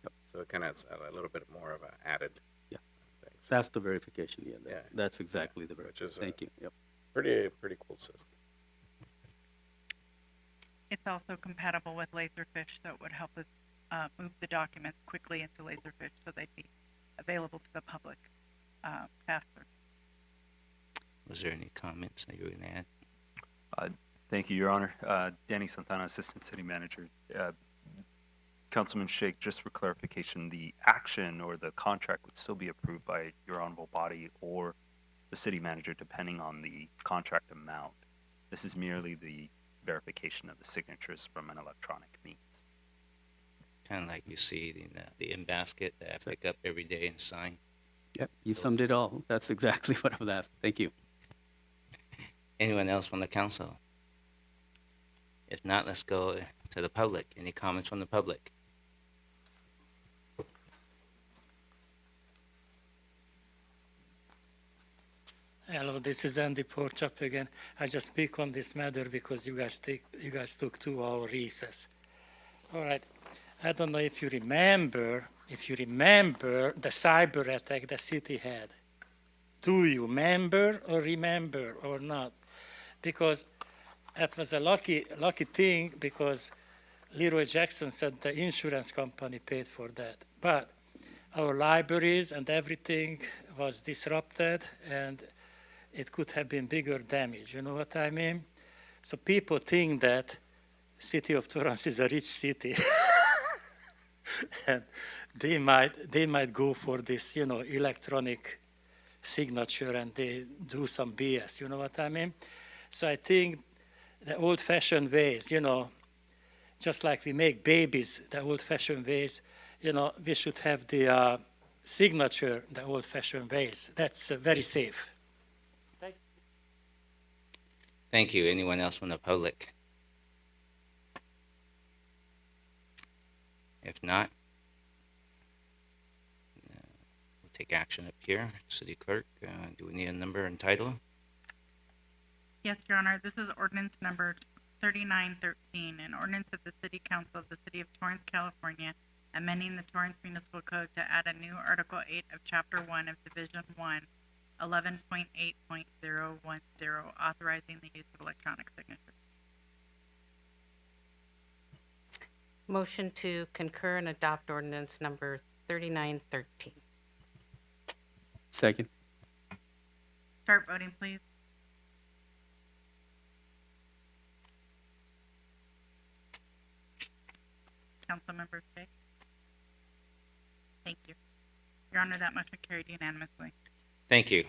Yep. So it kind of has a little bit more of an added. Yeah. Thing. So that's the verification. Yeah. Yeah. That's exactly the verification. Thank you. Yep. Pretty cool system. It's also compatible with Laserfish, so it would help us move the documents quickly into Laserfish so they'd be available to the public faster. Was there any comments that you were going to add? Thank you, Your Honor. Danny Santana, Assistant City Manager. Councilman Sheikh, just for clarification, the action or the contract would still be approved by your honorable body or the city manager, depending on the contract amount. This is merely the verification of the signatures from an electronic means. Kind of like you see the in basket that I pick up every day and sign. Yep, you summed it all. That's exactly what I was asking. Thank you. Anyone else from the council? If not, let's go to the public. Any comments from the public? Hello, this is Andy Porchop again. I just speak on this matter because you guys took 2 hour recess. All right. I don't know if you remember the cyber attack the city had. Do you remember or not? Because that was a lucky thing, because Leroy Jackson said the insurance company paid for that. But our libraries and everything was disrupted, and it could have been bigger damage. You know what I mean? So people think that city of Torrance is a rich city. And they might go for this, electronic signature, and they do some BS, you know what I mean? So I think the old-fashioned ways, just like we make babies the old-fashioned ways, we should have the signature the old-fashioned ways. That's very safe. Thank you. Anyone else from the public? If not, we'll take action up here. City Clerk, do we need a number and title? Yes, Your Honor, this is ordinance number 3913, an ordinance of the City Council of the City of Torrance, California, amending the Torrance Municipal Code to add a new Article 8 of Chapter 1 of Division 1, 11.8.010, authorizing the use of electronic signatures. Motion to concur and adopt ordinance number 3913. Second. Start voting, please. Councilmember Shea? Thank you. Your Honor, that motion carried unanimously. Thank you.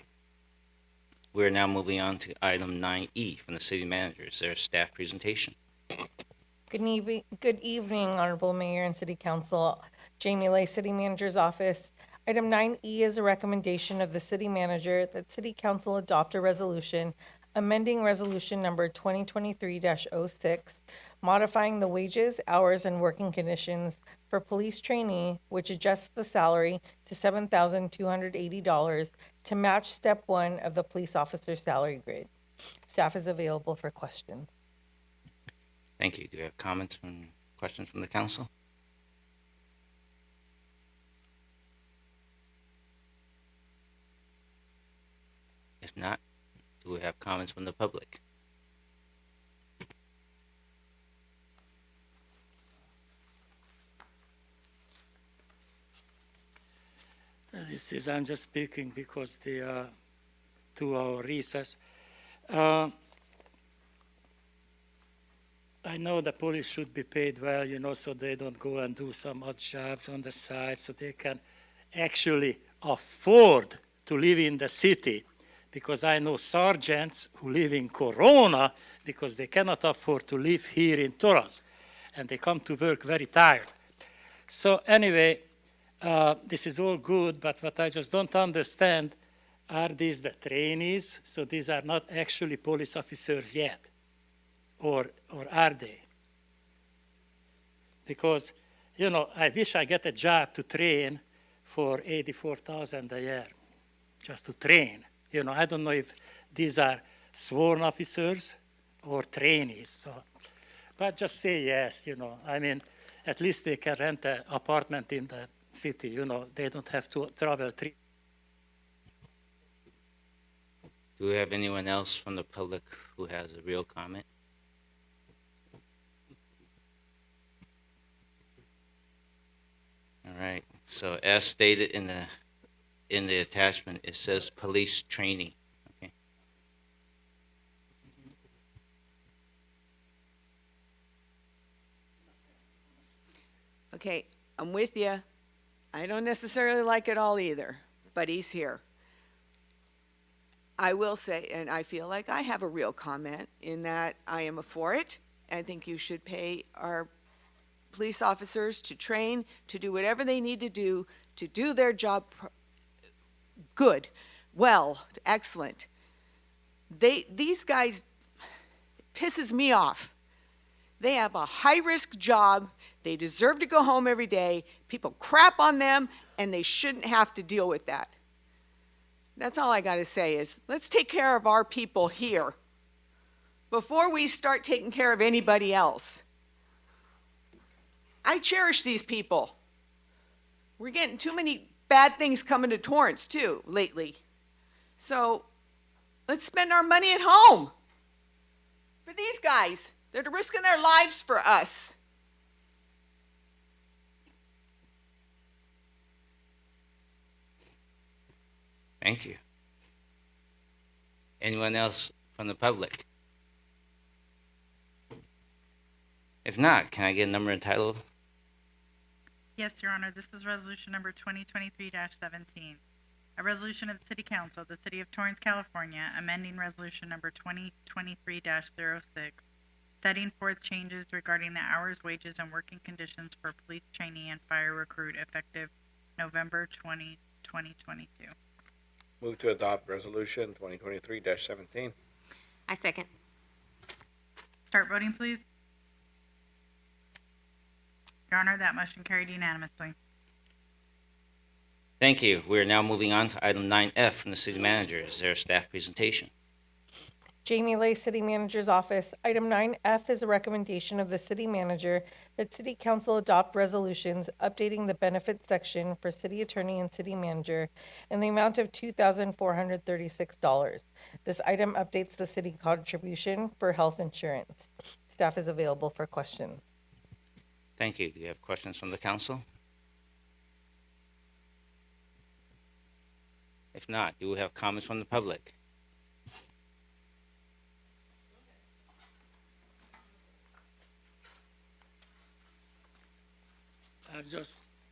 We're now moving on to item 9E from the city manager. Is there a staff presentation? Good evening, Honorable Mayor and City Council. Jamie Lay, City Manager's Office. Item 9E is a recommendation of the City Manager that City Council adopt a resolution amending Resolution Number 2023-06, modifying the wages, hours, and working conditions for police trainee, which adjusts the salary to $7,280 to match Step 1 of the police officer salary grade. Staff is available for questions. Thank you. Do you have comments and questions from the council? If not, do we have comments from the public? I'm just speaking because the 2-hour recess. I know the police should be paid well, so they don't go and do some odd jobs on the side, so they can actually afford to live in the city. Because I know sergeants who live in Corona because they cannot afford to live here in Torrance, and they come to work very tired. So anyway, this is all good, but what I just don't understand, are these the trainees? So these are not actually police officers yet, or are they? Because, I wish I get a job to train for $84,000 a year, just to train. I don't know if these are sworn officers or trainees. So, but just say yes, I mean, at least they can rent an apartment in the city, they don't have to travel 3. Do we have anyone else from the public who has a real comment? All right, so as stated in the attachment, it says police training. Okay. Okay, I'm with you. I don't necessarily like it all either, but he's here. I will say, and I feel like I have a real comment in that I am for it. I think you should pay our police officers to train, to do whatever they need to do their job good, well, excellent. These guys pisses me off. They have a high-risk job. They deserve to go home every day. People crap on them, and they shouldn't have to deal with that. That's all I got to say is, let's take care of our people here before we start taking care of anybody else. I cherish these people. We're getting too many bad things coming to Torrance, too, lately. So let's spend our money at home for these guys. They're risking their lives for us. Thank you. Anyone else from the public? If not, can I get a number and title? Yes, Your Honor, this is resolution number 2023-17. A resolution of the City Council of the City of Torrance, California, amending resolution number 2023-06, setting forth changes regarding the hours, wages, and working conditions for police trainee and fire recruit effective November 20, 2022. Move to adopt resolution 2023-17. I second. Start voting, please. Your Honor, that motion carried unanimously. Thank you. We are now moving on to item 9F from the city manager. Is there a staff presentation? Jamie Lay, City Manager's Office. Item 9F is a recommendation of the City Manager that City Council adopt resolutions updating the benefits section for City Attorney and City Manager in the amount of $2,436. This item updates the city contribution for health insurance. Staff is available for questions. Thank you. Do you have questions from the council? If not, do we have comments from the public?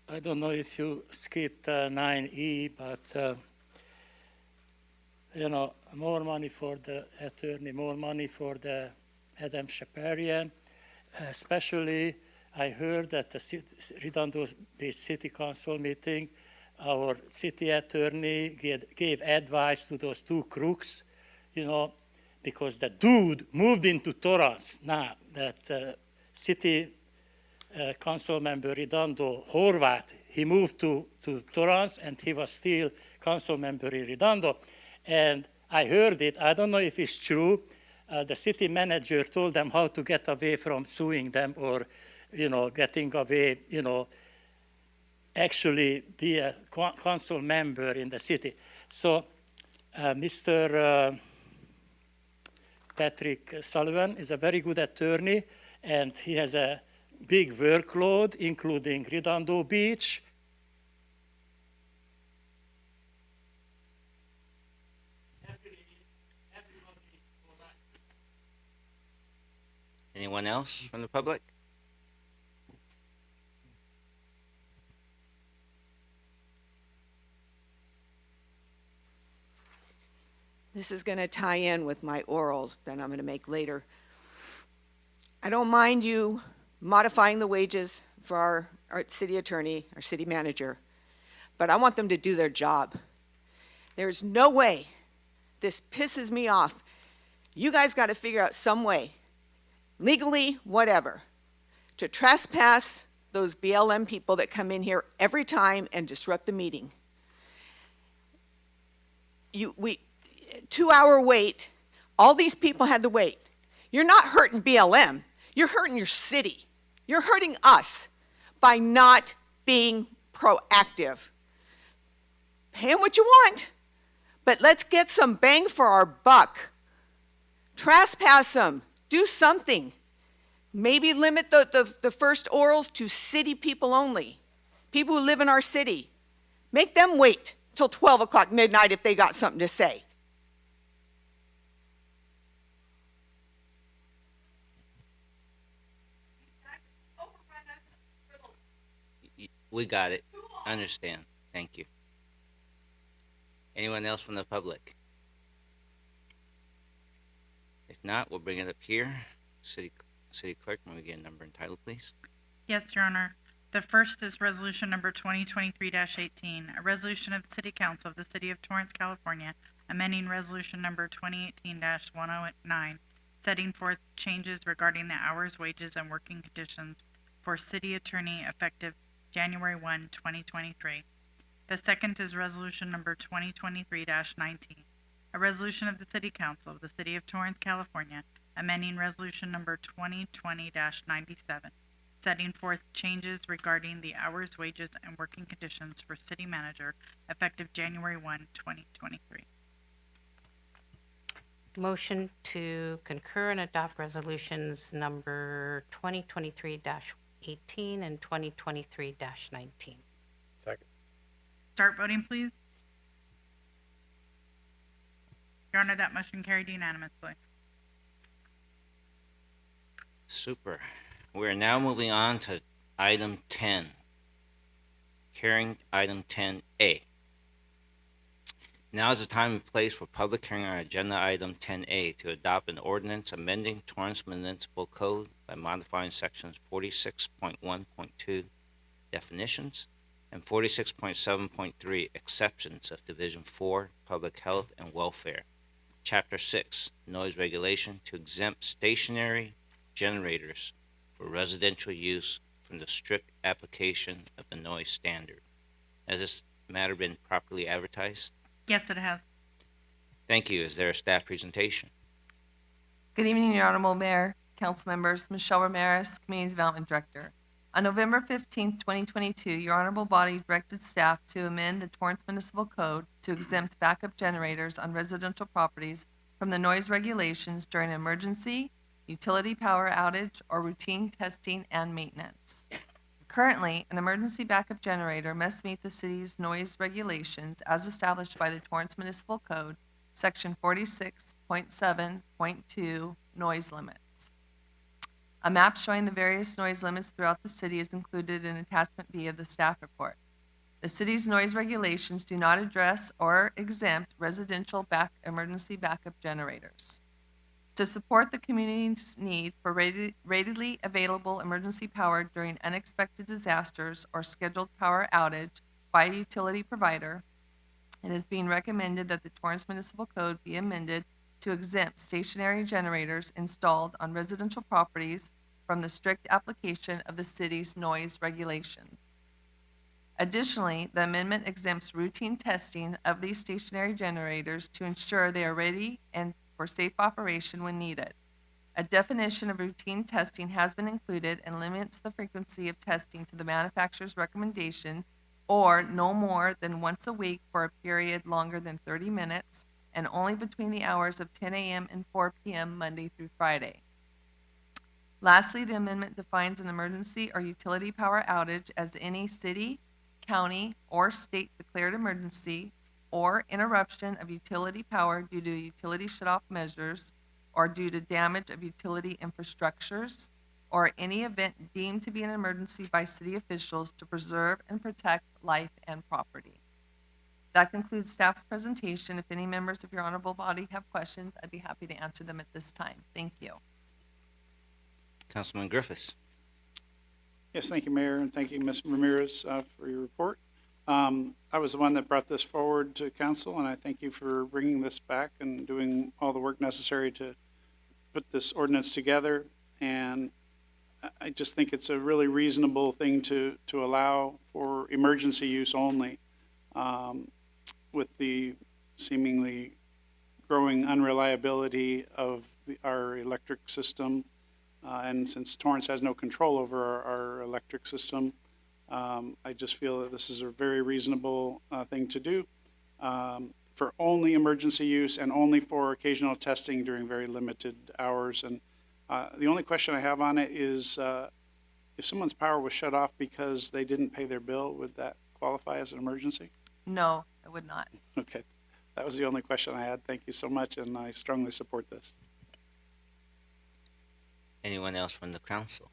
I don't know if you skipped 9E, but, more money for the attorney, more money for the Adam Shaparian. Especially, I heard that the Redondo Beach City Council meeting, our city attorney gave advice to those two crooks, because the dude moved into Torrance now, that city council member Redondo Horvat, he moved to Torrance and he was still council member in Redondo. And I heard it, I don't know if it's true, the city manager told them how to get away from suing them or, getting away, actually be a council member in the city. So Mr. Patrick Sullivan is a very good attorney and he has a big workload, including Redondo Beach. Anyone else from the public? This is going to tie in with my orals that I'm going to make later. I don't mind you modifying the wages for our city attorney, our city manager, but I want them to do their job. There's no way. This pisses me off. You guys got to figure out some way, legally, whatever, to trespass those BLM people that come in here every time and disrupt the meeting. 2-hour wait. All these people had to wait. You're not hurting BLM. You're hurting your city. You're hurting us by not being proactive. Pay them what you want, but let's get some bang for our buck. Trespass them. Do something. Maybe limit the first orals to city people only, people who live in our city. Make them wait till 12 o'clock midnight if they got something to say. We got it. Understand. Thank you. Anyone else from the public? If not, we'll bring it up here. City Clerk, may we get a number and title, please? Yes, Your Honor. The first is resolution number 2023-18, a resolution of the City Council of the City of Torrance, California, amending resolution number 2018-109, setting forth changes regarding the hours, wages, and working conditions for city attorney effective January 1, 2023. The second is resolution number 2023-19, a resolution of the City Council of the City of Torrance, California, amending resolution number 2020-97, setting forth changes regarding the hours, wages, and working conditions for city manager effective January 1, 2023. Motion to concur and adopt resolutions number 2023-18 and 2023-19. Second. Start voting, please. Your Honor, that motion carried unanimously. Super. We're now moving on to item 10. Hearing item 10A. Now is the time and place for public hearing on agenda item 10A to adopt an ordinance amending Torrance Municipal Code by modifying sections 46.1.2 definitions and 46.7.3 exceptions of Division 4 Public Health and Welfare, Chapter 6 Noise Regulation to exempt stationary generators for residential use from the strict application of the noise standard. Has this matter been properly advertised? Yes, it has. Thank you. Is there a staff presentation? Good evening, Your Honorable Mayor, council members. Michelle Ramirez, Community Development Director. On November 15th, 2022, your honorable body directed staff to amend the Torrance Municipal Code to exempt backup generators on residential properties from the noise regulations during an emergency, utility power outage, or routine testing and maintenance. Currently, an emergency backup generator must meet the city's noise regulations as established by the Torrance Municipal Code, Section 46.7.2, noise limits. A map showing the various noise limits throughout the city is included in Attachment B of the staff report. The city's noise regulations do not address or exempt residential emergency backup generators. To support the community's need for readily available emergency power during unexpected disasters or scheduled power outage by a utility provider, it is being recommended that the Torrance Municipal Code be amended to exempt stationary generators installed on residential properties from the strict application of the city's noise regulations. Additionally, the amendment exempts routine testing of these stationary generators to ensure they are ready and for safe operation when needed. A definition of routine testing has been included and limits the frequency of testing to the manufacturer's recommendation or no more than once a week for a period longer than 30 minutes and only between the hours of 10 a.m. and 4 p.m. Monday through Friday. Lastly, the amendment defines an emergency or utility power outage as any city, county, or state declared emergency or interruption of utility power due to utility shutoff measures or due to damage of utility infrastructures or any event deemed to be an emergency by city officials to preserve and protect life and property. That concludes staff's presentation. If any members of your honorable body have questions, I'd be happy to answer them at this time. Thank you. Councilman Griffiths. Yes, thank you, Mayor, and thank you, Ms. Ramirez, for your report. I was the one that brought this forward to council, and I thank you for bringing this back and doing all the work necessary to put this ordinance together. And I just think it's a really reasonable thing to allow for emergency use only, with the seemingly growing unreliability of our electric system. And since Torrance has no control over our electric system, I just feel that this is a very reasonable thing to do for only emergency use and only for occasional testing during very limited hours. And the only question I have on it is if someone's power was shut off because they didn't pay their bill, would that qualify as an emergency? No, I would not. Okay, that was the only question I had. Thank you so much, and I strongly support this. Anyone else from the council?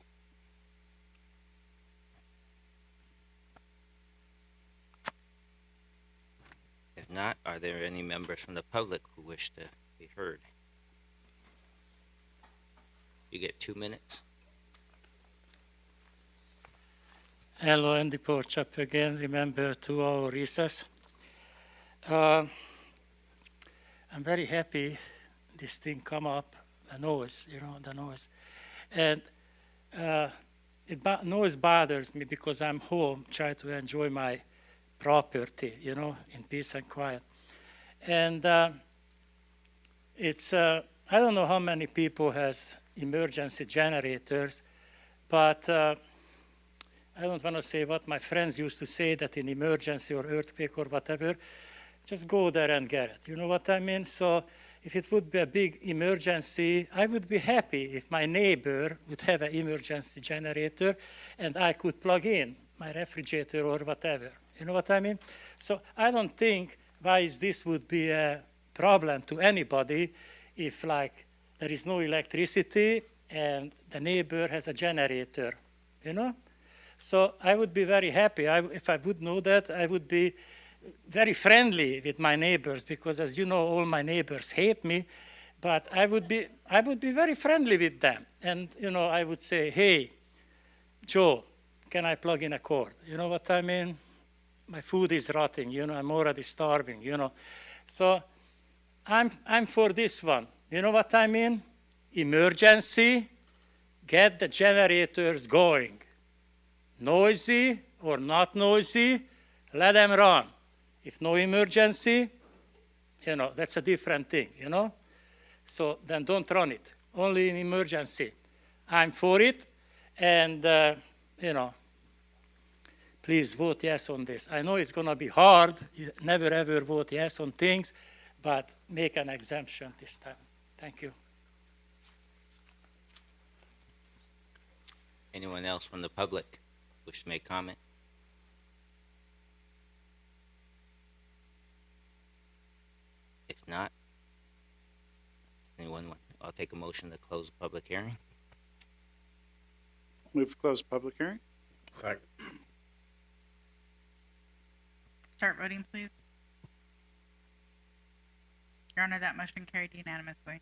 If not, are there any members from the public who wish to be heard? You get 2 minutes. Hello, Andy Porchap again. Remember 2 hour recess. I'm very happy this thing come up, the noise, the noise. And noise bothers me because I'm home, try to enjoy my property, in peace and quiet. And it's, I don't know how many people has emergency generators, but I don't want to say what my friends used to say, that in emergency or earthquake or whatever, just go there and get it. You know what I mean? So if it would be a big emergency, I would be happy if my neighbor would have an emergency generator and I could plug in my refrigerator or whatever. You know what I mean? So I don't think why this would be a problem to anybody if, like, there is no electricity and the neighbor has a generator, So I would be very happy. If I would know that, I would be very friendly with my neighbors, because, as you know, all my neighbors hate me, but I would be very friendly with them. And, I would say, hey, Joe, can I plug in a cord? You know what I mean? My food is rotting, I'm already starving, So I'm for this one. You know what I mean? Emergency, get the generators going. Noisy or not noisy, let them run. If no emergency, that's a different thing, So then don't run it, only in emergency. I'm for it, and, please vote yes on this. I know it's going to be hard. You never ever vote yes on things, but make an exemption this time. Thank you. Anyone else from the public wish to make comment? If not, I'll take a motion to close the public hearing. Move to close public hearing. Second. Start voting, please. Your Honor, that motion carried unanimously.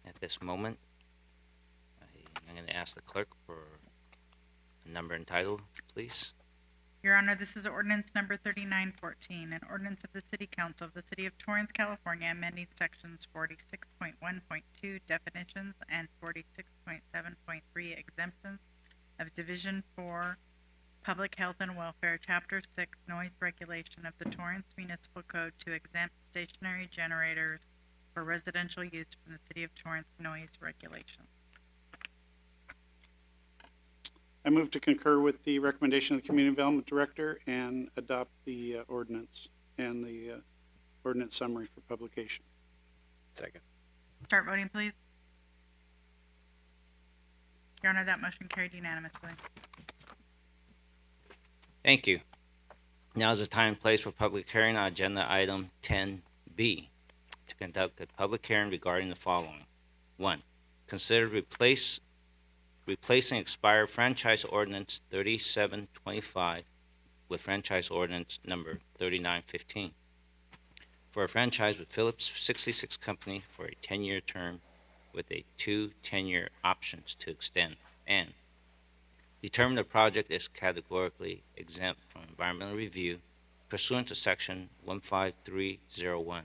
At this moment, I'm going to ask the clerk for a number and title, please. Your Honor, this is ordinance number 3914, an ordinance of the City Council of the City of Torrance, California, amending sections 46.1.2 definitions and 46.7.3 exemptions of Division 4 Public Health and Welfare, Chapter 6 Noise Regulation of the Torrance Municipal Code to exempt stationary generators for residential use from the City of Torrance noise regulation. I move to concur with the recommendation of the Community Development Director and adopt the ordinance and the ordinance summary for publication. Second. Start voting, please. Your Honor, that motion carried unanimously. Thank you. Now is the time and place for public hearing on agenda item 10B. To conduct a public hearing regarding the following. 1. Consider replacing expired franchise ordinance 3725 with franchise ordinance number 3915 for a franchise with Phillips 66 Company for a 10-year term with a 2 10-year options to extend, and determine the project is categorically exempt from environmental review pursuant to section 15301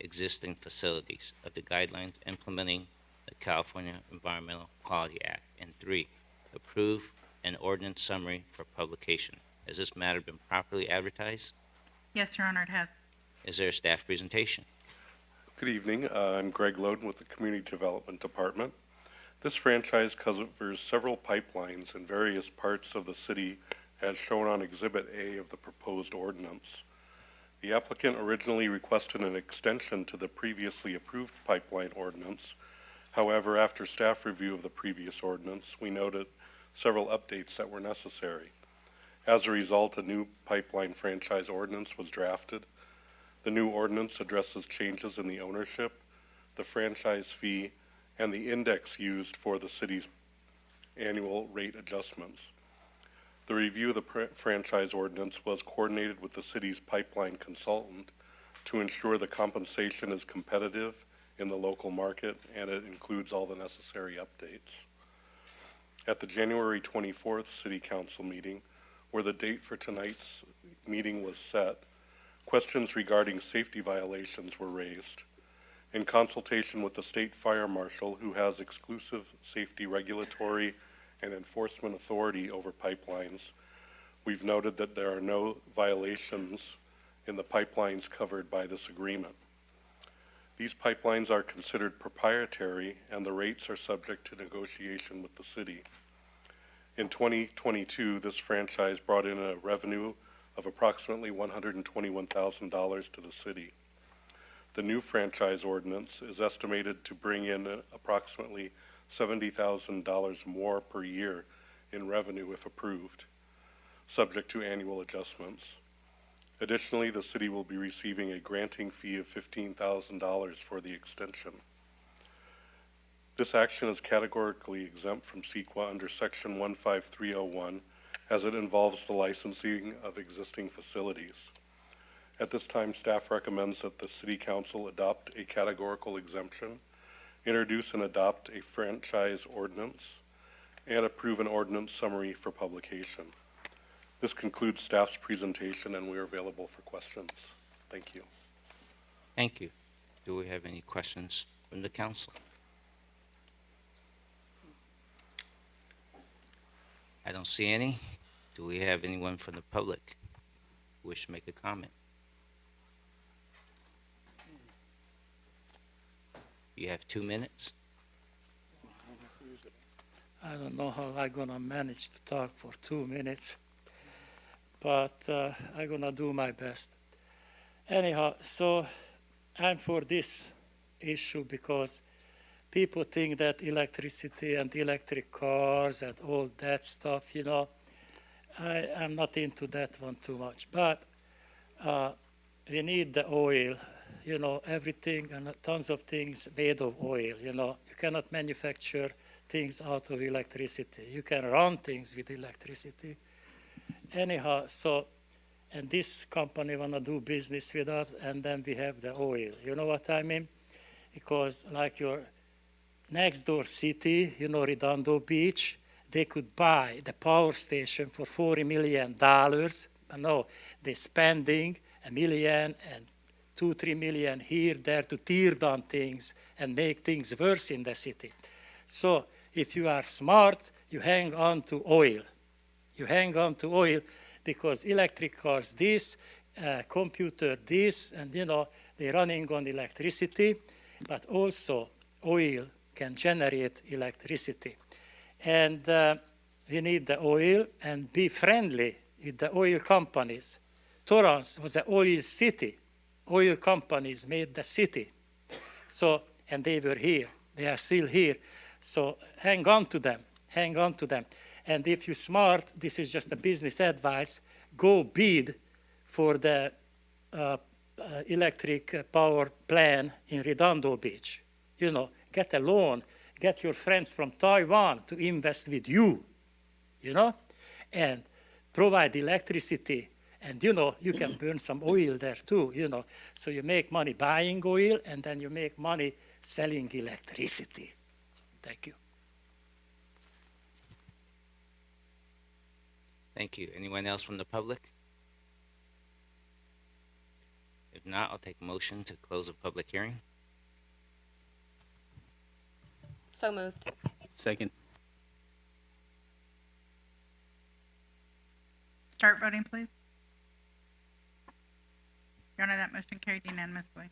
existing facilities of the guidelines implementing the California Environmental Quality Act, and 3, approve an ordinance summary for publication. Has this matter been properly advertised? Yes, Your Honor, it has. Is there a staff presentation? Good evening. I'm Greg Loden with the Community Development Department. This franchise covers several pipelines in various parts of the city as shown on Exhibit A of the proposed ordinance. The applicant originally requested an extension to the previously approved pipeline ordinance. However, after staff review of the previous ordinance, we noted several updates that were necessary. As a result, a new pipeline franchise ordinance was drafted. The new ordinance addresses changes in the ownership, the franchise fee, and the index used for the city's annual rate adjustments. The review of the franchise ordinance was coordinated with the city's pipeline consultant to ensure the compensation is competitive in the local market and it includes all the necessary updates. At the January 24th City Council meeting, where the date for tonight's meeting was set, questions regarding safety violations were raised. In consultation with the State Fire Marshal, who has exclusive safety regulatory and enforcement authority over pipelines, we've noted that there are no violations in the pipelines covered by this agreement. These pipelines are considered proprietary and the rates are subject to negotiation with the city. In 2022, this franchise brought in a revenue of approximately $121,000 to the city. The new franchise ordinance is estimated to bring in approximately $70,000 more per year in revenue if approved, subject to annual adjustments. Additionally, the city will be receiving a granting fee of $15,000 for the extension. This action is categorically exempt from CEQA under Section 15301 as it involves the licensing of existing facilities. At this time, staff recommends that the City Council adopt a categorical exemption, introduce and adopt a franchise ordinance, and approve an ordinance summary for publication. This concludes staff's presentation and we are available for questions. Thank you. Thank you. Do we have any questions from the council? I don't see any. Do we have anyone from the public who wish to make a comment? You have 2 minutes. I don't know how I'm gonna manage to talk for 2 minutes, but I'm gonna do my best. Anyhow, so I'm for this issue because people think that electricity and electric cars and all that stuff, you know, I'm not into that one too much. But we need the oil, you know, everything and tons of things made of oil, you know. You cannot manufacture things out of electricity. You can run things with electricity. Anyhow, so, and this company wanna do business with us, and then we have the oil. You know what I mean? Because like your next door city, you know, Redondo Beach, they could buy the power station for $40 million. No, they're spending $1 million and 2-3 million here, there to tear down things and make things worse in the city. So if you are smart, you hang on to oil. You hang on to oil because electric cars this, computer this, and you know, they're running on electricity, but also oil can generate electricity. And we need the oil and be friendly with the oil companies. Torrance was an oil city. Oil companies made the city. So, and they were here. They are still here. So hang on to them. Hang on to them. And if you're smart, this is just a business advice, go bid for the electric power plant in Redondo Beach. You know, get a loan, get your friends from Taiwan to invest with you, you know, and provide electricity. And, you know, you can burn some oil there too, you know. So you make money buying oil, and then you make money selling electricity. Thank you. Thank you. Anyone else from the public? If not, I'll take a motion to close the public hearing. So moved. Second. Start voting, please. Your Honor, that motion carried unanimously.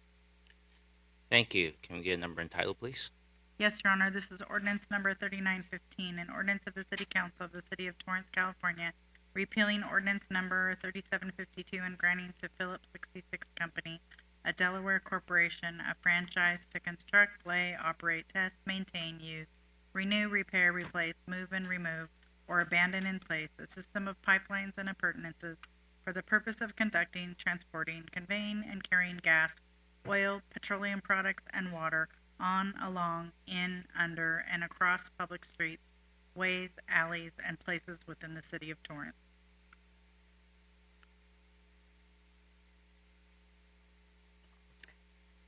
Thank you. Can we get a number and title, please? Yes, Your Honor, this is ordinance number 3915, an ordinance of the City Council of the City of Torrance, California, repealing ordinance number 3752 and granting to Phillips 66 Company, a Delaware corporation, a franchise to construct, lay, operate, test, maintain, use, renew, repair, replace, move and remove, or abandon in place a system of pipelines and appurtenances for the purpose of conducting, transporting, conveying, and carrying gas, oil, petroleum products, and water on, along, in, under, and across public streets, ways, alleys, and places within the City of Torrance.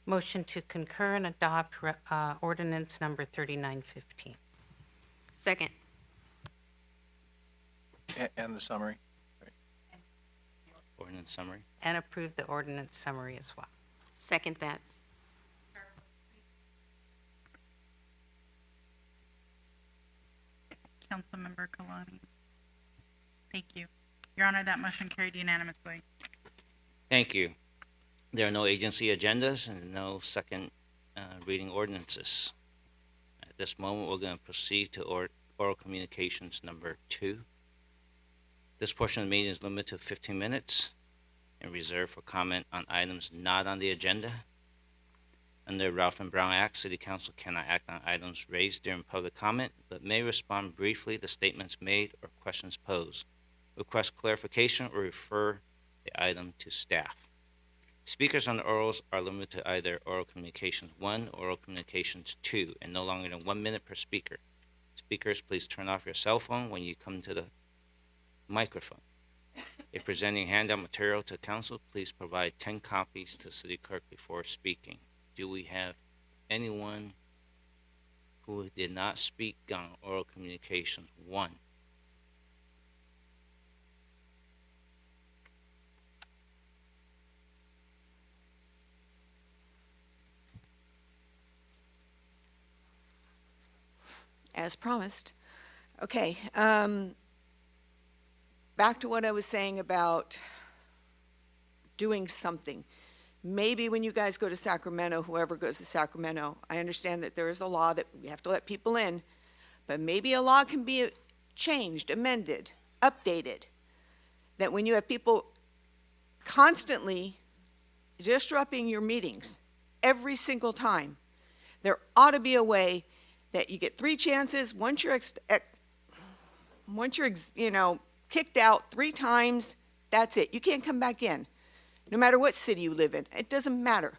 Motion to concur and adopt ordinance number 3915. Second. And the summary. Ordinance summary. And approve the ordinance summary as well. Second that. Councilmember Kalani. Thank you. Your Honor, that motion carried unanimously. Thank you. There are no agency agendas and no second reading ordinances. At this moment, we're going to proceed to oral communications number 2. This portion of the meeting is limited to 15 minutes and reserved for comment on items not on the agenda. Under Ralph and Brown Act, City Council cannot act on items raised during public comment, but may respond briefly to statements made or questions posed, request clarification, or refer the item to staff. Speakers on the orals are limited to either oral communications 1 or oral communications 2, and no longer than 1 minute per speaker. Speakers, please turn off your cell phone when you come to the microphone. If presenting handout material to council, please provide 10 copies to City Clerk before speaking. Do we have anyone who did not speak on oral communications 1? as promised. Okay, back to what I was saying about doing something. Maybe when you guys go to Sacramento, whoever goes to Sacramento, I understand that there is a law that we have to let people in, but maybe a law can be changed, amended, updated, that when you have people constantly disrupting your meetings every single time, there ought to be a way that you get 3 chances. Once you're kicked out 3 times, that's it. You can't come back in, no matter what city you live in. It doesn't matter.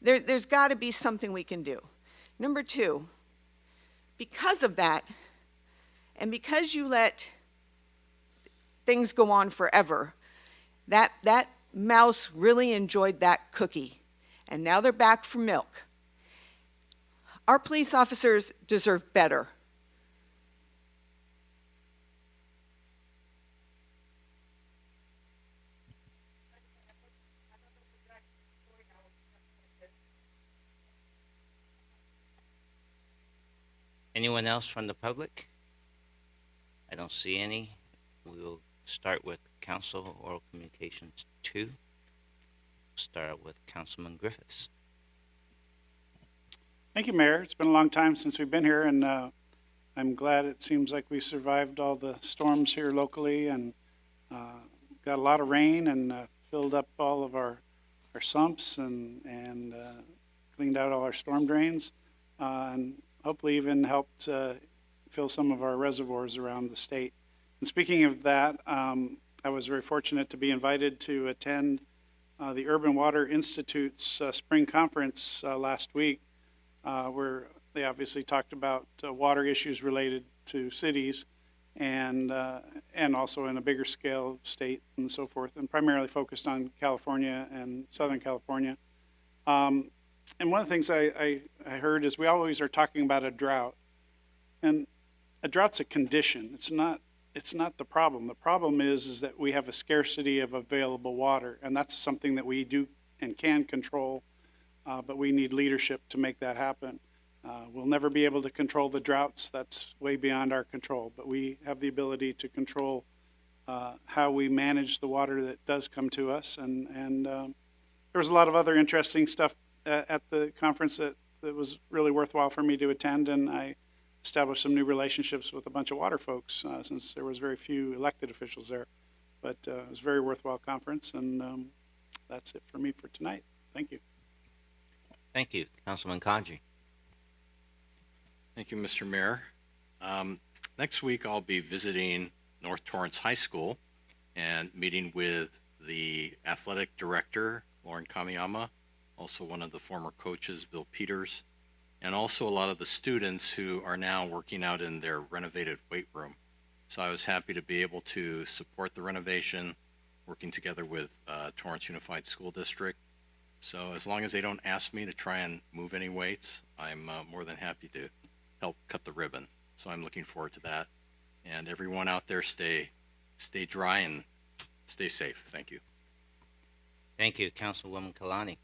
There's got to be something we can do. Number 2, because of that, and because you let things go on forever, that mouse really enjoyed that cookie, and now they're back for milk. Our police officers deserve better. Anyone else from the public? I don't see any. We will start with Council Oral Communications 2. Start with Councilman Griffiths. Thank you, Mayor. It's been a long time since we've been here, and I'm glad it seems like we survived all the storms here locally and got a lot of rain and filled up all of our sumps and cleaned out all our storm drains, and hopefully even helped fill some of our reservoirs around the state. And speaking of that, I was very fortunate to be invited to attend the Urban Water Institute's spring conference last week, where they obviously talked about water issues related to cities and also in a bigger scale, state and so forth, and primarily focused on California and Southern California. And one of the things I heard is we always are talking about a drought, and a drought's a condition. It's not the problem. The problem is that we have a scarcity of available water, and that's something that we do and can control, but we need leadership to make that happen. We'll never be able to control the droughts. That's way beyond our control, but we have the ability to control how we manage the water that does come to us. And there was a lot of other interesting stuff at the conference that was really worthwhile for me to attend, and I established some new relationships with a bunch of water folks since there was very few elected officials there. But it was a very worthwhile conference, and that's it for me for tonight. Thank you. Thank you. Councilman Kanji. Thank you, Mr. Mayor. Next week, I'll be visiting North Torrance High School and meeting with the athletic director, Lauren Kamiyama, also one of the former coaches, Bill Peters, and also a lot of the students who are now working out in their renovated weight room. So I was happy to be able to support the renovation, working together with Torrance Unified School District. So as long as they don't ask me to try and move any weights, I'm more than happy to help cut the ribbon. So I'm looking forward to that. And everyone out there, stay dry and stay safe. Thank you. Thank you. Councilwoman Kalani.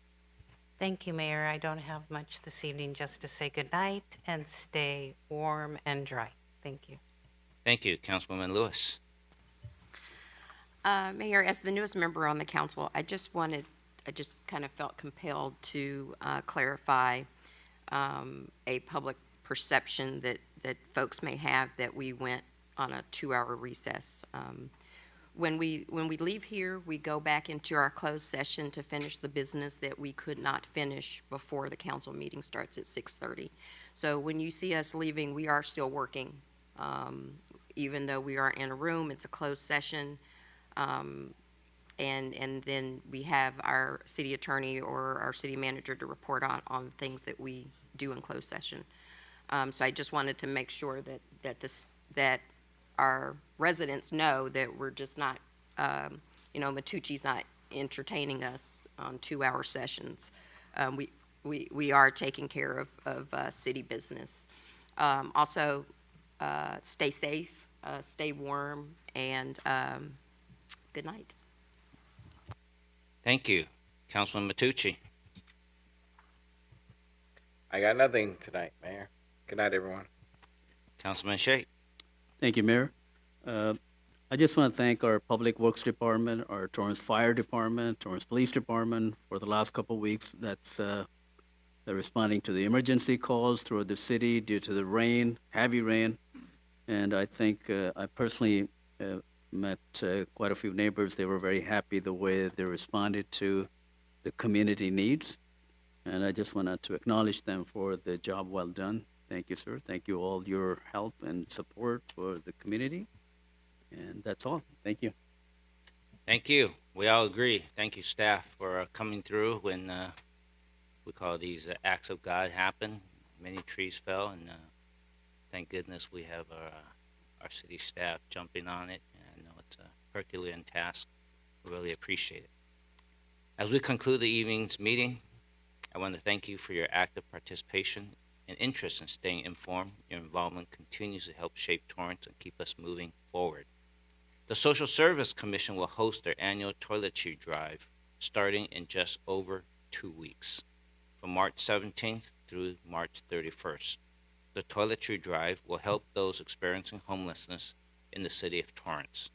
Thank you, Mayor. I don't have much this evening, just to say good night and stay warm and dry. Thank you. Thank you. Councilwoman Lewis. Mayor, as the newest member on the council, I just kind of felt compelled to clarify a public perception that folks may have that we went on a 2-hour recess. When we leave here, we go back into our closed session to finish the business that we could not finish before the council meeting starts at 6:30. So when you see us leaving, we are still working. Even though we are in a room, it's a closed session. And then we have our city attorney or our city manager to report on things that we do in closed session. So I just wanted to make sure that our residents know that we're just not, Matucci's not entertaining us on 2-hour sessions. We are taking care of city business. Also, stay safe, stay warm, and good night. Thank you. Councilman Matucci. I got nothing tonight, Mayor. Good night, everyone. Councilman Shea. Thank you, Mayor. I just want to thank our Public Works Department, our Torrance Fire Department, Torrance Police Department for the last couple of weeks. They're responding to the emergency calls throughout the city due to the rain, heavy rain. And I think I personally met quite a few neighbors. They were very happy the way they responded to the community needs. And I just wanted to acknowledge them for the job well done. Thank you, sir. Thank you all your help and support for the community. And that's all. Thank you. Thank you. We all agree. Thank you, staff, for coming through when we call these acts of God happen. Many trees fell, and thank goodness we have our city staff jumping on it. I know it's a Herculean task. We really appreciate it. As we conclude the evening's meeting, I want to thank you for your active participation and interest in staying informed. Your involvement continues to help shape Torrance and keep us moving forward. The Social Service Commission will host their annual toiletry drive starting in just over 2 weeks, from March 17th through March 31st. The toiletry drive will help those experiencing homelessness in the city of Torrance.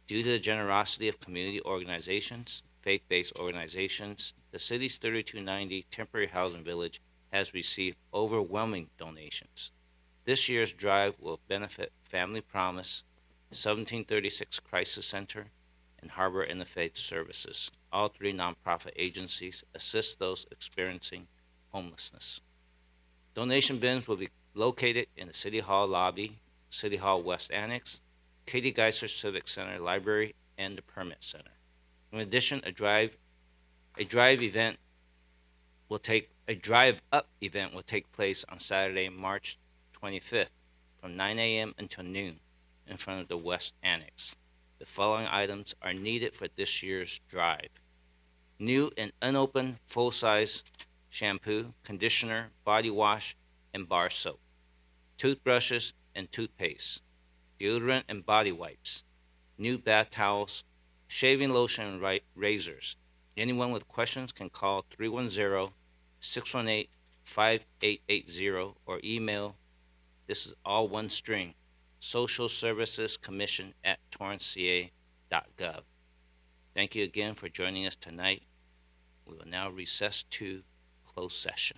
Due to the generosity of community organizations, faith-based organizations, the city's 3290 temporary housing village has received overwhelming donations. This year's drive will benefit Family Promise, 1736 Crisis Center, and Harbor Interfaith Services. All three nonprofit agencies assist those experiencing homelessness. Donation bins will be located in the City Hall lobby, City Hall West Annex, Katie Geiser Civic Center Library, and the Permit Center. In addition, a drive-up event will take place on Saturday, March 25th, from 9 a.m. until noon, in front of the West Annex. The following items are needed for this year's drive: new and unopened full-size shampoo, conditioner, body wash, and bar soap, toothbrushes and toothpaste, deodorant and body wipes, new bath towels, shaving lotion and razors. Anyone with questions can call 310-618-5880 or email, this is all one string, Social Services Commission at torranceca.gov. Thank you again for joining us tonight. We will now recess to closed session.